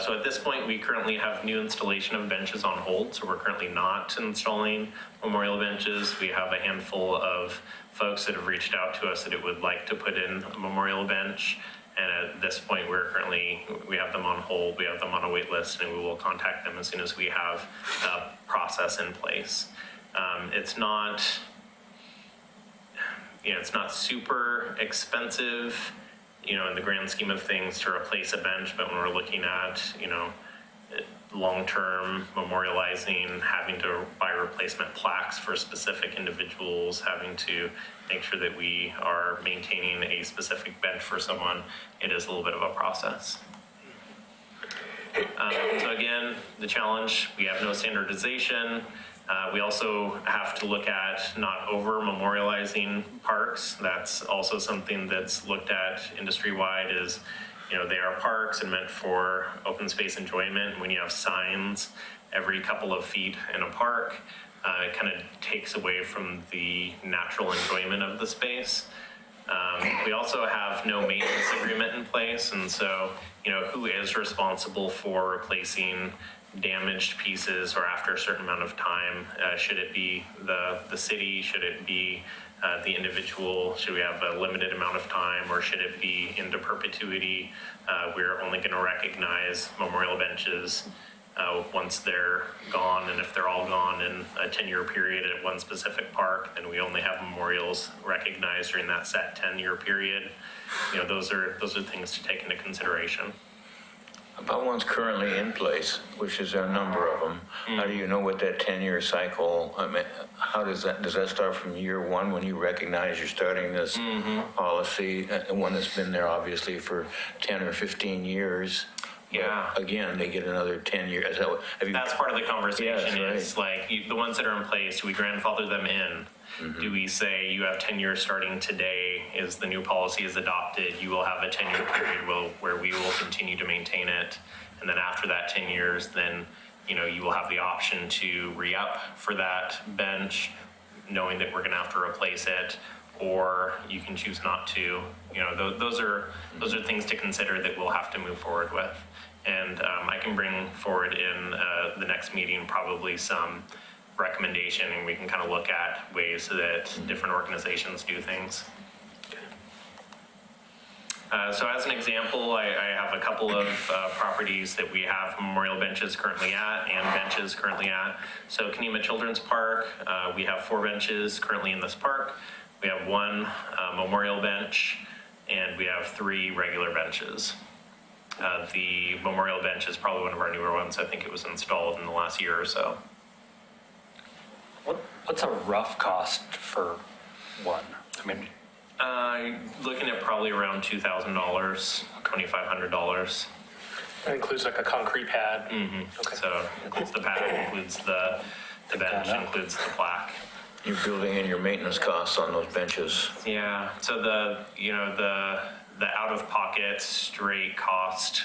So at this point, we currently have new installation of benches on hold, so we're currently not installing memorial benches. We have a handful of folks that have reached out to us that it would like to put in a memorial bench. And at this point, we have them on hold, we have them on a wait list, and we will contact them as soon as we have a process in place. It's not it's not super expensive, in the grand scheme of things to replace a bench, but when we're looking at, long-term memorializing, having to buy replacement plaques for specific individuals, having to make sure that we are maintaining a specific bench for someone, it is a little bit of a process. So again, the challenge, we have no standardization. We also have to look at not over memorializing parks. That's also something that's looked at industry-wide is, they are parks and meant for open space enjoyment. When you have signs every couple of feet in a park, it kind of takes away from the natural enjoyment of the space. We also have no maintenance agreement in place, and so, who is responsible for replacing damaged pieces or after a certain amount of time? Should it be the city? Should it be the individual? Should we have a limited amount of time, or should it be into perpetuity? We're only going to recognize memorial benches once they're gone, and if they're all gone in a 10-year period at one specific park, then we only have memorials recognized during that set 10-year period. Those are things to take into consideration. About ones currently in place, which is a number of them, how do you know what that 10-year cycle, how does that start from year one when you recognize you're starting this policy, one that's been there obviously for 10 or 15 years? Yeah. But again, they get another 10 years. That's part of the conversation. Yes, is like the ones that are in place, do we grandfather them in? Do we say you have 10 years starting today, is the new policy is adopted, you will have a 10-year period where we will continue to maintain it. And then after that 10 years, then, you will have the option to re-up for that bench, knowing that we're gonna have to replace it, or you can choose not to. Those are things to consider that we'll have to move forward with. And I can bring forward in the next meeting probably some recommendation, and we can kind of look at ways that different organizations do things. So as an example, I have a couple of properties that we have memorial benches currently at and benches currently at. So Kenema Children's Park, we have 4 benches currently in this park. We have 1 memorial bench, and we have 3 regular benches. The memorial bench is probably one of our newer ones. I think it was installed in the last year or so. What's a rough cost for one? I mean, Looking at probably around $2,000, $2,500. That includes like a concrete pad. Okay. So includes the pad, includes the bench, includes the plaque. You're building in your maintenance costs on those benches. Yeah. So the out-of-pocket straight cost,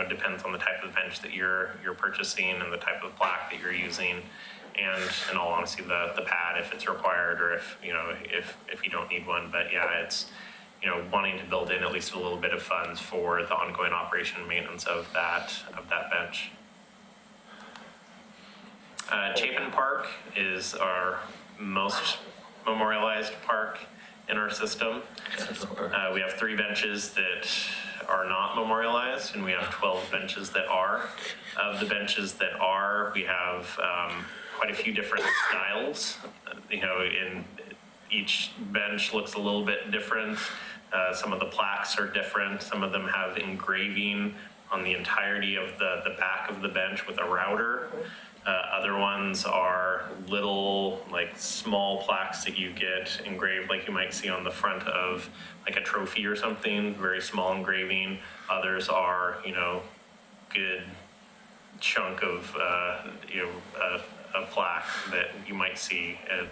depends on the type of bench that you're purchasing and the type of plaque that you're using. And in all honesty, the pad, if it's required, or if you don't need one. But yeah, it's, wanting to build in at least a little bit of funds for the ongoing operation and maintenance of that bench. Chapin Park is our most memorialized park in our system. We have 3 benches that are not memorialized, and we have 12 benches that are. Of the benches that are, we have quite a few different styles. In each bench looks a little bit different. Some of the plaques are different. Some of them have engraving on the entirety of the back of the bench with a router. Other ones are little, like small plaques that you get engraved, like you might see on the front of like a trophy or something, very small engraving. Others are, good chunk of, a plaque that you might see at,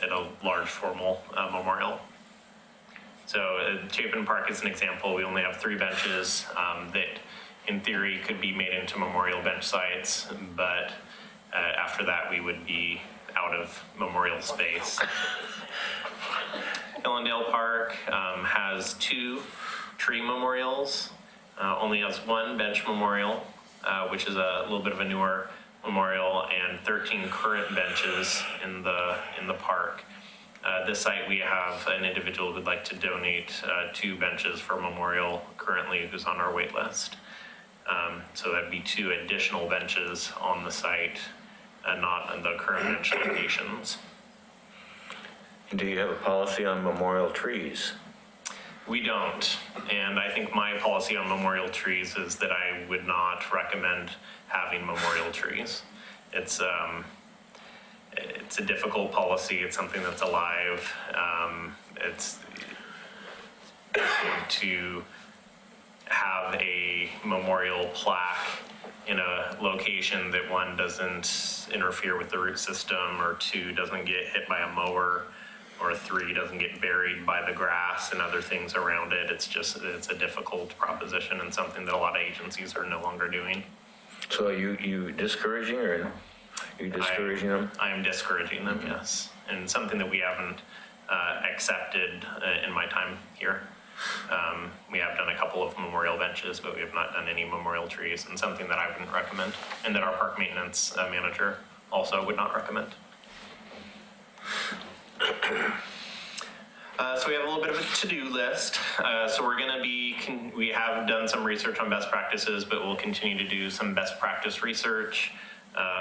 at a large formal memorial. So Chapin Park is an example. We only have 3 benches that in theory could be made into memorial bench sites, but after that we would be out of memorial space. Ellendale Park has 2 tree memorials, only has 1 bench memorial, which is a little bit of a newer memorial, and 13 current benches in the park. This site, we have an individual who would like to donate 2 benches for memorial currently, who's on our wait list. So that'd be 2 additional benches on the site and not in the current bench locations. Do you have a policy on memorial trees? We don't, and I think my policy on memorial trees is that I would not recommend having memorial trees. It's a difficult policy. It's something that's alive. It's to have a memorial plaque in a location that, one, doesn't interfere with the root system, or two, doesn't get hit by a mower, or three, doesn't get buried by the grass and other things around it. It's a difficult proposition and something that a lot of agencies are no longer doing. So are you discouraging, or are you discouraging them? I am discouraging them, yes. And something that we haven't accepted in my time here. We have done a couple of memorial benches, but we have not done any memorial trees, and something that I wouldn't recommend, and that our park maintenance manager also would not recommend. So we have a little bit of a to-do list. So we're going to we have done some research on best practices, but we'll continue to do some best practice research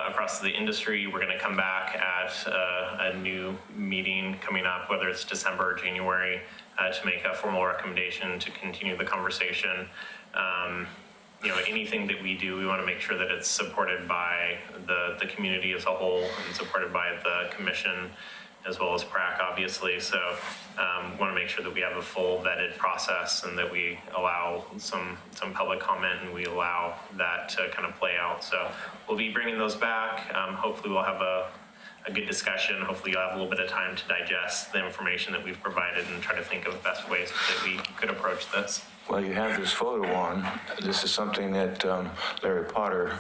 across the industry. We're going to come back at a new meeting coming up, whether it's December or January, to make a formal recommendation to continue the conversation. Anything that we do, we want to make sure that it's supported by the community as a whole and supported by the commission, as well as PrAC, obviously. So want to make sure that we have a full vetted process and that we allow some public comment and we allow that to kind of play out. So we'll be bringing those back. Hopefully we'll have a good discussion. Hopefully you'll have a little bit of time to digest the information that we've provided and try to think of best ways that we could approach this. Well, you have this photo on. This is something that Larry Potter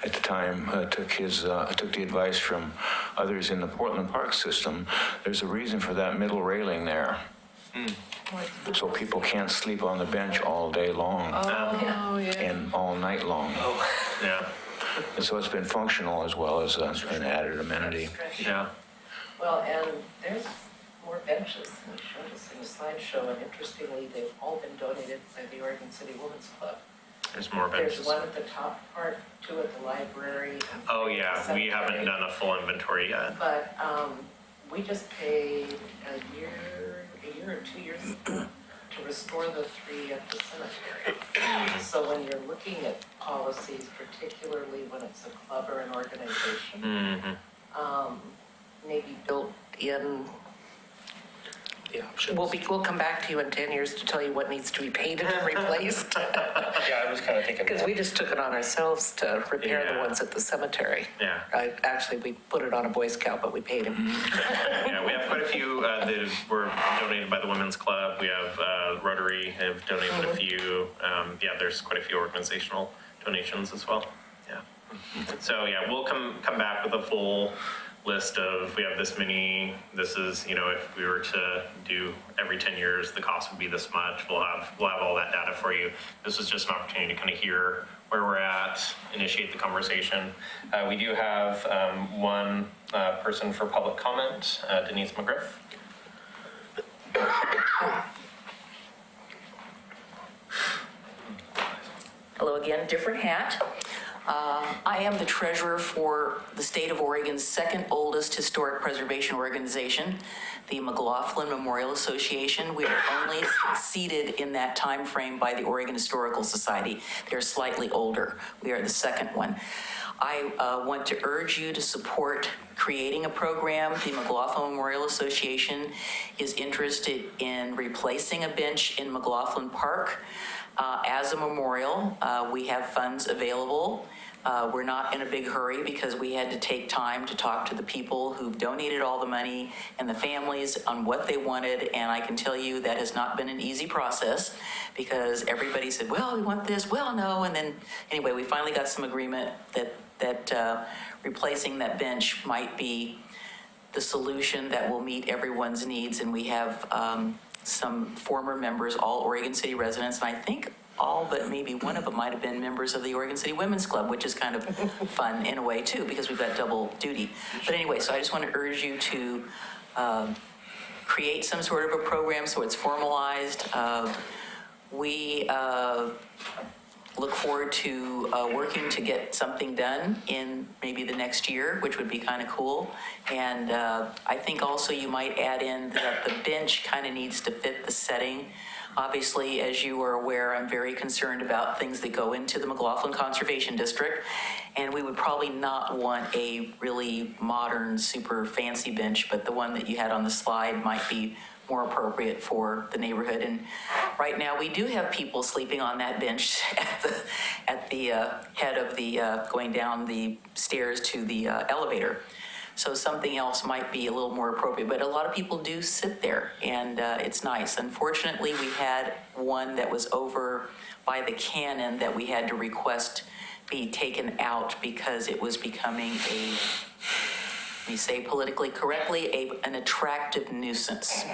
at the time took the advice from others in the Portland Park system. There's a reason for that middle railing there. So people can't sleep on the bench all day long and all night long. Yeah. And so it's been functional as well as an added amenity. Yeah. Well, and there's more benches. We showed us in the slideshow, and interestingly, they've all been donated by the Oregon City Women's Club. There's more benches. There's one at the top part, two at the library. and Oh three at yeah, the we haven't cemetery. done a full inventory yet. But we just paid a year or 2 years ago to restore the three at the cemetery. So when you're looking at policies, particularly when it's a club or an organization, maybe built in. The options. We'll come back to you in 10 years to tell you what needs to be painted and replaced. Yeah, I was kind of thinking Because we just took it on ourselves to repair the Yeah. ones at the cemetery. Yeah. Actually, we put it on a Boy Scout, but we paid him. Yeah, we have quite a few that were donated by the Women's Club. We have Rotary have donated a few. Yeah, there's quite a few organizational donations as well. Yeah. So yeah, we'll come back with a full list of, we have this many, this is, if we were to do every 10 years, the cost would be this much. We'll have all that data for you. This was just an opportunity to kind of hear where we're at, initiate the conversation. We do have one person for public comment, Denise McGriff. Hello again, different hat. I am the treasurer for the state of Oregon's second oldest historic preservation organization, the McLaughlin Memorial Association. We are only succeeded in that time frame by the Oregon Historical Society. They're slightly older. We are the second one. I want to urge you to support creating a program. The McLaughlin Memorial Association is interested in replacing a bench in McLaughlin Park as a memorial. We have funds available. We're not in a big hurry because we had to take time to talk to the people who've donated all the money and the families on what they wanted. And I can tell you that has not been an easy process because everybody said, well, we want this, well, no. And then anyway, we finally got some agreement that replacing that bench might be the solution that will meet everyone's needs. And we have some former members, all Oregon City residents, and I think all but maybe one of them might have been members of the Oregon City Women's Club, which is kind of fun in a way too, because we've got double duty. But anyway, so I just want to urge you to create some sort of a program so it's formalized. We look forward to working to get something done in maybe the next year, which would be kind of cool. And I think also you might add in that the bench kind of needs to fit the setting. Obviously, as you are aware, I'm very concerned about things that go into the McLaughlin Conservation District. And we would probably not want a really modern, super fancy bench, but the one that you had on the slide might be more appropriate for the neighborhood. And right now, we do have people sleeping on that bench at the head of the, going down the stairs to the elevator. So something else might be a little more appropriate, but a lot of people do sit there, and it's nice. Unfortunately, we had one that was over by the cannon that we had to request be taken out because it was becoming a, let me say politically correctly, an attractive nuisance.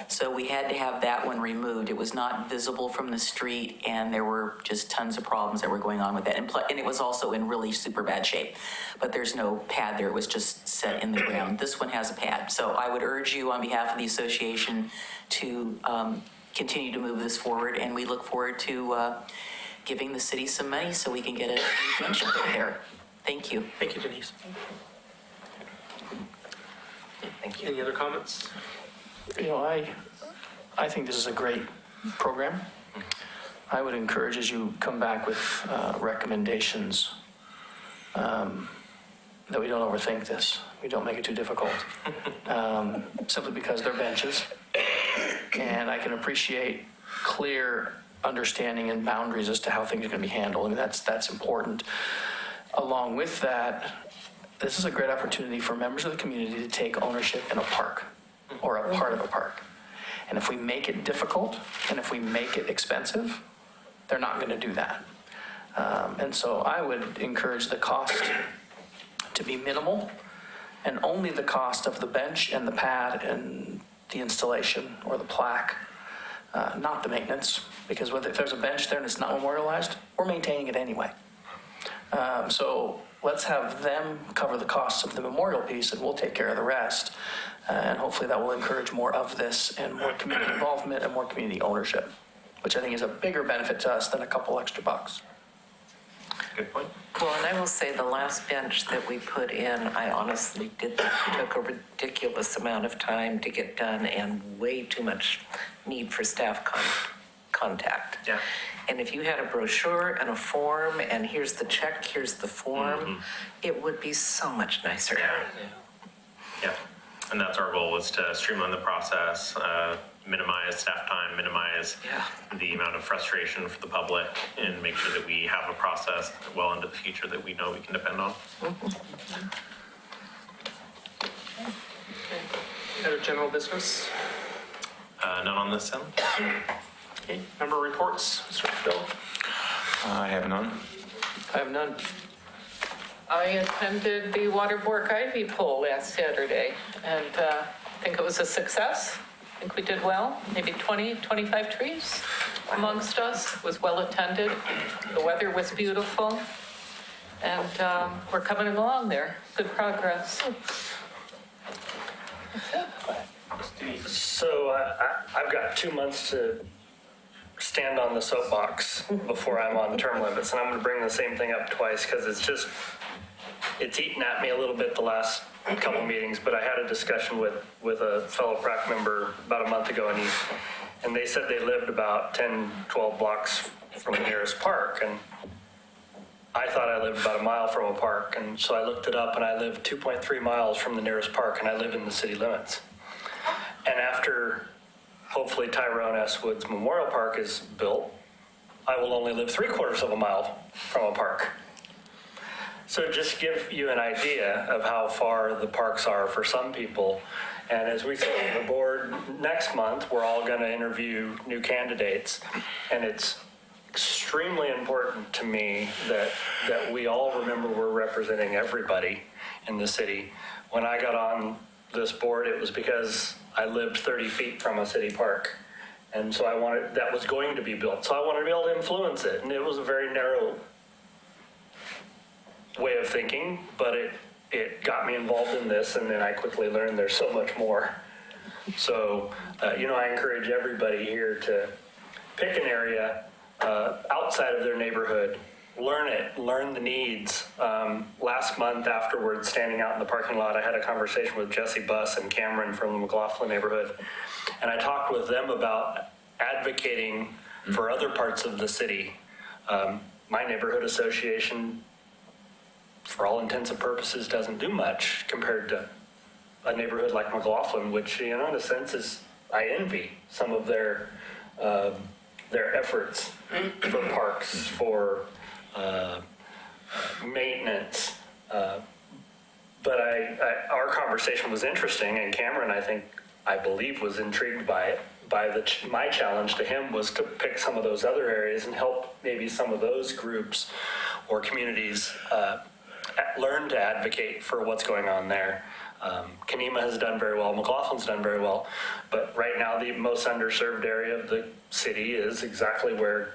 So we had to have that one removed. It was not visible from the street, and there were just tons of problems that were going on with that. And it was also in really super bad shape. But there's no pad there. It was just set in the ground. This one has a pad. So I would urge you on behalf of the association to continue to move this forward, and we look forward to giving the city some money so we can get a new bench put there. Thank you. Thank you, Denise. Thank you. Any other comments? You know, I think this is a great program. I would encourage, as you come back with recommendations, that we don't overthink this. We don't make it too difficult, simply because they're benches. And I can appreciate clear understanding and boundaries as to how things are going to be handled. I mean, that's important. Along with that, this is a great opportunity for members of the community to take ownership in a park or a part of a park. And if we make it difficult and if we make it expensive, they're not going to do that. And so I would encourage the cost to be minimal and only the cost of the bench and the pad and the installation or the plaque, not the maintenance, because if there's a bench there and it's not memorialized, we're maintaining it anyway. So let's have them cover the costs of the memorial piece and we'll take care of the rest. And hopefully that will encourage more of this and more community involvement and more community ownership, which I think is a bigger benefit to us than a couple extra bucks. Good point. Well, and I will say the last bench that we put in, I honestly took a ridiculous amount of time to get done and way too much need for staff contact. Yeah. And if you had a brochure and a form and here's the check, here's the form, it would be so much nicer. Yeah. And that's our goal, is to streamline the process, minimize staff time, minimize the amount of frustration for the public, and make sure that we have a process well into the future that we know we can depend on. Other general business? None on this end? Okay, member reports, Mr. Phil. I have none. I have none. I attended the Waterbork Ivy Poll last Saturday, and I think it was a success. I think we did well, maybe 20, 25 trees amongst us. It was well attended. The weather was beautiful, and we're coming along there. Good progress. So I've got 2 months to stand on the soapbox before I'm on term limits, and I'm going to bring the same thing up twice because it's eaten at me a little bit the last couple meetings. But I had a discussion with a fellow PrAC member about a month ago, and they said they lived about 10, 12 blocks from the nearest park, and I thought I lived about a mile from a park, and so I looked it up, and I live 2.3 miles from the nearest park, and I live in the city limits. And after hopefully Tyrone S. Woods Memorial Park is built, I will only live 3/4 of a mile from a park. So just give you an idea of how far the parks are for some people. And as we say on the board, next month, we're all going to interview new candidates. And it's extremely important to me that we all remember we're representing everybody in the city. When I got on this board, it was because I lived 30 feet from a city park. And so that was going to be built. So I wanted to be able to influence it. And it was a very narrow way of thinking, but it got me involved in this, and then I quickly learned there's so much more. So, I encourage everybody here to pick an area outside of their neighborhood, learn the needs. Last month afterwards, standing out in the parking lot, I had a conversation with Jesse Buss and Cameron from the McLaughlin neighborhood. And I talked with them about advocating for other parts of the city. My neighborhood association, for all intents and purposes, doesn't do much compared to a neighborhood like McLaughlin, which, in a sense, is, I envy some of their efforts for parks, for maintenance. But our conversation was interesting, and Cameron, I believe, was intrigued by it. My challenge to him was to pick some of those other areas and help maybe some of those groups or communities learn to advocate for what's going on there. Kenema has done very well, McLaughlin's done very well, but right now the most underserved area of the city is exactly where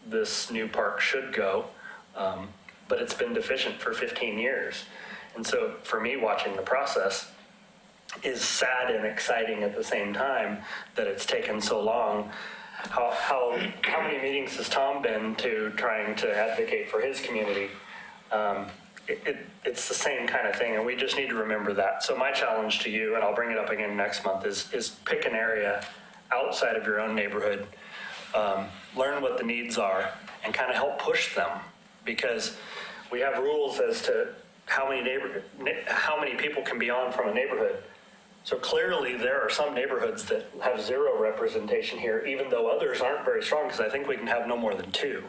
this new park should go, but it's been deficient for 15 years. And so for me, watching the process is sad and exciting at the same time that it's taken so long. How many meetings has Tom been to trying to advocate for his community? It's the same kind of thing, and we just need to remember that. So my challenge to you, and I'll bring it up again next month, is pick an area outside of your own neighborhood, learn what the needs are, and kind of help push them, because we have rules as to how many people can be on from a neighborhood. So clearly, there are some neighborhoods that have zero representation here, even though others aren't very strong, because I think we can have no more than 2.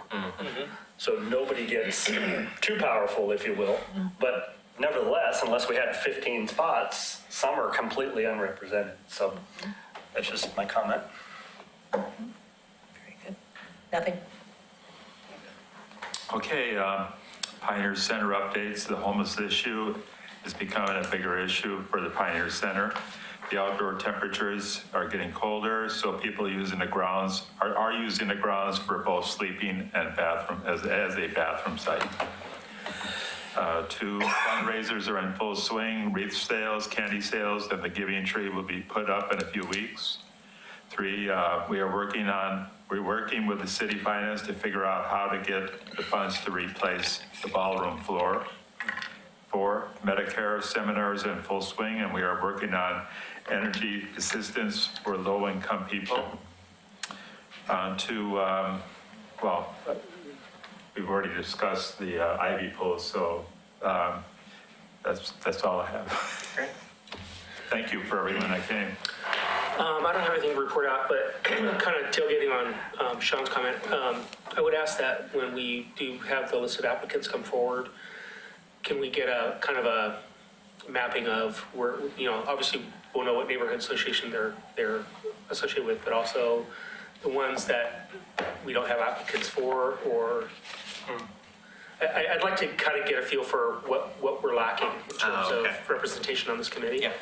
So nobody gets too powerful, if you will. But nevertheless, unless we had 15 spots, some are completely unrepresented. So that's just my comment. Very good. Nothing? Okay, Pioneer Center updates. The homeless issue is becoming a bigger issue for the Pioneer Center. The outdoor temperatures are getting colder, so people using the grounds are using the grounds for both sleeping and bathroom as a bathroom site. 2 fundraisers are in full swing: wreath sales, candy sales, and the Giving Tree will be put up in a few weeks. 3, we're working with the city finance to figure out how to get the funds to replace the ballroom floor. 4, Medicare seminars in full swing, and we are working on energy assistance for low-income people. We've already discussed the Ivy polls, so that's all I have. Great. Thank you for everyone that came. I don't have anything to report out, but kind of tailgating on Sean's comment, I would ask that when we do have the listed applicants come forward, can we get a kind of a mapping of where, obviously we'll know what neighborhood association they're associated with, but also the ones that we don't have applicants for, or I'd like to kind of get a feel for what we're lacking in terms of representation on this committee. Yeah.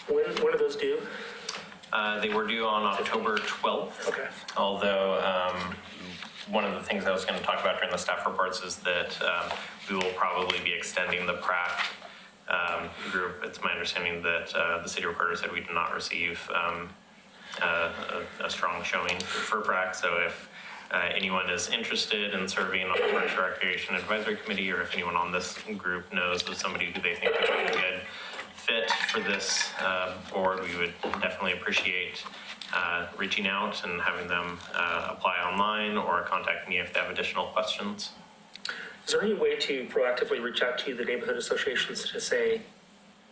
When are those due? They were due on October 12th. Okay. Although one of the things I was going to talk about during the staff reports is that we will probably be extending the PrAC group. It's my understanding that the city recorder said we did not receive a strong showing for PrAC. So if anyone is interested in serving on the Parks and Recreation Advisory Committee, or if anyone on this group knows of somebody who they think would be a good fit for this board, we would definitely appreciate reaching out and having them apply online or contact me if they have additional questions. Is there any way to proactively reach out to the neighborhood associations to say,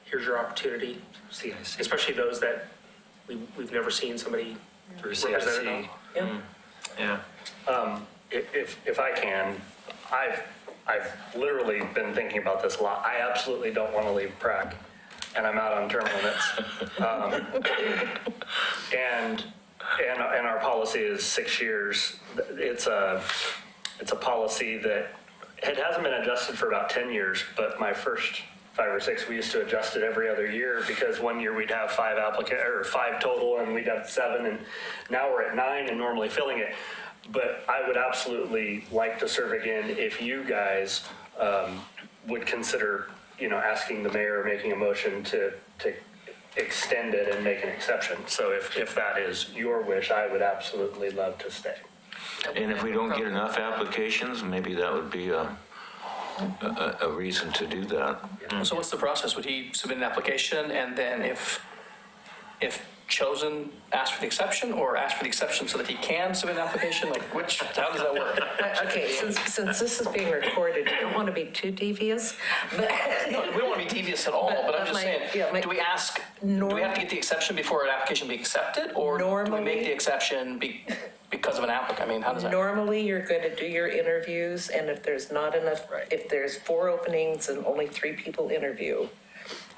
here's your opportunity? CIC. Especially those that we've never seen somebody Through represented CIC. on? Yeah. If I can, I've literally been thinking about this a lot. I absolutely don't want to leave PrAC, and I'm out on term limits. And our policy is 6 years. It's a policy that it hasn't been adjusted for about 10 years, but my first 5 or 6, we used to adjust it every other year, because one year we'd have 5 total and we'd have 7, and now we're at 9 and normally filling it. But I would absolutely like to serve again if you guys would consider, asking the mayor or making a motion to extend it and make an exception. So if that is your wish, I would absolutely love to stay. And if we don't get enough applications, maybe that would be a reason to do that. So what's the process? Would he submit an application and then if chosen, ask for the exception, or ask for the exception so that he can submit an application? Like how does that work? Okay, since this is being recorded, you don't want to be too devious, but No, we don't want to be devious at all, but I'm just saying, do we ask, do we have to get the exception before an application be accepted? Or do we Normally- make the exception because of an applicant? I mean, how does that? normally you're going to do your interviews, and if there's not enough, if there's 4 openings and only 3 people interview,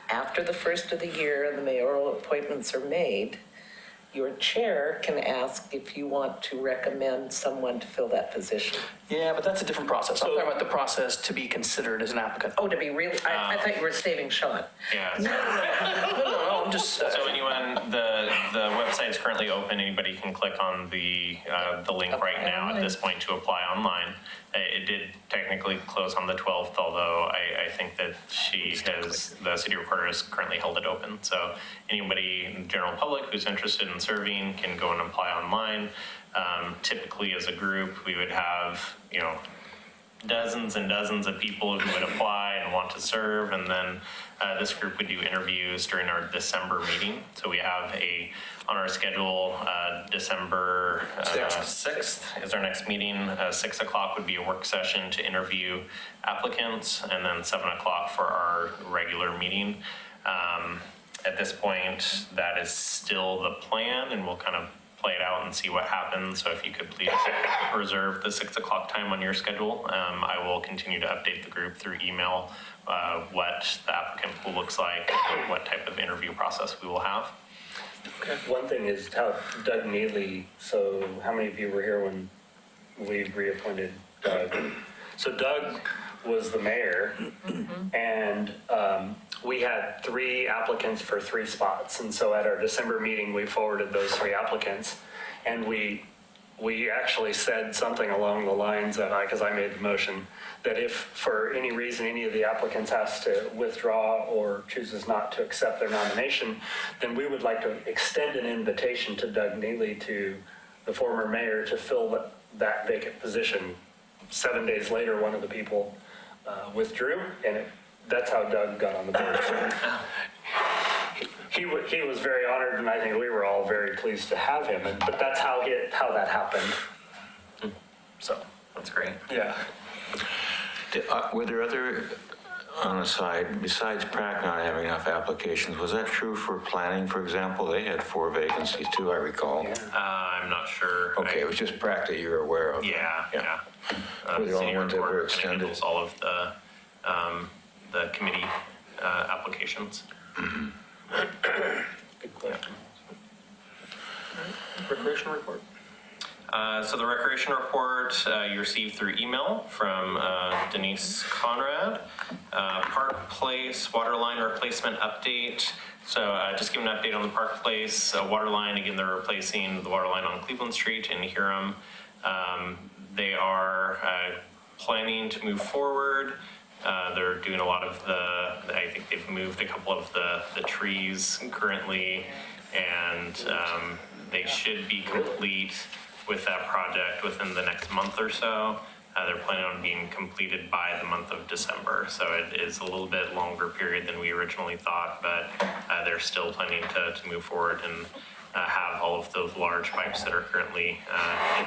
after the first of the year and the mayoral appointments are made, your chair can ask if you want to recommend someone to fill that position. Yeah, but that's a different process. I'm talking about the process to be considered as an applicant. Oh, to be really, I thought you were saving Sean. Yeah. No, I'm just, So anyone, the website's currently open. Anybody can click on the link right now at this point to apply online. It did technically close on the 12th, although I think that the city recorder has currently held it open. So anybody in the general public who's interested in serving can go and apply online. Typically as a group, we would have, dozens and dozens of people who would apply and want to serve, and then this group would do interviews during our December meeting. So we have on our schedule, December 6th is our next meeting. 6 o'clock would be a work session to interview applicants, and then 7 o'clock for our regular meeting. At this point, that is still the plan, and we'll kind of play it out and see what happens. So if you could please reserve the 6 o'clock time on your schedule. I will continue to update the group through email what the applicant pool looks like, and what type of interview process we will have. One thing is how Doug Neely, so how many of you were here when we reappointed Doug? So Doug was the mayor, and we had 3 applicants for 3 spots. And so at our December meeting, we forwarded those 3 applicants, and we actually said something along the lines of, because I made the motion, that if for any reason any of the applicants has to withdraw or chooses not to accept their nomination, then we would like to extend an invitation to Doug Neely, to the former mayor, to fill that vacant position. 7 days later, one of the people withdrew, and that's how Doug got on the board. So he was very honored, and I think we were all very pleased to have him. But that's how that happened. So That's great. yeah. Were there other, on the side, besides PrAC not having enough applications, was that true for planning, for example? They had 4 vacancies too, I recall. I'm not sure. Okay, it was just PrAC that you were aware of. Yeah. Were the only City ones that were recorder extended? handles all of the committee applications. Good question. Recreation report. So the recreation report you received through email from Denise Conrad. Park Place water line replacement update. So just give an update on the Park Place water line. Again, they're replacing the water line on Cleveland Street in Hiram. They are planning to move forward. They're doing a lot of I think they've moved a couple of the trees currently, and they should be complete with that project within the next month or so. They're planning on being completed by the month of December. So it is a little bit longer period than we originally thought, but they're still planning to move forward and have all of those large pipes that are currently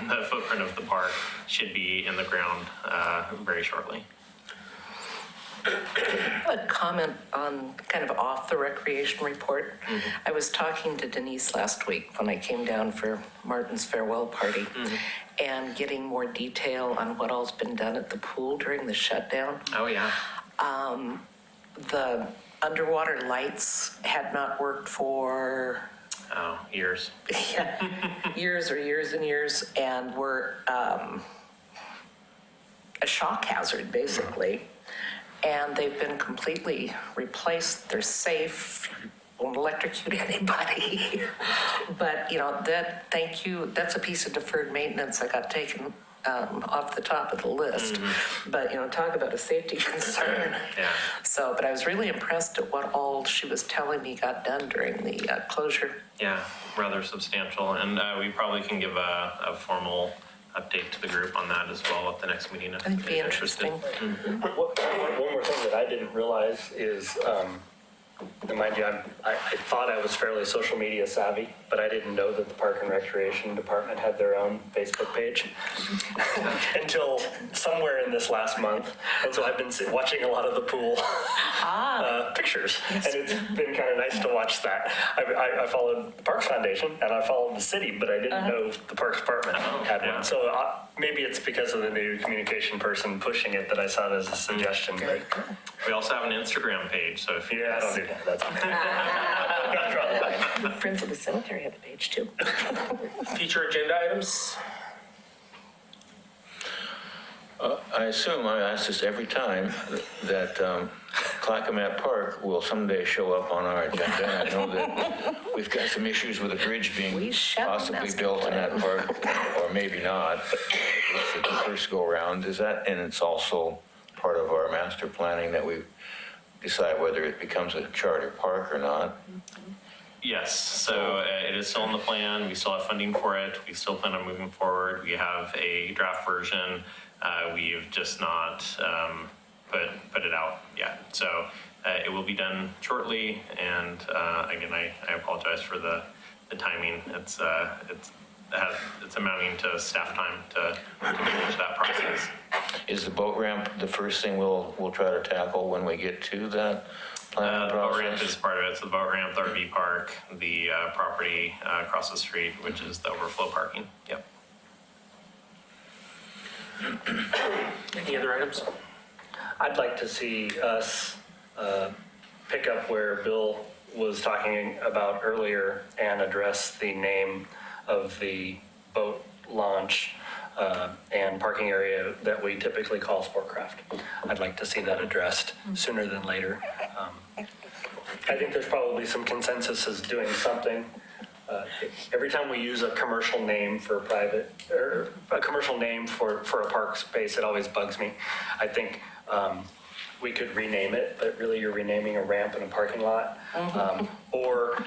in the footprint of the park should be in the ground very shortly. A comment on kind of off the recreation report. I was talking to Denise last week when I came down for Martin's farewell party, and getting more detail on what all's been done at the pool during the shutdown. Oh, yeah. The underwater lights had not worked for Oh, years. years and years, and were a shock hazard, basically. And they've been completely replaced. They're safe, won't electrocute anybody. But, thank you. That's a piece of deferred maintenance that got taken off the top of the list. But, talk about a safety concern. Yeah. So, but I was really impressed at what all she was telling me got done during the closure. Yeah, rather substantial, and we probably can give a formal update to the group on that as well at the next meeting. I think it'd be interesting. One more thing that I didn't realize is, and mind you, I thought I was fairly social media savvy, but I didn't know that the Park and Recreation Department had their own Facebook page until somewhere in this last month. And so I've been watching a lot of the pool pictures, and it's been kind of nice to watch that. I followed the Parks Foundation and I followed the city, but I didn't know the Parks Department had one. So maybe it's because of the new communication person pushing it that I saw it as a suggestion. But We also have an Instagram page, so if you yeah, I don't do that. That's okay. I'm gonna draw the line. Friends of the Cemetery have a page too. Future agenda items? I assume, I ask this every time, that Clackamat Park will someday show up on our agenda. And I know that we've got some issues with a bridge We being shall possibly master built in that park, or maybe not, but it's the first go around. Is that, and it's also part of our master planning that we decide whether it becomes a charter park or not? Yes, so it is still in the plan. We still have funding for it. We still plan on moving forward. We have a draft version. We've just not put it out yet. So it will be done shortly. And again, I apologize for the timing. It's amounting to staff time to manage that process. Is the boat ramp the first thing we'll try to tackle when we get to that planning The boat ramp is process? part of it. So the boat ramp, the RV park, the property across the street, which is the overflow parking. Yep. Any other items? I'd like to see us pick up where Bill was talking about earlier and address the name of the boat launch and parking area that we typically call Sportcraft. I'd like to see that addressed sooner than later. I think there's probably some consensus as doing something. Every time we use a commercial name for private, or a commercial name for a park space, it always bugs me. I think we could rename it, but really you're renaming a ramp and a parking lot. Or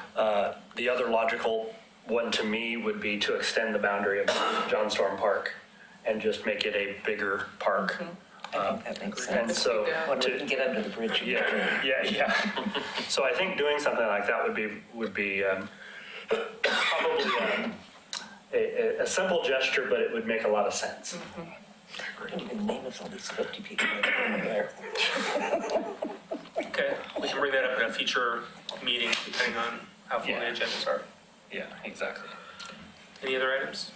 the other logical one to me would be to extend the boundary of John Storm Park and just make it a bigger park. I think that makes And sense. so, When we can get under the bridge. yeah. So I think doing something like that would be probably a simple gesture, but it would make a lot of sense. You can name us all these 50 people there. Okay, we can bring that up in a future meeting, depending on how full the Yeah. agendas are. Yeah, exactly. Any other items?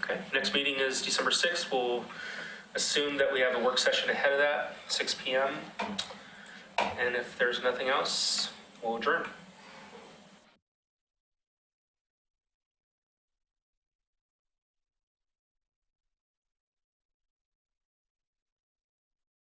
Okay, next meeting is December 6th. We'll assume that we have a work session ahead of that, 6 PM. And if there's nothing else, we'll adjourn.